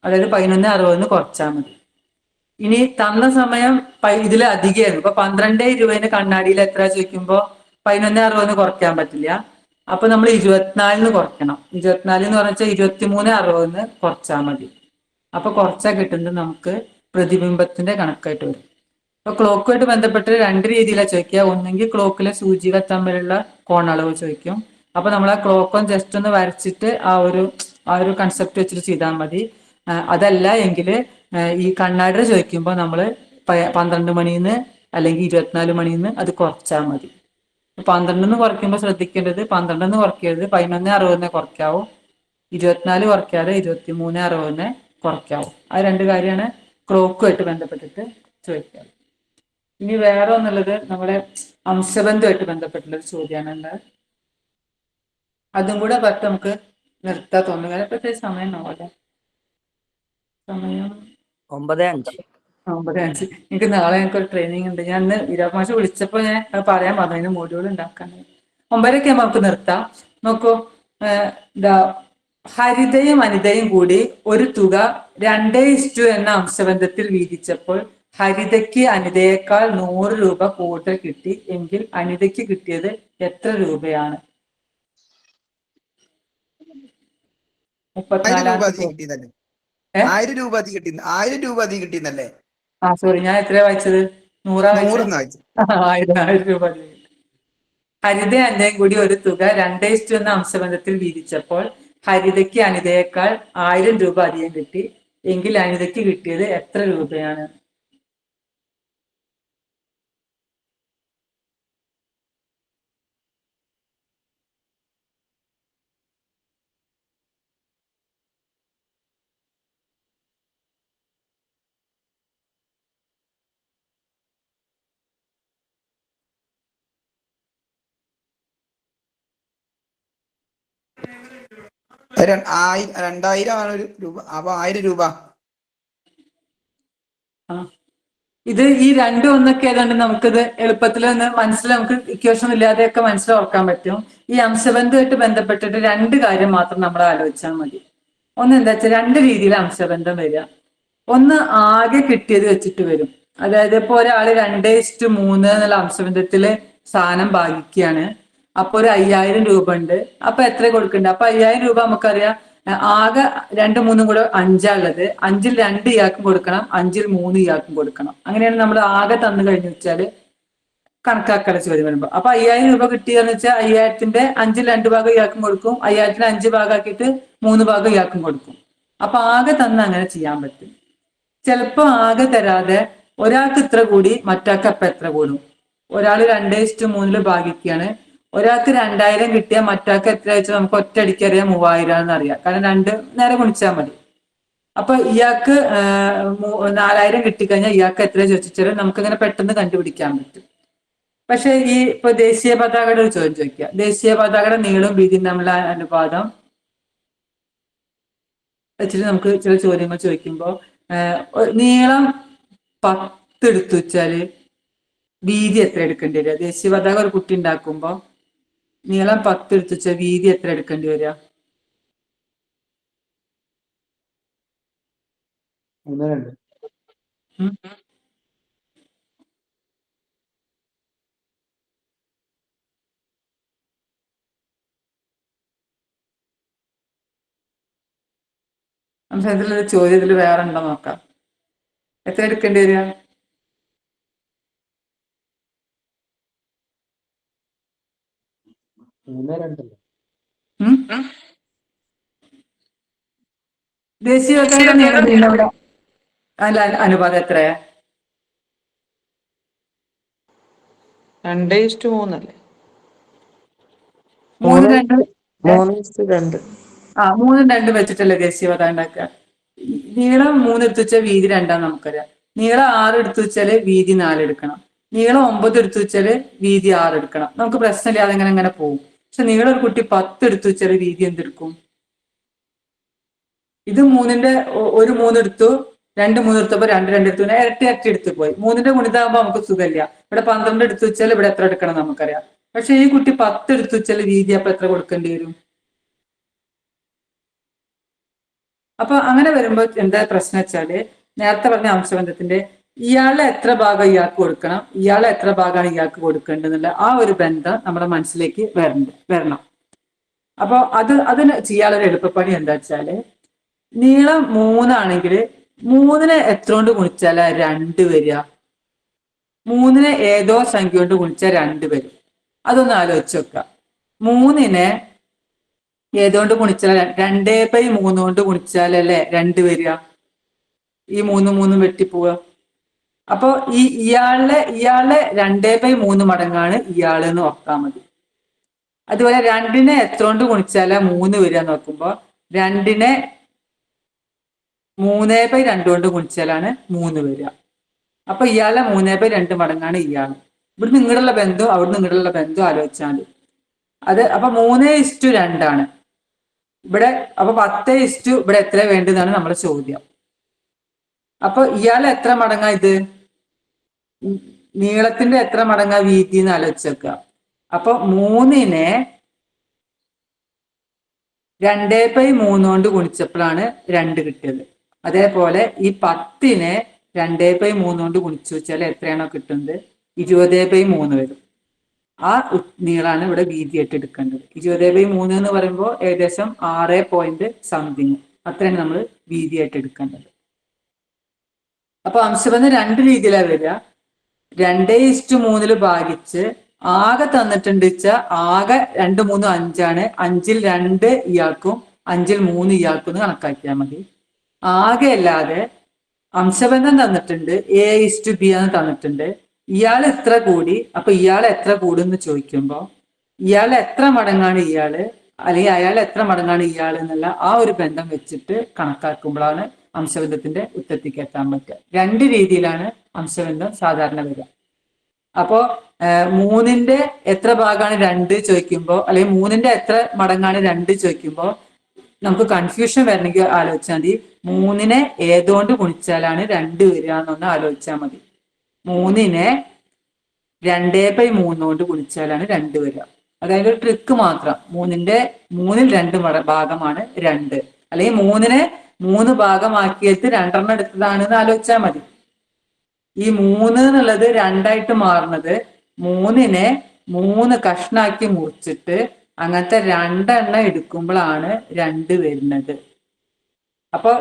A: അതായത് 11:60 കുറച്ചാൽ മതി. ഇനി തന്ന സമയം ഇതിൽ അധികമായിരുന്നു. ഇപ്പൊ 12:20 കണ്ണാടിയിൽ എത്ര ചോദിക്കുമ്പോ 11:60 കുറയ്ക്കാൻ പറ്റില്ല. അപ്പൊ നമ്മൾ 24 കുറയ്ക്കണം. 24 എന്ന് പറഞ്ഞാൽ 23:60 കുറച്ചാൽ മതി. അപ്പൊ കുറച്ചാൽ കിട്ടുന്നത് നമുക്ക് പ്രതിബിംബത്തിന്റെ കണക്കായിട്ട് വരും. അപ്പൊ ക്ലോക്കുമായിട്ട് ബന്ധപ്പെട്ട് 2 രീതിയിലാണ് ചോദിക്കുക. ഒന്നെങ്കിൽ ക്ലോക്കിലെ സൂചിക തമ്മിലുള്ള കോണളവ് ചോദിക്കും. അപ്പൊ നമ്മൾ ആ ക്ലോക്ക് ജസ്റ്റ് ഒന്ന് വരച്ചിട്ട് ആ ഒരു കൺസെപ്റ്റ് വെച്ചിട്ട് ചെയ്താൽ മതി. അതല്ല എങ്കിൽ ഈ കണ്ണാടി ചോദിക്കുമ്പോൾ നമ്മൾ 12 മണിന്ന് അല്ലെങ്കിൽ 24 മണിന്ന് അത് കുറച്ചാൽ മതി. 12 കുറയ്ക്കുമ്പോൾ ശ്രദ്ധിക്കേണ്ടത്, 12 കുറയ്ക്കരുത്, 11:60 കുറയ്ക്കാവൂ. 24 കുറയ്ക്കാതെ 23:60 കുറയ്ക്കാവൂ. ആ 2 കാര്യമാണ് ക്ലോക്കുമായിട്ട് ബന്ധപ്പെട്ടിട്ട് ചോദിക്കുക. ഇനി വേറെ ഒന്നുള്ളത് നമ്മുടെ അംശബന്ധമായിട്ട് ബന്ധപ്പെട്ടുള്ള ഒരു ചോദ്യമാണ്. അതും കൂടെ പറ്റും നമുക്ക് നിർത്താൻ തോന്നുന്നു, കാരണം പ്രത്യേകിച്ച് സമയം നോക്കട്ടെ. സമയം
D: 9:05.
A: 9:05. എനിക്ക് നാളെ എനിക്കൊരു ട്രെയിനിങ് ഉണ്ട്. ഞാൻ ഇന്ന് വിരാട് മാഷ് വിളിച്ചപ്പോൾ ഞാൻ അത് പറയാൻ പറഞ്ഞു, അതിന് മൊഡ്യൂൾ ഉണ്ടാക്കാൻ. 9:30 നമുക്ക് നിർത്താം. നോക്കൂ, ഇതാ ഹരിതയും അനിതയും കൂടി ഒരു തുക 2:1 എന്ന അംശബന്ധത്തിൽ വീതിച്ചപ്പോൾ ഹരിതയ്ക്ക് അനിതയേക്കാൾ 100 രൂപ കൂടുതൽ കിട്ടി എങ്കിൽ അനിതയ്ക്ക് കിട്ടിയത് എത്ര രൂപയാണ്? 34
C: കിട്ടിയെന്നല്ലേ? 1000 രൂപ അധികം കിട്ടി. 1000 രൂപ അധികം കിട്ടിയെന്നല്ലേ?
A: സോറി, ഞാൻ എത്രയാ വായിച്ചത്? 100
C: വായിച്ചു.
A: 1000 രൂപ. ഹരിത അനിതയും കൂടി ഒരു തുക 2:1 എന്ന അംശബന്ധത്തിൽ വീതിച്ചപ്പോൾ ഹരിതയ്ക്ക് അനിതയേക്കാൾ 1000 രൂപ അധികം കിട്ടി എങ്കിൽ അനിതയ്ക്ക് കിട്ടിയത് എത്ര രൂപയാണ്?
C: ഒരു 2000 ആണ് ഒരു രൂപ. അപ്പൊ 1000 രൂപ.
A: ഇത് ഈ രണ്ടും ഒന്നൊക്കെ ഏതാണ്ട് നമുക്കിത് എളുപ്പത്തിൽ ഒന്ന് മനസ്സിൽ നമുക്ക് ഇക്വേഷൻ ഇല്ലാതെയൊക്കെ മനസ്സിലാക്കാൻ പറ്റും. ഈ അംശബന്ധമായിട്ട് ബന്ധപ്പെട്ടിട്ട് 2 കാര്യം മാത്രം നമ്മൾ ആലോചിച്ചാൽ മതി. ഒന്ന് എന്താ വെച്ചാൽ 2 രീതിയിൽ അംശബന്ധം വരിക. ഒന്ന് ആകെ കിട്ടിയത് വെച്ചിട്ട് വരും. അതായത് ഇപ്പൊ ഒരാള് 2:3 എന്നുള്ള അംശബന്ധത്തില് സാധനം ഭാഗിക്കുകയാണ്. അപ്പൊ ഒരു 5000 രൂപ ഉണ്ട്. അപ്പൊ എത്ര കൊടുക്കണ്ടേ? അപ്പൊ 5000 രൂപ നമുക്കറിയാം. ആകെ 2, 3 കൂടെ 5 ഉള്ളത്. 5-ൽ 2 ഇയാൾക്കും കൊടുക്കണം, 5-ൽ 3 ഇയാൾക്കും കൊടുക്കണം. അങ്ങനെയാണ് നമ്മൾ ആകെ തന്നു കഴിഞ്ഞു വെച്ചാല് കണക്കാക്കാനുള്ള ചോദ്യം വരുമ്പോ. അപ്പൊ 5000 രൂപ കിട്ടിയെന്ന് വെച്ചാൽ 5000ന്റെ 5-ൽ 2 ഭാഗം ഇയാൾക്കും കൊടുക്കും, 5000ത്തിന് 5 ഭാഗമാക്കിയിട്ട് 3 ഭാഗം ഇയാൾക്കും കൊടുക്കും. അപ്പൊ ആകെ തന്ന് അങ്ങനെ ചെയ്യാൻ പറ്റും. ചിലപ്പോ ആകെ തരാതെ ഒരാൾക്ക് ഇത്ര കൂടി മറ്റാൾക്ക് അപ്പൊ എത്ര കൂടും? ഒരാൾ 2:3 ഭാഗിക്കുകയാണ്. ഒരാൾക്ക് 2000 കിട്ടിയാൽ മറ്റാൾക്ക് എത്ര വെച്ചാൽ നമുക്ക് ഒറ്റയടിക്ക് അറിയാം 3000 എന്നറിയാം. കാരണം 2 നേരെ ഗുണിച്ചാൽ മതി. അപ്പൊ ഇയാൾക്ക് 4000 കിട്ടിക്കഴിഞ്ഞാൽ ഇയാൾക്ക് എത്ര ചോദിച്ചാൽ നമുക്ക് ഇങ്ങനെ പെട്ടെന്ന് കണ്ടുപിടിക്കാൻ പറ്റും. പക്ഷെ ഈ ഇപ്പൊ ദേശീയ പതാകയുടെ ഒരു ചോദ്യം ചോദിക്കുക. ദേശീയ പതാകയുടെ നീളവും വീതിയും തമ്മിലുള്ള അനുപാതം വെച്ചിട്ട് നമുക്ക് ചില ചോദ്യങ്ങൾ ചോദിക്കുമ്പോൾ നീളം 10 എടുത്തു വെച്ചാല് വീതി എത്ര എടുക്കേണ്ടി വരിക? ദേശീയ പതാക ഒരു കുട്ടി ഉണ്ടാക്കുമ്പോ നീളം 10 എടുത്തു വെച്ചാൽ വീതി എത്ര എടുക്കേണ്ടി വരിക?
B: 1-2.
A: സംശയത്തിലൊരു ചോദ്യത്തിൽ വേറെ ഉണ്ടോ നോക്കാം. എത്ര എടുക്കേണ്ടി വരിക?
B: 3-2.
A: ദേശീയ പതാകയുടെ നീളം അല്ല അനുപാതം എത്രയാ?
J: 2:3 അല്ലേ?
A: 3-2.
J: 3:2.
A: 3-2 വെച്ചിട്ടല്ലേ ദേശീയ പതാക ഉണ്ടാക്കുക. നീളം 3 എടുത്തു വെച്ചാൽ വീതി 2 നമുക്കറിയാം. നീളം 6 എടുത്തു വെച്ചാല് വീതി 4 എടുക്കണം. നീളം 9 എടുത്തു വെച്ചാല് വീതി 6 എടുക്കണം. നമുക്ക് പ്രശ്നമില്ലാതെ അങ്ങനെ പോകും. പക്ഷെ നീളം ഒരു കുട്ടി 10 എടുത്തു വെച്ചാല് വീതി എന്തെടുക്കും? ഇത് 3ന്റെ ഒരു 3 എടുത്തു, 2 3 എടുത്തപ്പോ 2 2 എടുത്തു, ഇരട്ടി എടുത്തു പോയി. 3ന്റെ ഗുണിതാകുമ്പോ നമുക്ക് സുഖമില്ല. ഇവിടെ 12 എടുത്തു വെച്ചാൽ ഇവിടെ എത്ര എടുക്കണം നമുക്കറിയാം. പക്ഷെ ഈ കുട്ടി 10 എടുത്തു വെച്ചാൽ വീതി അപ്പൊ എത്ര കൊടുക്കേണ്ടി വരും? അപ്പൊ അങ്ങനെ വരുമ്പോ എന്താ പ്രശ്നം വെച്ചാല് നേരത്തെ പറഞ്ഞ അംശബന്ധത്തിന്റെ ഇയാളെ എത്ര ഭാഗം ഇയാൾക്ക് കൊടുക്കണം, ഇയാളെ എത്ര ഭാഗമാണ് ഇയാൾക്ക് കൊടുക്കേണ്ടതെന്നുള്ള ആ ഒരു ബന്ധം നമ്മുടെ മനസ്സിലേക്ക് വരണം. അപ്പൊ അതിന് ചെയ്യാനുള്ള എളുപ്പപ്പണി എന്താ വെച്ചാല് നീളം 3 ആണെങ്കിൽ 3നെ എത്ര കൊണ്ട് ഗുണിച്ചാലാ 2 വരിക? 3നെ ഏതോ സംഖ്യ കൊണ്ട് ഗുണിച്ചാൽ 2 വരും. അതൊന്ന് ആലോചിച്ച് വെക്കുക. 3നെ ഏതുകൊണ്ട് ഗുണിച്ചാൽ 2/3 കൊണ്ട് ഗുണിച്ചാലല്ലേ 2 വരിക? ഈ 3 വെട്ടിപ്പോവുക. അപ്പൊ ഇയാളെ 2/3 മടങ്ങാണ് ഇയാള് എന്ന് ഓർത്താൽ മതി. അതുപോലെ 2നെ എത്ര കൊണ്ട് ഗുണിച്ചാലാ 3 വരിക നോക്കുമ്പോ 2നെ 3/2 കൊണ്ട് ഗുണിച്ചാലാണ് 3 വരിക. അപ്പൊ ഇയാളെ 3/2 മടങ്ങാണ് ഇയാള്. ഇവിടെ നിങ്ങളുള്ള ബന്ധം അവിടെ നിങ്ങളുള്ള ബന്ധം ആലോചിച്ചാൽ മതി. അപ്പൊ 3:2 ആണ് ഇവിടെ. അപ്പൊ 10:, ഇവിടെ എത്ര വേണ്ടതാണ് നമ്മുടെ ചോദ്യം. അപ്പൊ ഇയാൾ എത്ര മടങ്ങാ ഇത്? നീളത്തിന്റെ എത്ര മടങ്ങാ വീതി എന്ന് ആലോചിച്ചേക്കുക. അപ്പൊ 3നെ 2/3 കൊണ്ട് ഗുണിച്ചപ്പോഴാണ് 2 കിട്ടിയത്. അതേപോലെ ഈ 10നെ 2/3 കൊണ്ട് ഗുണിച്ചു വെച്ചാൽ എത്രയാണോ കിട്ടുന്നത്? 20/3 വരും. ആ നീളാണ് ഇവിടെ വീതിയായിട്ട് എടുക്കേണ്ടത്. 20/3 എന്ന് പറയുമ്പോൾ ഏകദേശം 6 പോയിന്റ് സംതിങ് അത്രയാണ് നമ്മൾ വീതിയായിട്ട് എടുക്കേണ്ടത്. അപ്പൊ അംശബന്ധം 2 രീതിയിലാണ് വരിക. 2:3 ഭാഗിച്ച് ആകെ തന്നിട്ടുണ്ട് വെച്ചാൽ ആകെ 2, 3, 5 5ൽ 2 ഇയാൾക്കും 5ൽ 3 ഇയാൾക്കും കണക്കാക്കിയാൽ മതി. ആകെ അല്ലാതെ അംശബന്ധം തന്നിട്ടുണ്ട്, A:B എന്ന് തന്നിട്ടുണ്ട്. ഇയാൾ എത്ര കൂടി, അപ്പൊ ഇയാൾ എത്ര കൂടുന്ന് ചോദിക്കുമ്പോൾ ഇയാൾ എത്ര മടങ്ങാണ് ഇയാള്, അല്ലെങ്കിൽ അയാൾ എത്ര മടങ്ങാണ് ഇയാൾ എന്നുള്ള ആ ഒരു ബന്ധം വെച്ചിട്ട് കണക്കാക്കുമ്പോഴാണ് അംശബന്ധത്തിന്റെ ഉത്തരത്തിലേക്ക് എത്താൻ പറ്റുക. 2 രീതിയിലാണ് അംശബന്ധം സാധാരണ വരിക. അപ്പോ 3ന്റെ എത്ര ഭാഗമാണ് 2 ചോദിക്കുമ്പോൾ, അല്ലെങ്കിൽ 3ന്റെ എത്ര മടങ്ങാണ് 2 ചോദിക്കുമ്പോൾ നമുക്ക് കൺഫ്യൂഷൻ വരണമെങ്കിൽ ആലോചിച്ചാൽ മതി 3നെ ഏതുകൊണ്ട് ഗുണിച്ചാലാണ് 2 വരിക എന്നൊന്ന് ആലോചിച്ചാൽ മതി. 3നെ 2/3 കൊണ്ട് ഗുണിച്ചാലാണ് 2 വരിക. അതായത് ഒരു ട്രിക്ക് മാത്രം. 3ൽ 2 ഭാഗമാണ് 2, അല്ലെങ്കിൽ 3നെ 3 ഭാഗമാക്കിയിട്ട് 2 എടുത്തതാണെന്ന് ആലോചിച്ചാൽ മതി. ഈ 3 എന്നുള്ളത് 2ആയിട്ട് മാറുന്നത് 3നെ 3 കഷ്ണാക്കി മുറിച്ചിട്ട് അങ്ങനത്തെ 2 എടുക്കുമ്പോഴാണ് 2 വരുന്നത്. അപ്പൊ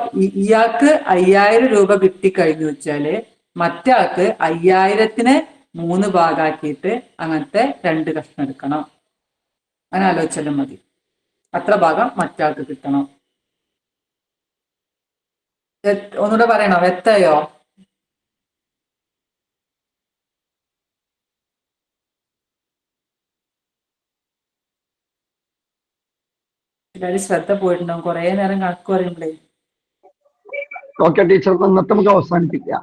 A: ഇയാൾക്ക് 5000 രൂപ കിട്ടിക്കഴിഞ്ഞു വെച്ചാല് മറ്റാൾക്ക് 5000നെ 3 ഭാഗാക്കിയിട്ട് അങ്ങനത്തെ 2 കഷ്ണം എടുക്കണം. അങ്ങനെ ആലോചിച്ചാലും മതി. അത്ര ഭാഗം മറ്റാൾക്ക് കിട്ടണം. ഒന്നുകൂടെ പറയണോ? വ്യക്തയോ? എല്ലാവരും ശ്രദ്ധ പോയിട്ടുണ്ടാവും കുറെ നേരം കണക്ക് പറയുമ്പോഴേ.
B: ഓക്കെ ടീച്ചർ, ഇന്നത്തെ നമുക്ക് അവസാനിപ്പിക്കാം.